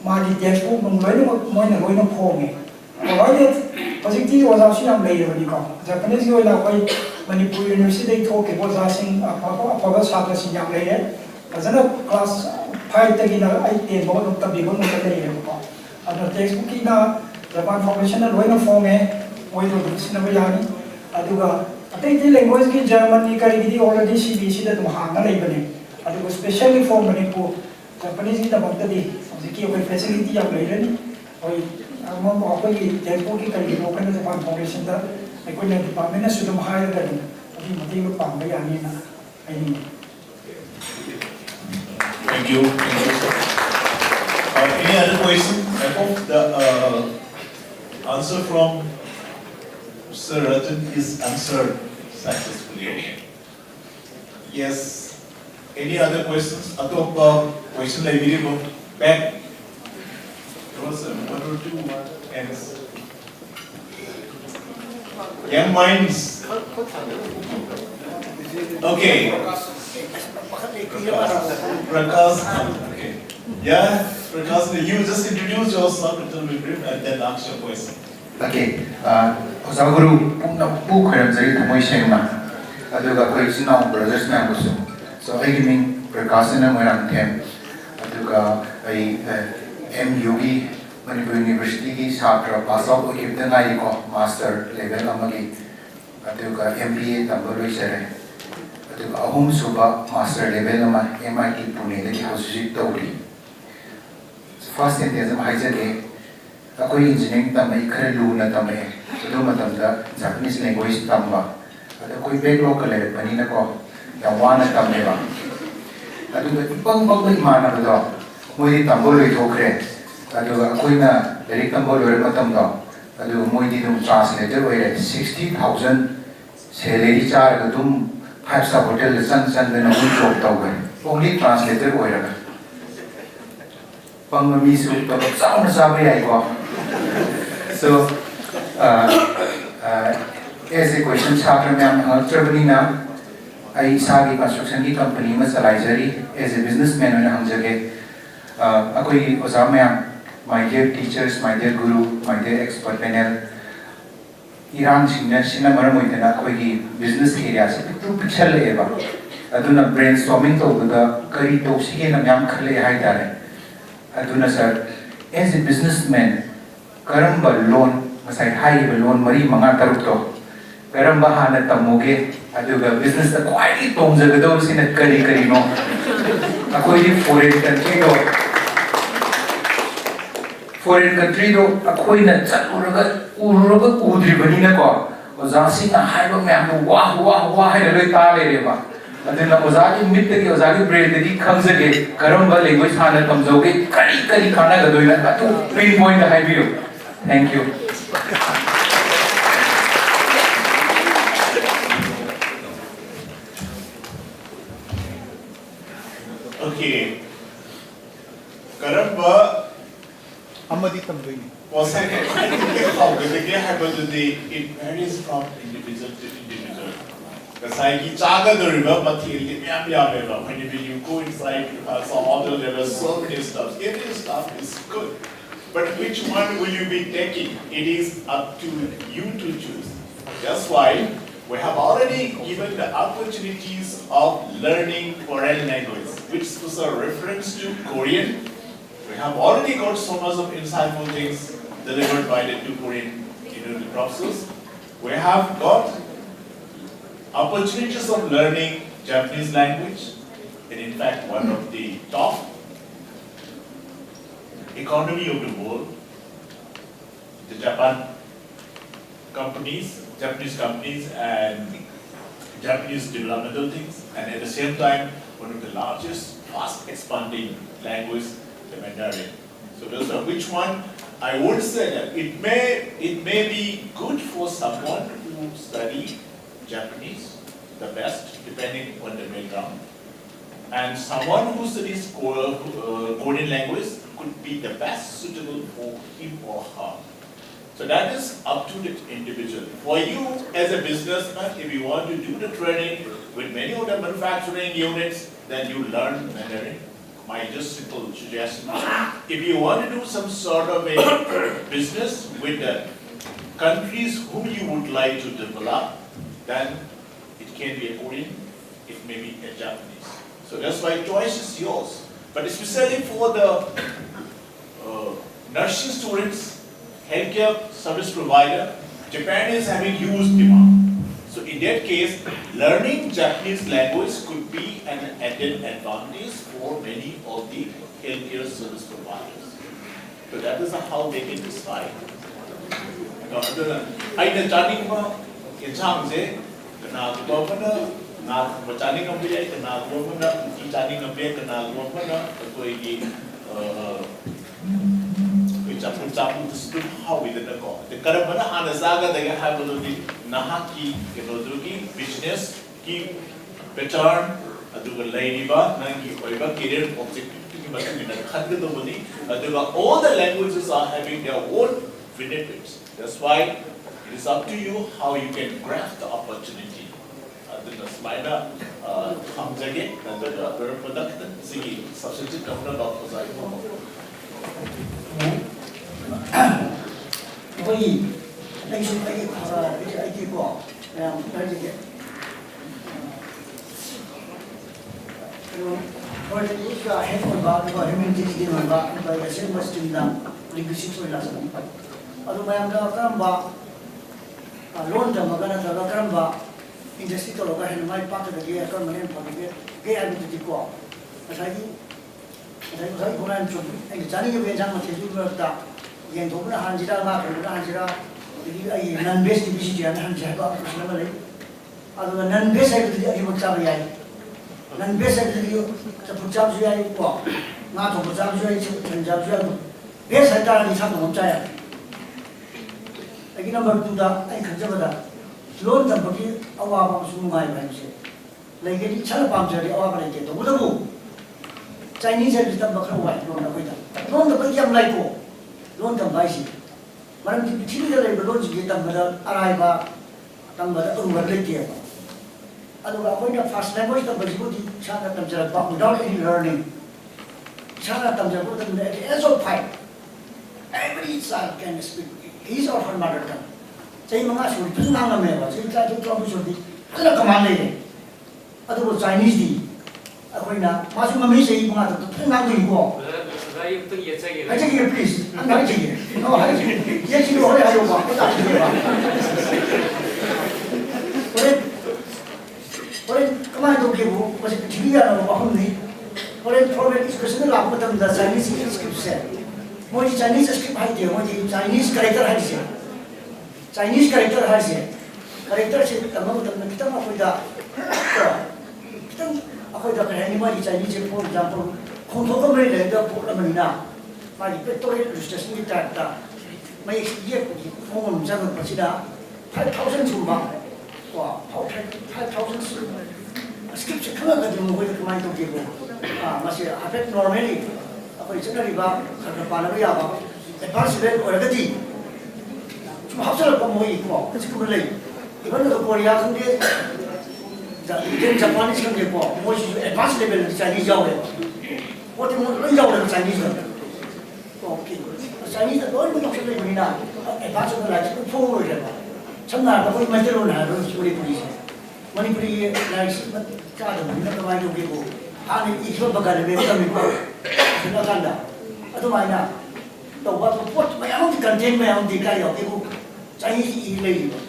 Madi textbook nung loino pong provided positive was actually am later when you come. Japanese go na koi Manipur University talk was asking about Sata Sinyam later. As a class 5 tagina 8 board of Tabigo no later. And the textbook na Japan Foundation na loino pong way to Sinabayani Aduga. I think the language in Germany already CBC that Mohanga Labani. And it was especially for Manipur. Japanese in the Bantadi, the key of a facility of Laden, or among Opoli, Tempoki can be open as a foundation that I couldn't department should have higher than the material Pambayanina. Thank you. Any other question? I hope the answer from Sir Ratan is answered successfully. Yes. Any other questions? Atop question like video back. There was one or two hands. Young minds. Okay. Prakash. Okay. Yeah, Prakash, you just introduce yourself a little bit brief and then ask your question. Okay. Osaguru Pung Kharamzari Thamoi Shengma. Aduga Koichina brothers Mambusu. So I give me Prakasana Moram Tem. Aduga MUG Manipur University ki Chhatra pass out Ukiptan Aiko master level amagi. Aduga MBA Tambaloi Sere. Aduga Ahum Suba master level ama MIT Pune the Hosuji Tawri. First thing is Haijade. Ako engineering tamay karalu na tamay. Ito matamda Japanese language tamba. At ako'y backlog kalay panina ko. Yang wana tamay ba. At ipang pagmana ko do. Muli tamboloy thokre. At ako'y na dari tamboloy matamda. At muli ditong translator wala 60,000 salary char ka tum 5-star hotel san na job tawag. Only translator wala. Pang mamisu tapos saan na sabi ay ko. So, as a question, Chhatra Ma'am, Travelina, I sagi construction ki company mas salary as a businessman na hang jage. Akoi osa ma'am, my dear teachers, my dear guru, my dear expert panel. Irang sina maramoi na akoi ki business area sa pitu pichal eba. Aduna brainstorming to buda kari to sige na ma'am khale hai dare. Aduna sir, as a businessman, karamba loan, masay high loan mari mga taruk to. Karamba hana tamuge, aduga business na quite itong zagado sinat kari no. Ako yung foreign country do. Foreign country do, ako yung uraga udri bani na ko. Ozasi na high ba may wah hai na loy tale reba. Aduna ozali mittagi ozali brain di khamzage karamba language hana tamzoge kari khana gadoy na atu pinpoint the high view. Thank you. Okay. Karamba Amadi tamdoy. Was how the happen today? It varies from individual to individual. Kasai chaga the river material when you go inside you have some other levels, so many stuff. Every stuff is good. But which one will you be taking? It is up to you to choose. That's why we have already given the opportunities of learning foreign language, which was a reference to Korean, We have already got so much of insightful things delivered by the two Korean university professors. We have got opportunities of learning Japanese language, and in fact one of the top economy of the world, the Japanese companies and Japanese developmental things, and at the same time one of the largest fast expanding language, the Mandarin. So those are which one I would say that it may be good for someone who study Japanese the best depending on the background, and someone who studies Korean language could be the best suitable for him or her. So that is up to the individual. For you as a businessman, if you want to do the training with many of the manufacturing units, then you learn Mandarin. My just simple suggestion. If you want to do some sort of a business with the countries whom you would like to develop, then it can be a Korean, it may be a Japanese. So that's why choice is yours. But especially for the nursing students, healthcare service provider, Japan is having huge demand. So in that case, learning Japanese language could be an added advantage for many of the healthcare service providers. So that is how they can decide. I the Chinese in Changse, the governor, not the Chinese company, the governor, the Chinese company, the governor, Japan to how we did go. The Karabana Hanazaga, they have the Nahaki, business, keep pattern, do the lady bar, Nanki, or career objective, all the languages are having their own benefits. That's why it is up to you how you can grasp the opportunity. The spider comes again, and the very product, the substitute governor of 거의 랭싱까지 가서 이렇게 있고 그냥 이렇게 그리고 원래 이가 해본 바가 해명지지는 바 그러니까 실무스입니다. 링크식 올라서 아주 마음가 그런 바 론도 먹거나 저 그런 바 인더스트리로 가는 많이 빠져들게 그런 거는 보는데 그게 알고 있고 사실 보면 좀 자기가 왜 장만 해주었다. 이게 도구나 한지라 마그나 한지라 이 난베스 디비시지 않는 한지가 무슨 말이야? 아주 난베스에도 아주 복잡해야. 난베스에도 복잡해야 있고, 나도 복잡해야 있고, 전잡해야 있고, 베스에 따라 이상도 없자야. 여기 넘버 2다, 아니 간접하다. 론 담보기 아와방 수능하이 말이지. 내게 잘 밤저리 아와버릴 때 도구도구. Chinese is the Bakra white, non the Bakiam Laiko, non the Baisi. Madam the Chile belongs to get them arriva, Tamba overlaid. Otherwise, when the first language of Bajibuti, Chana Tamjara, without any learning. Chana Tamjara, as of pipe. Every child can speak his or her mother tongue. Say Mangas will turn on the mail, say try to trouble the command. Otherwise, Chinese. Ako'na masu mami say mga to tungang ko. I take it please. I'm not taking it. No, I take it. Yes, you know, I don't want to talk to you about. Come on, don't give up. Was it Chilian or Bahuni? Problem is question of the Chinese script said. What is Chinese script idea? What is Chinese character has said? Chinese character has said. Character said among the Kitama with the ako ito kaya ni mga Chinese for example, kung toko may leda po naman na, may pectoral illustration ni Tata, may iye kung jago pa sila 5,000 sumba, wow, 5,000 sumba. Scripture kung agad yung mga kumain itong tipo, masih affect normally. Ako ito na riba, kagapana mo yabang, advance level o agadi. Cuma hapsal pa mo ito, kasi kumulay. Iba na ito Korea kung di, Japanese can get more advanced level Chinese yaw. What do you want to know Chinese? Okay. Chinese are going to talk to me now. Advanced level four years. Some are going to Manipuri. Manipuri likes Chad, you know, the mind of people. And it's not Bagada, they come in. Sinaganda. ꯑꯗꯨꯃꯥꯏꯅ ꯇꯧꯕ ꯄꯣꯠ ꯃꯌꯥꯝ ꯑꯃ content ꯃꯌꯥꯝ ꯑꯃꯗꯤ ꯀꯥꯏ ꯌꯥꯎꯒꯦꯕꯨ Chinese ꯏ ꯂꯩꯔꯤꯕ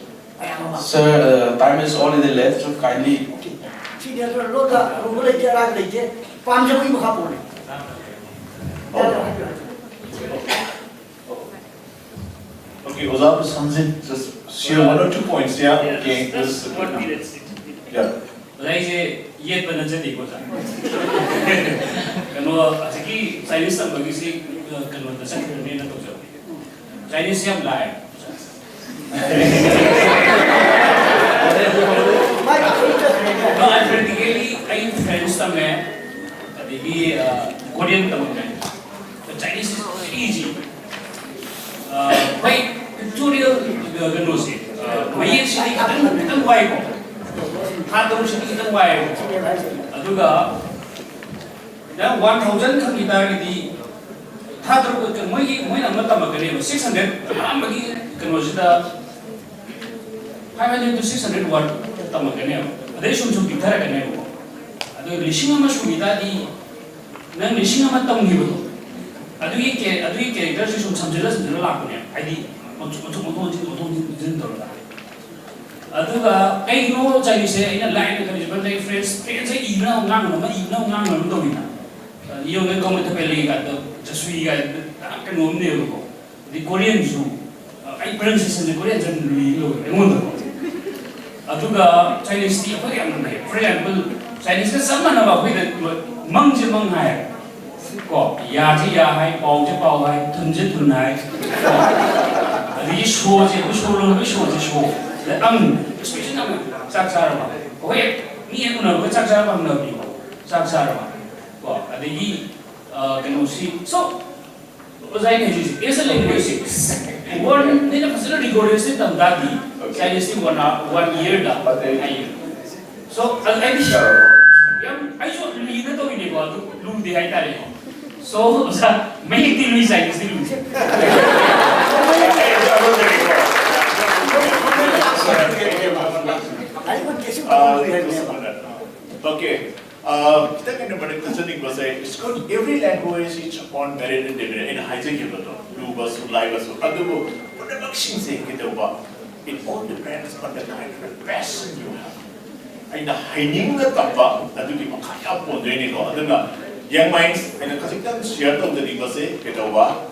ꯃꯌꯥꯝ ꯑꯃ Sir, time is already left, so kindly. ꯁꯤꯗꯤ ꯑꯗꯨ ꯂꯣꯟꯗ ꯑꯔꯨꯕ ꯂꯩꯇꯦ ꯑꯔꯥꯏꯕ ꯂꯩꯇꯦ ꯄꯥꯝꯖꯕꯒꯤ ꯃꯈꯥ ꯄꯣꯜꯂꯦ Okay, Ozab Sanjit, just share 1 or 2 points, yeah? Okay, this. Yeah. Like yet when I said it was Chinese somebody say the second name of Chinese young live. No, I'm practically I'm friends somewhere. The Korean government. The Chinese is easy. Why tutorial gano say? Why is it kitang why ko? Hatong siya kitang why ko? Aduga na 1,000 kang kita di hatong ko kan mo na matama kanino 600 magi kano siya 500 to 600 watt tama kanino. Ade sum bitara kanino. Ado lishinga mas kumita di nang lishinga matang hibo. Adugi character sum samjela samjela lakune. Adi motu jindora. Aduga ay no Chinese ina line kan Japan like friends say ina ngang do ina. Iyo ne ko meta peli ka to jasui ka kan ngom ne ko. Di Korean su ay pronunciation ne Korean jan lui lo ngon. Aduga Chinese ti ko yang ne. For example Chinese ka sama na ba ko mang je mang hai. Có ya thì ya hay bao chứ bao hay thun chứ thun hay lý số chứ số luôn lý số chứ số là âm especially năm chắc sao mà có hết mi em nào có chắc sao bằng nào bị chắc sao mà có ở đây cái nó gì so ở đây này gì is a language one nên là phải recorded sẽ tầm đạt đi Chinese one year đã so ở đây thì ai cho lý nó tôi đi qua luôn đi hay ta đi So, may hindi Luis ay gusto Luis. Okay. Kita kena balik tersening bahasa. It's good. Every language is upon merit and dividend. In hijack itu tu. Lu basu, live basu. Aduh, pada maksing sih kita buat. It all depends on the kind of passion you have. Aina haining na tampak. Aduh di makaya pun dia ni kau. Aduh na. Young minds, and kasi kita share to the kasi kita ba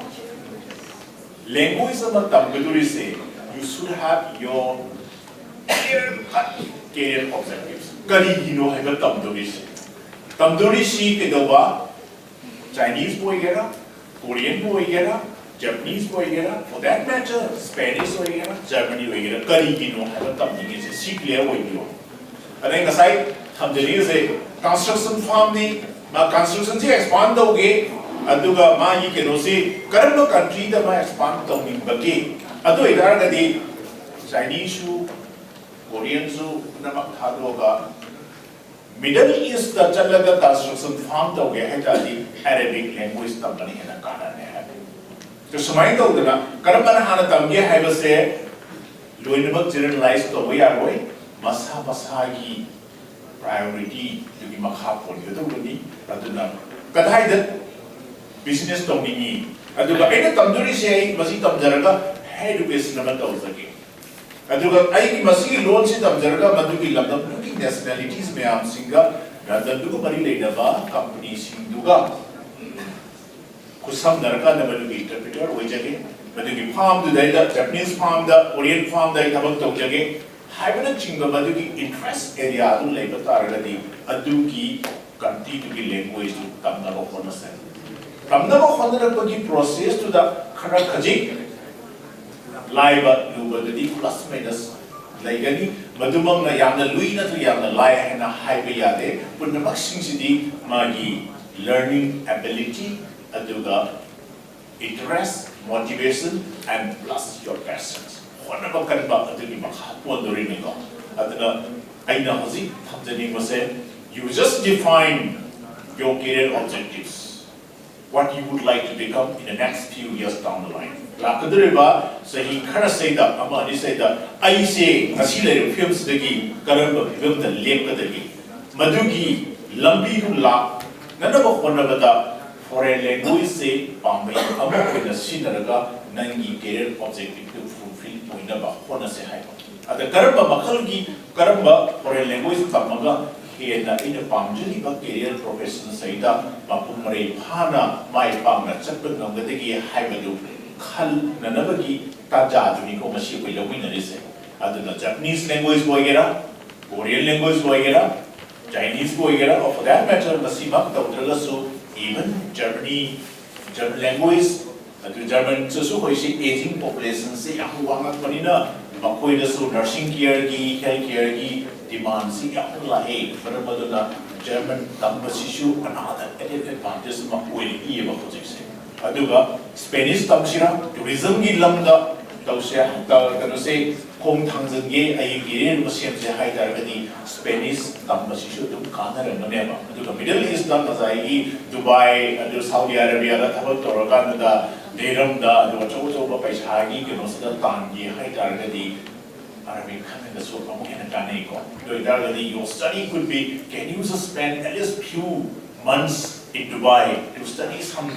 language sama tamgeduri say you should have your clear-cut career objectives. Kari hino hai ka tamgeduri si kita ba Chinese boy gera, Korean boy gera, Japanese boy gera, for that matter Spanish boy gera, Germany boy gera. Kari hino hai ka tamgeduri si clear boy gera. Ada yang kasai tamgeduri say construction farm ni construction से expand होगे अदुगा माँ ये के नोसे करम country दा माँ expand तो नहीं बगे अदु इधर का दी Chinese शू Korean शू नमक था होगा Middle East दा चल लगा construction farm तो होगे है जाती Arabic language तब बनी है ना कारण है तो समय तो उधर करम बना हाना तब ये है बस है लोग नमक generalize तो वही आ गए मसा की priority jadi makhapon itu buni aduna kadai dat business to ni aduga ina tamduri sei masi tamjaraga education na ta usagi aduga ai ki masi loan si tamjaraga madugi lamda puki nationalities me am singa radan duga mari leina ba company sinduga kusam naraka na madugi interpreter wajage madugi farm du dai da Japanese farm da Korean farm da tabak to jage Hybrid chinga madugi interest area adu labor taragadi adu ki continue to be language to tamna ko honase. Tamna ko honara pagi process to the khara khaji live luba di plus minus laigani madumang na yamna lui na to yamna lai na highway yade punna maksing sidi magi learning ability aduga interest motivation and plus your passions. Wana makan ba atu ni makhapon dori ni ko aduna aina hozi thamjani mase you just define your career objectives what you would like to become in the next few years down the line lakadre ba sahi khara saida ama ni saida ai se ngasi le films dagi karamba film da lek kadagi madugi lambi ru la nana ba khonna bata foreign language say pambai amo koina sinaraga nangi career objective to fulfill poina ba hona se hai ada karamba makal gi karamba foreign language tamaga hena ina pamjali ba career profession saida mapum mare phana mai pamna chapun ngamgadagi haibadu khal nanabagi taja juni ko mashi ko lawina rese aduna Japanese language boigera Korean language boigera Chinese boigera or for that matter masima tawdragasu even German language the German so hoisi aging population se yam wangat manina makoi da su nursing care gi health care gi demand si yam la he faramaduna German tambasishu another advantage makoi e ba project se aduga Spanish tamsira tourism gi lamda tawse kano se kong thangzang ge ai gi muslim se hai dargani Spanish tambasishu dum kana ranne ba aduga Middle East da mazai Dubai adu Saudi Arabia da thabat toraga da Deram da adu chocho ba paisa gi kano se da tangi hai dargani Arabic and the so your study could be can you just spend at least few months in Dubai to study some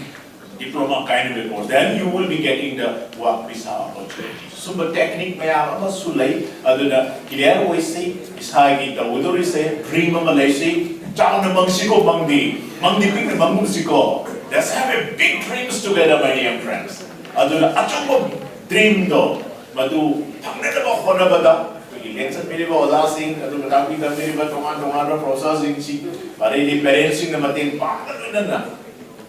diploma kind of course, then you will be getting the work visa opportunity. So the technique may have a sulay, other than clear way say, is high the Udori say, dream of Malaysia, down among Siko Mangdi Pink and Mangusiko. Let's have a big dreams together, my dear friends. Other than Achako dream though, Madu, Panganaba Honabada. Let's admit about lasting, adu katapi kami riba tongan processing si, pada ini balancing nama ting pangan mana.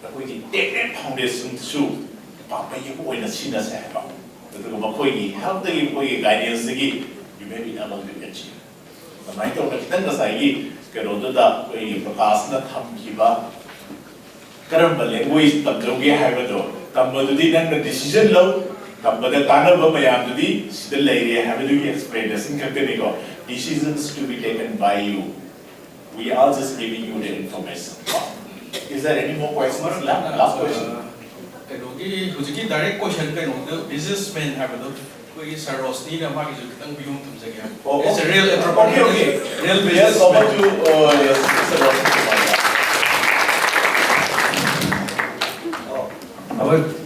Tapi ini TEQNET foundation su, apa yang kau ini sih nasihat apa? Betul kau kau ini help lagi kau ini guidance lagi, you may be able to achieve. Tapi itu orang kita nasihat lagi, kalau tu dah kau ini Vocational tham kiba, kerana language tak jauh hai betul, kamu tu di nang decision lo. But Tana Bamayamudi, still area have to explain this in decisions to be taken by you. We are just giving you the information. Is there any more questions? Last question. Direct question businessman have it's a real entrepreneur. Okay. Real business. Yes, over to yes, Mr.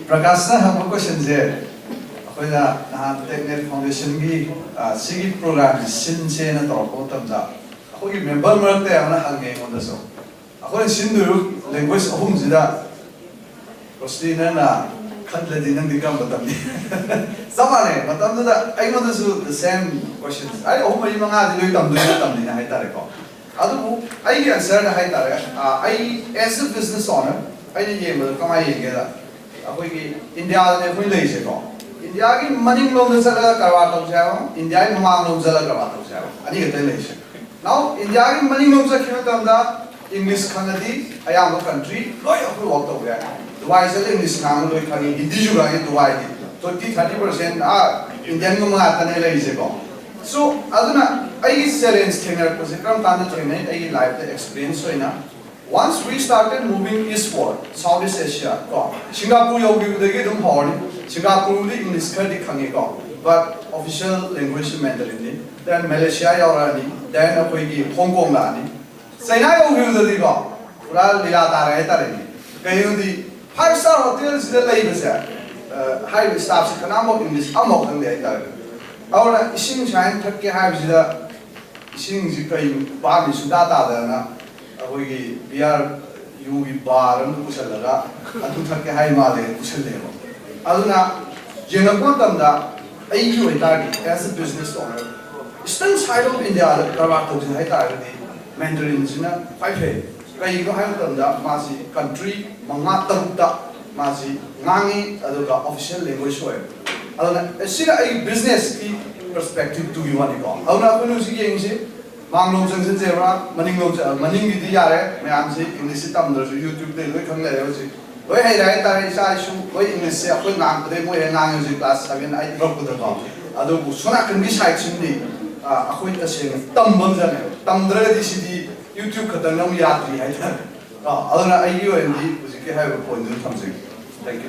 Prakashna have a question there. When TEQNET Foundation gi sigi program sin se na to ko tamza ko gi member mer te ana hange on the so ako sindu language ahum jida rostina na khandle dinang dikam batam ni samane batam da I want to the same questions I oh mai manga di loi tam ni na hai tare ko adu I answer na hai tare I as a business owner I ni ye mo kamai ye ga ako gi India ne khoi lei se ko India ki maning lom jala karwa to jao India ki mamang lom jala karwa to jao ani ke relation now India ki maning lom sa khina tamda English khanadi ayam country loi apu work to ya Dubai se English khang loi khani Hindi ju ga Dubai ki 30% Indian ko mga tane lai se ko so aduna ai challenge thengna ko se kram kan thengna ai life the experience hoina once we started moving eastward Southeast Asia ko Singapore yogi degi dum hori Singapore English kadi khangi ko but official language Mandarin ni then Malaysia yaurani then apoi ki Hong Kong la ni China yogi degi ko pura lila tare tare ni kayu di 5-star hotels de lai besa high staff se kana mo English amok khang de tare aura ising chain thak ke ha bisida ising ji kai ba mi su da da na apoi ki biar yu bi bar am kusalaga atu thak ke hai ma le kusale mo aduna jenapon tamda ai ju itagi as a business owner eastern side of India karwa to jin hai ta ri Mandarin jina pai phe kai go hai tamda masi country manga tamta masi ngangi aduga official language hoy aduna sira ai business ki perspective to you ani ko aduna ko si yeng si manglom jang jin jera maninglom maning gi di yare mayam si English tam dor YouTube de loi khang le yo si Oi hai rai ta isa isu oi English se apoi ngang de mo ngang yo class 7 8 drop ko da adu sona kan bi side chin ni akoi ta se tam bang ja ne tam dra di si di YouTube ka ta nam ya tri hai ta aduna ai yo ndi usi ke hai point du tham se thank you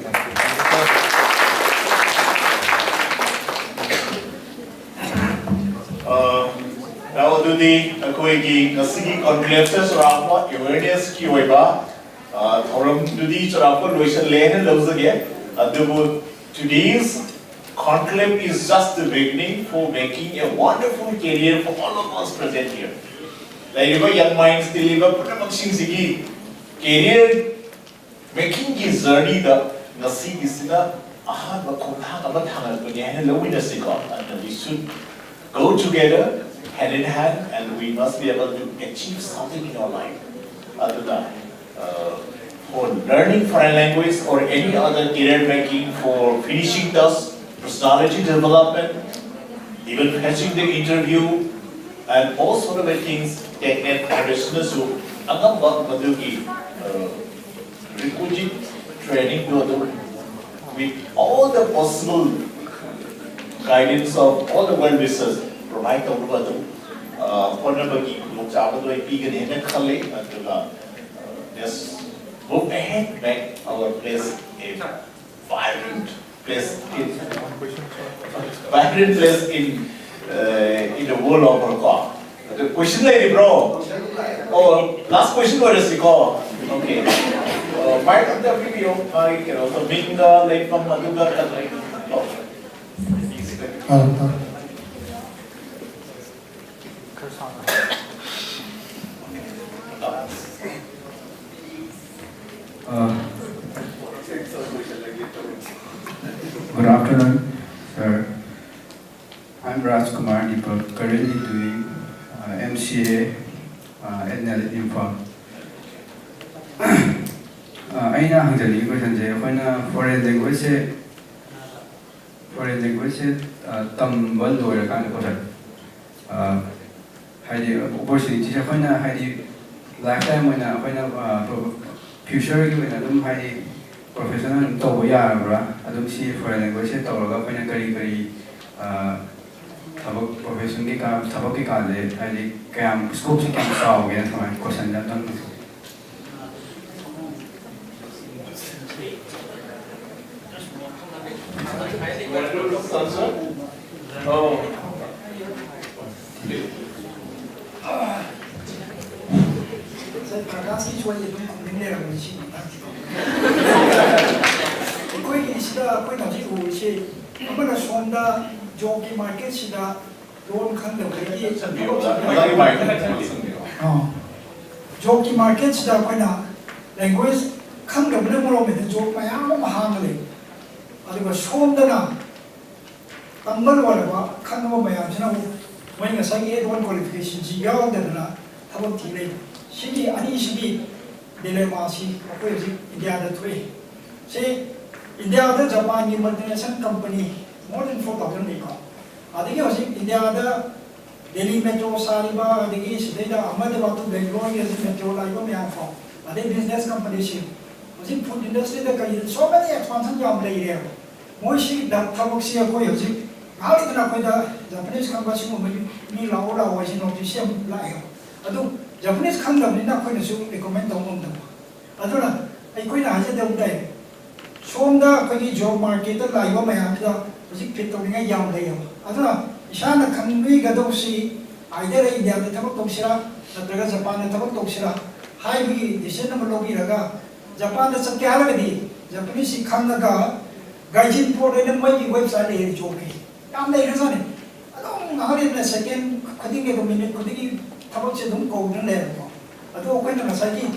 now do the akoi gi nasigi conclave se sura awareness ki oi ba Today's conclave is just the beginning for making a wonderful career for all of us present here. Like young minds, they live career making his journey the nasi isina and we should go together hand in hand, and we must be able to achieve something in our life. Other than for learning foreign language or any other career making, for finishing thus personality development, even passing the interview, and all sort of things. TEQNET professionals who requisite training with all the possible guidance of all the well wishers provide just move ahead, make our place a vibrant place in the world of our God. The question lady, bro. Oh, last question was the call. Okay. Might of the video, so being late from Maduga. Good afternoon, sir. I'm Rajkumar Deepak, currently doing MCA at Imphal. Aina hangzali question je khoina foreign language tambal loira kan ko sir haidi opportunity je khoina haidi lifetime moina khoina future gi moina dum haidi professional to ya bra adum si foreign language to ga khoina kari tabak profession ki ka tabak ki ka le haidi kam scope se kam saw ge thamai question da tan Oh. Joki market sida koina language khang da ble moro me jok mayam ma hangale aduga somdana tambal wala ba khang ma mayam sina mo nga sangi don qualification ji yaw da na thabo ti le sigi ani sigi dilemma si ko ji India da thui se India da Japan ni multinational company more than 4,000 ni ko adigi hosi India da Delhi metro sariba adigi sideda Ahmedabad to Bangalore ye metro la yo me afo ade business company si hosi food industry da kai so many expansion jam le ire mo si da thabok si ko hosi ali na ko da Japanese company si mo mi la ola wa si no ti sem la yo adu Japanese khang da ni na ko na su recommend dong dong da adu na ai ko na ha de dai somda ko ni job market da la yo me ha da hosi fit to ni ga yam le yo adu na Ishana Kanwi Gadosi, either India, the Tabak Toksira, the Draga Japan, the Tabak Toksira, Highway, the Senamologi Raga, Japan, the Sakaragadi, Japanese Kandaga, Gaijin for the Mighty website, the Joki. I'm the reason. I don't know how in a second, cutting a minute, cutting Tabak golden level. I don't quite a Saki.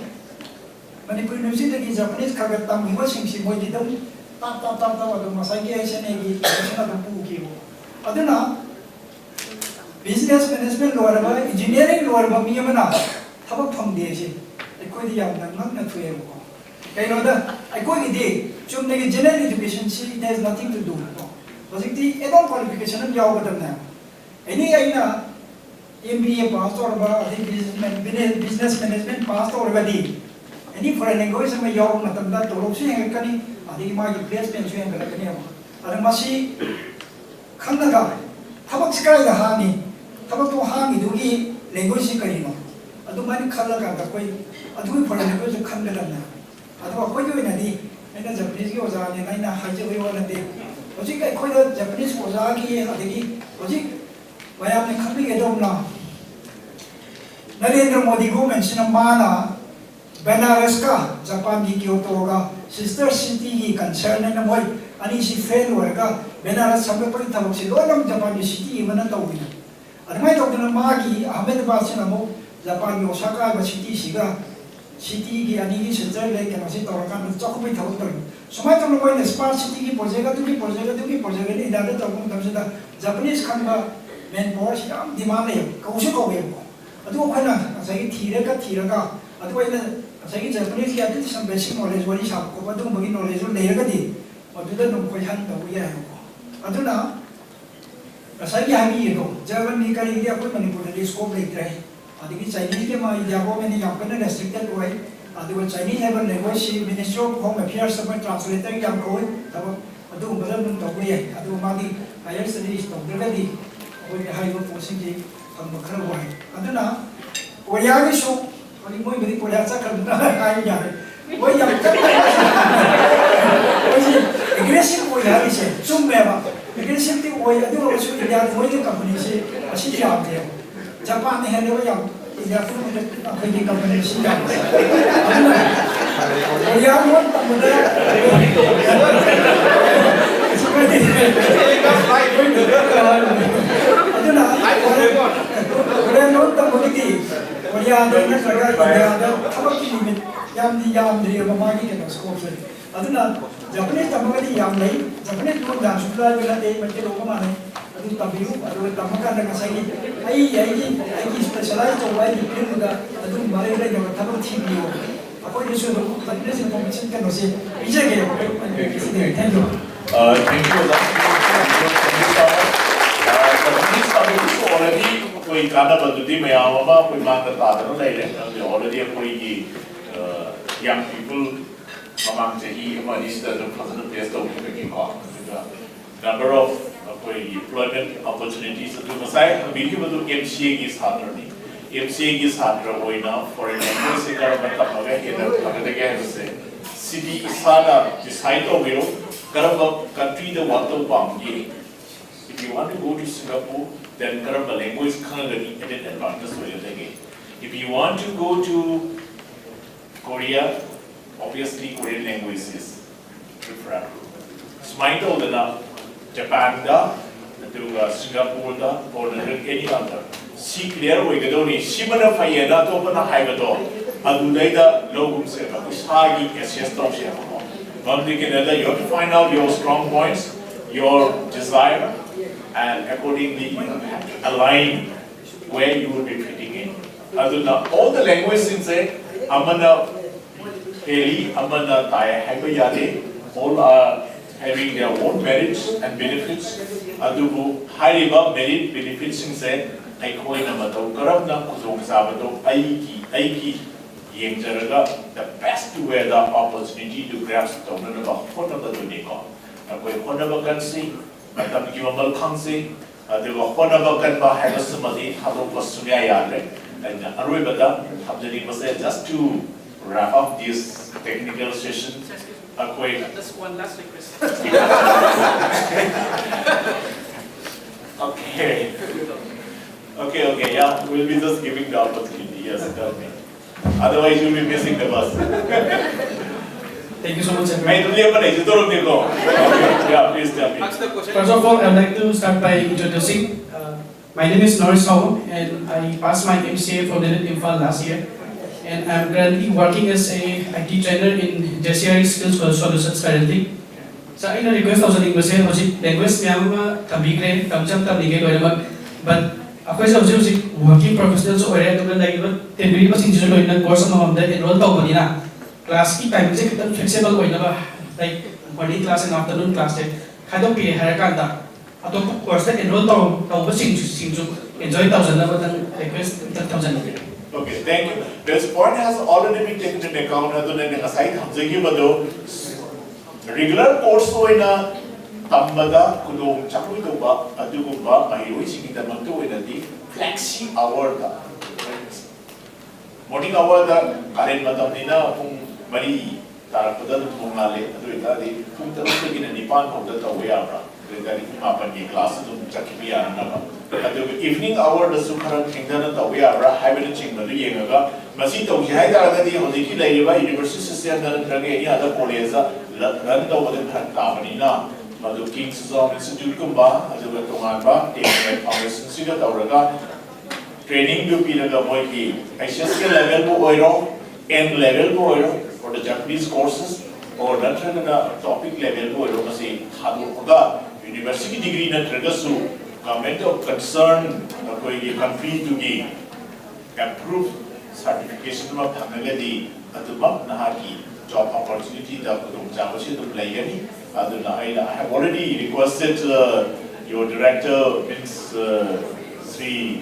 Manipur University is Japanese Kagatam, he was in Shimoji, Tap, the Masaki, Senegi, Puki. I don't know. Business management lower by engineering lower by me and Tabak Foundation. I could have not to him. I know that I could day. So make general education, see, there's nothing to do. Was it the adult qualification of Yawatan now? Any idea MBA passed or about business management passed already. Any for a negotiation of Yaw Matanda to Roxy and Kani, I think my place pension and Kalakania. Adamasi Kandaga, Tabak Sky the Hani. Tabato hangi dugi language karino adu mani khala ka koi adu for language khamda na adu ko yo na di ena Japanese ki oza ne naina haje we wala de oji kai ko Japanese oza ki adigi oji waya me khambi ge dom na Narendra Modi government sina mana Benares ka Japan gi Kyoto ga sister city gi concern na moi ani si fail warga Benares sabe pari tawag si lolam Japan gi city mana tawin admai tawin magi Ahmedabad sinamo Japan gi Osaka ga city siga city gi ani gi sister le kana si tawakan chokoi tawag tar sumai tawin moi smart city gi project tu project ni dada tawag tamsida Japanese khamba manpower si am demand le kausi ko we ko adu khana asai thiraga adu aina asai Japanese ki adu some basic knowledge wari sab ko adu bagi knowledge le ga di adu da no ko han da ya ko adu na asai ya mi no Japan ni kari dia ko Manipur le scope le trai adu ki Chinese ke ma ya ko me ni yang kana restricted way adu Chinese have language Ministry of Home Affairs sama translator yang ko adu balan no to ye adu ma di higher studies to ga di ko ni high ko sing ji ang bakra way adu na ko ya gi so Oni moi beri pola cakap na kaya ya. Moi yang cakap. Oji agresif moi hari se. Sumbe ba. Agresif ti moi adu orang sudah dia moi tu company se asyik dia dia. Japan ni hele yang dia pun apa di company se dia. Yang moi tak muda. Seperti adu na. Orang non tak begitu. Korea ada negara Korea ada apa kini yang dia memang ini kan skop sih. Aduna Japanese tambah kali yang lain Japanese pun dah sudah bila dia macam orang mana. Adu tabiu adu tambah kan dengan saya ini. Ai specialize coba di film dah. Adu malah dia yang tambah TV. Apa ini sudah Japanese information kan masih bisa ke? Thank you. Thank you. Japanese already कोई काना बदलती में आवामा कोई मांग करता है ना ले already कोई ये young people मांग चाहिए हमारी इस तरह फसल प्लेस तो उनके की number of कोई employment opportunities तो मसाए बिल्कुल बदल MCA की छात्र नहीं MCA की छात्र वही ना foreign language से कर मतलब मगर ये ना अगर क्या है जैसे city इसाना decide हो गयो करब country the what तो पाऊंगी if you want to go to Singapore then karamba language khangani at an advantage way again. If you want to go to Korea, obviously Korean language is preferable. Smite na Japan da, Singapore da, or any other. See clear way gadoni, Shimana Fayana to open a hybado, Adulaida logum seva, Shagi SS top share. One thing another, you have to find out your strong points, your desire. And accordingly, you have to align where you will be fitting in. All the languages in say, Amana Eli, Amana Taya, Habayade, all are having their own merits and benefits. Adubu, high merit benefits in say, Aikoina Mato, Karabna, Kuzong Sabato, Aiki, Yengzaraga, the best to wear the opportunity to grasp the honor of Honaba Duniko. Akoy Honaba Gansi. Matam kimamal kangsi, aduh honaba kan bahaya semadi halu pasumya yale. And arway bata, hamjani masay just to wrap up this technical session. Just one last request. Okay, yeah, we'll be just giving the opportunity. Yes, tell me. Otherwise, you'll be missing the bus. Thank you so much, everyone. Yeah, please tell me. First of all, I'd like to start by introducing. My name is Norris Hong, and I passed my MCA from Imphal last year. And I'm currently working as a IT trainer in JCI Skills Solutions currently. So I request also language but ako sa working professionals o area tulad like temporary pa sinjuro ko ng course ng mga enroll pa ko nila. Class ki time kasi kita flexible ko na ba like morning class and afternoon class eh kada pili harakanda ato course na enroll pa ba sinjuro enjoy 1,000 na ba ang request 1,000. Okay, thank you. This point has already been taken into account. Ado na aside hamzagi ba do regular course ko na tambada kudong chakui do ba adu ko ba mahiroi sigita magto na di flexi hour da morning hour da karen matam nina kung mari tarapada do male adu ita di kung taro sa ginanipan ko da tawiya ra class evening hour the Sukharan Kingdom that we are having a chamber Yenga, Masito Haida, the University system, any other college, run over the Tamanina, Madu King's Institute Kumba, as a Tonganba, TEQNET Foundation Institute Auraga, training to be the Moiki, HSK level oil, N level oil for the Japanese courses, or not topic level oil, say, Haduga, university degree in Tragasu. Government of concern the country to give approved certification of Hangaladi at the Nahaki job opportunity that to play any. I have already requested your director, Ms. Sri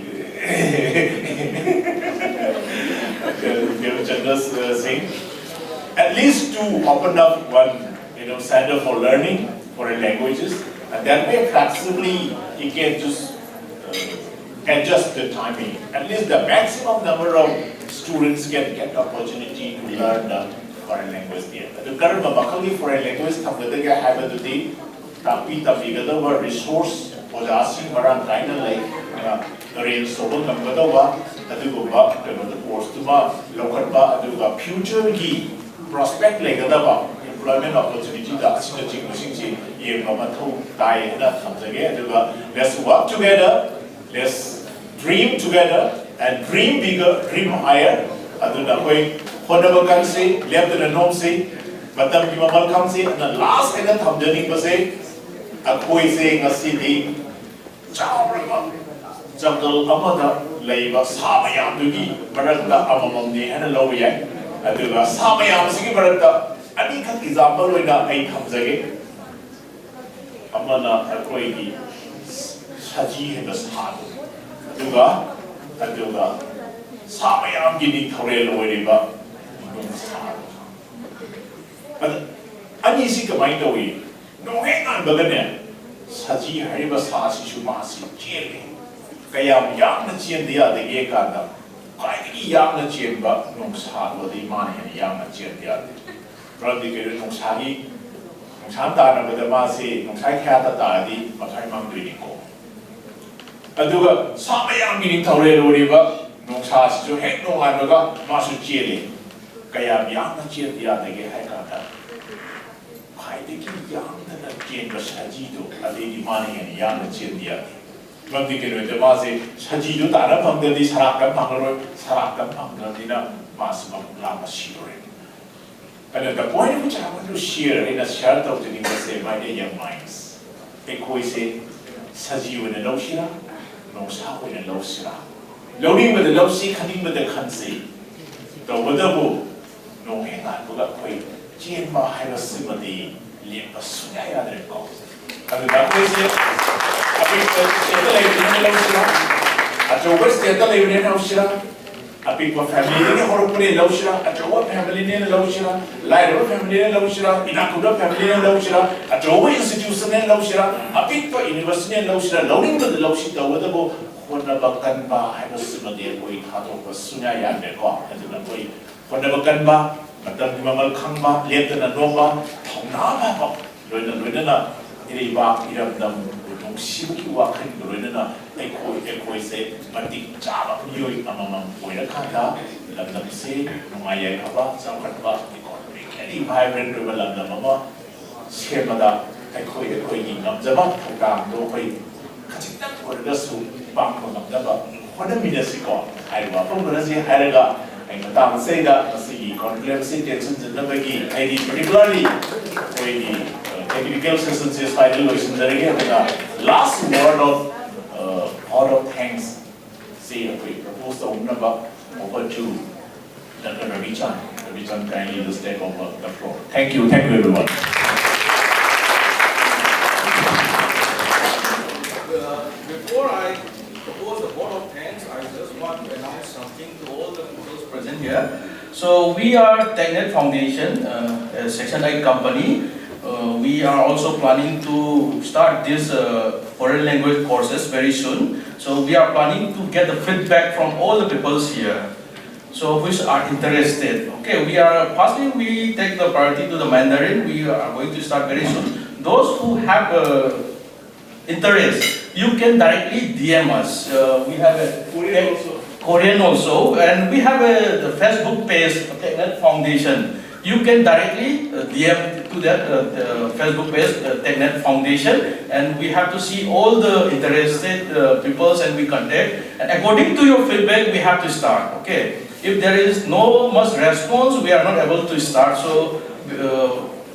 Singh, at least to open up one center for learning foreign languages. And that way, flexibly, you can just adjust the timing. At least the maximum number of students can get the opportunity to learn the foreign language there. The current foreign language, they have the resource for the asking around kind of like range so the course to local future prospect like employment opportunity let's work together, let's dream together and dream bigger, dream higher. Honorable country, left in the norm say, but the Mamal comes in and the last end of the name say, a koi saying a city, jungle amada, labor, Samayam Dugi, Barata Amamamni, and a low yak, and the Samayam Siki Barata. I think an example when I comes again. Amana Akoigi Saji and the Sahad. Duga, Aduga, Samayam Gini Torel Weriba. But uneasy to mind away. No hang on, Bagane. Saji Hariba Sasi Shumasi, Jelly. Kayam Yang the Chiendia, the Gekanda. Kaiki Yang the Chiemba, no Sahad with the money and Yang the Chiendia. Probably get no Sagi. Santa with the Masi, Kata Tadi, but I'm doing go. Aduga, Samayam meaning Torero River, no Sas to head no Anaga, Masu Chili, Kayam Yang Chilia, the Gehakata. I think young than a James Sajido, a lady money and young Chilia. Probably get with the Masi, Sajido, Tarapam, the Saraka Pangaro, Saraka Pangadina, Masma Lama Shiori. And the point which I want to share in a short of the university, my dear young minds, because say, Saji with the Loshira, no Sa with the Loshira. Loading with the Loshi, cutting with the Kansi. The Wadabu, no hang on, Buddha Quay, Jimba had a symphony, Limba Sunaya than go. And that way, I think the West Italy in Loshira. A people family in Horpuri Loshira, a Joa family in Loshira, Lyra family in Loshira, Inakuda family in Loshira, a Joa institution in Loshira, a people university in Loshira, loading with the Loshita with the book, when the Bakanba had a similar way, Hato was Sunaya and the God, and the way. When the Bakanba, Madame Mamal Kamba, left in a Nova, Tonaba, Luna, Iriba, Iram. Shibuki walking the Renana, Echo say, Matic Java, you among Poyakata, let them say, Maya Kaba, Sankaba, any vibrant river Landa Mama, Schemada, Echo Namzaba, Togam, Dope, Katika, or the soup, Bank of Namzaba, what a minesico, I was from Brazil, Haraga, and Madame say that, the conclave sentences in the Navagi, I did particularly for technical sessions is finalization again. The last word of order of thanks. Say we propose the number over to Dr. Ravichan. Ravichan kindly just take over the floor. Thank you everyone. Before I propose the vote of thanks, I just want to announce something to all the people present here. So we are TEQNET Foundation, a Section 8 company. We are also planning to start this foreign language courses very soon. So we are planning to get the feedback from all the peoples here, so which are interested. Okay, firstly we take the priority to the Mandarin. We are going to start very soon. Those who have interest, you can directly DM us. We have a Korean also, and we have the Facebook page, TEQNET Foundation. You can directly DM to that Facebook page, TEQNET Foundation, and we have to see all the interested peoples and we contact. And according to your feedback, we have to start. Okay. If there is no much response, we are not able to start. So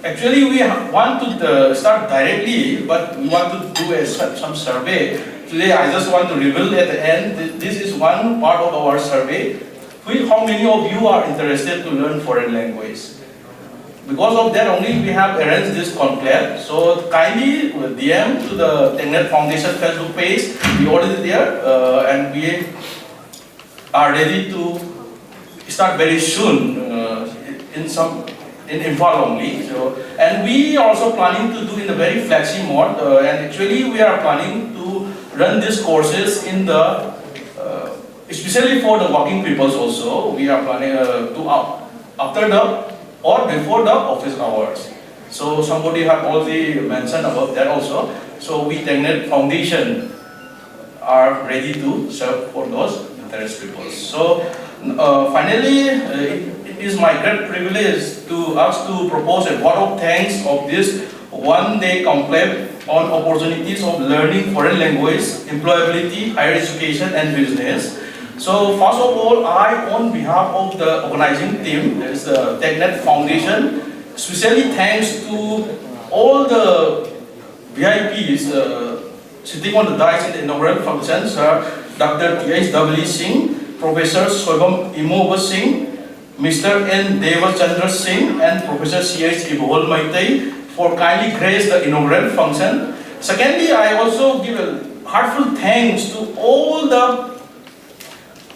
actually, we want to start directly, but we want to do some survey. Today, I just want to reveal at the end. This is one part of our survey. How many of you are interested to learn foreign language? Because of that only, we have arranged this conclave. So kindly DM to the TEQNET Foundation Facebook page. We already there, and we are ready to start very soon in Imphal only. So, and we are also planning to do in a very flexi mode. And actually, we are planning to run these courses in the, especially for the working peoples also. We are planning to after the or before the office hours. So somebody have already mentioned about that also. So we TEQNET Foundation are ready to serve for those interested people. So finally, it is my great privilege to us to propose a vote of thanks of this one-day conclave on opportunities of learning foreign language, employability, higher education, and business. So first of all, I, on behalf of the organizing team, that is the TEQNET Foundation, especially thanks to all the VIPs sitting on the dais in the inaugural function, Sir Dr. T.H.W. Singh, Professor Sejong Singh, Mr. N. Devachandra Singh, and Professor C.H. Imphal Maitai for kindly grace the inaugural function. Secondly, I also give a heartfelt thanks to all the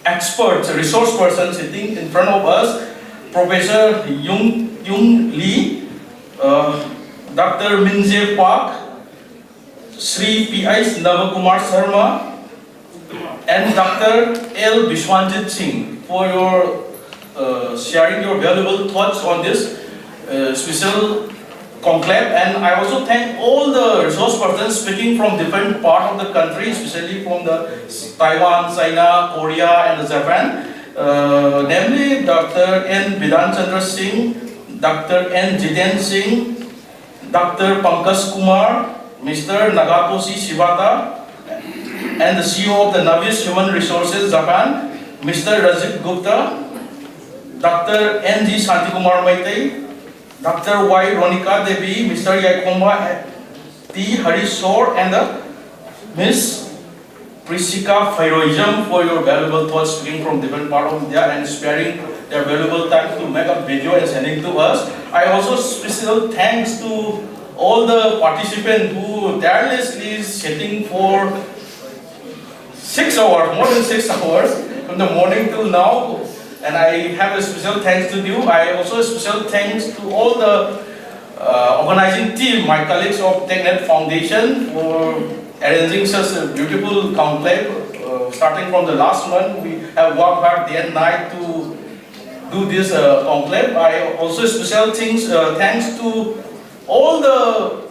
experts, resource persons sitting in front of us, Professor Yung Lee, Dr. Min Jae Park, Sri P.I. Navakumar Sharma, and Dr. L. Vishwanjit Singh for your sharing your valuable thoughts on this special conclave. And I also thank all the resource persons speaking from different parts of the country, especially from the Taiwan, China, Korea, and Japan. Namely, Dr. N. Bidan Chandra Singh, Dr. N. Jiten Singh, Dr. Pankaj Kumar, Mr. Nagatoshi Shibata, and the CEO of the Navis Human Resources Japan, Mr. Rajiv Gupta, Dr. N. G. Shantikumar Maitai, Dr. Y. Ronika Devi, Mr. Yakomba T. Harishore, and Ms. Prisika Fairoism for your valuable thoughts speaking from different parts of India and sparing their valuable time to make a video and sending to us. I also special thanks to all the participants who tirelessly sitting for 6 hours, more than 6 hours, from the morning till now. And I have a special thanks to you. I also special thanks to all the organizing team, my colleagues of TEQNET Foundation for arranging such a beautiful conclave. Starting from the last month, we have worked hard day and night to do this conclave. I also special thanks to all the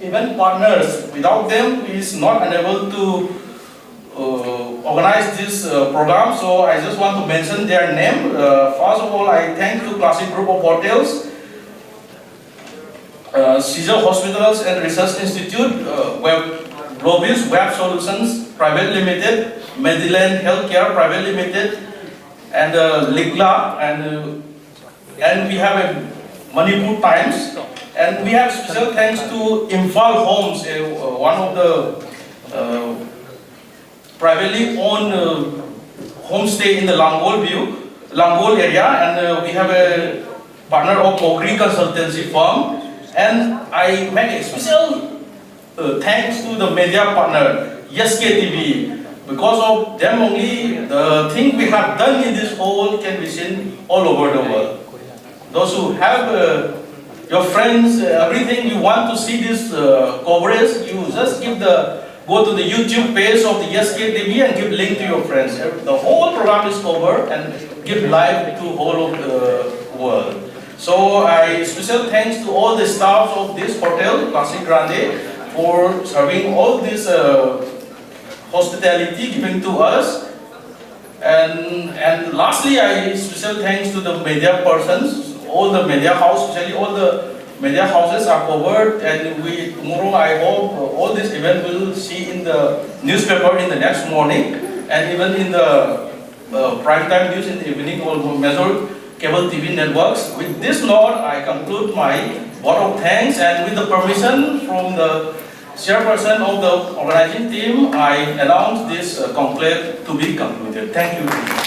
event partners. Without them, we is not unable to organize this program, so I just want to mention their name. First of all, I thank the Classic Group of Hotels, Sejong Hospitals and Research Institute, Globis Web Solutions Private Limited, Medland Healthcare Private Limited, and Ligla, and we have a Manipur Times, and we have special thanks to Imphal Homes, one of the privately owned homestay in the Langol area, and we have a partner of Ogri Consultancy firm. And I make a special thanks to the media partner, SKTV. Because of them only, the thing we have done in this hall can be seen all over the world. Those who have your friends, everything, you want to see this coverage, you just go to the YouTube page of the SKTV and give link to your friends. The whole program is covered and give live to all of the world. So I special thanks to all the staff of this hotel, Classic Grande, for serving all this hospitality given to us. And lastly, I special thanks to the media persons, all the media house, especially all the media houses are covered, and tomorrow I hope all this event will see in the newspaper in the next morning, and even in the prime time news in the evening, all major cable TV networks. With this note, I conclude my vote of thanks, and with the permission from the chairperson of the organizing team, I announce this conclave to be concluded. Thank you.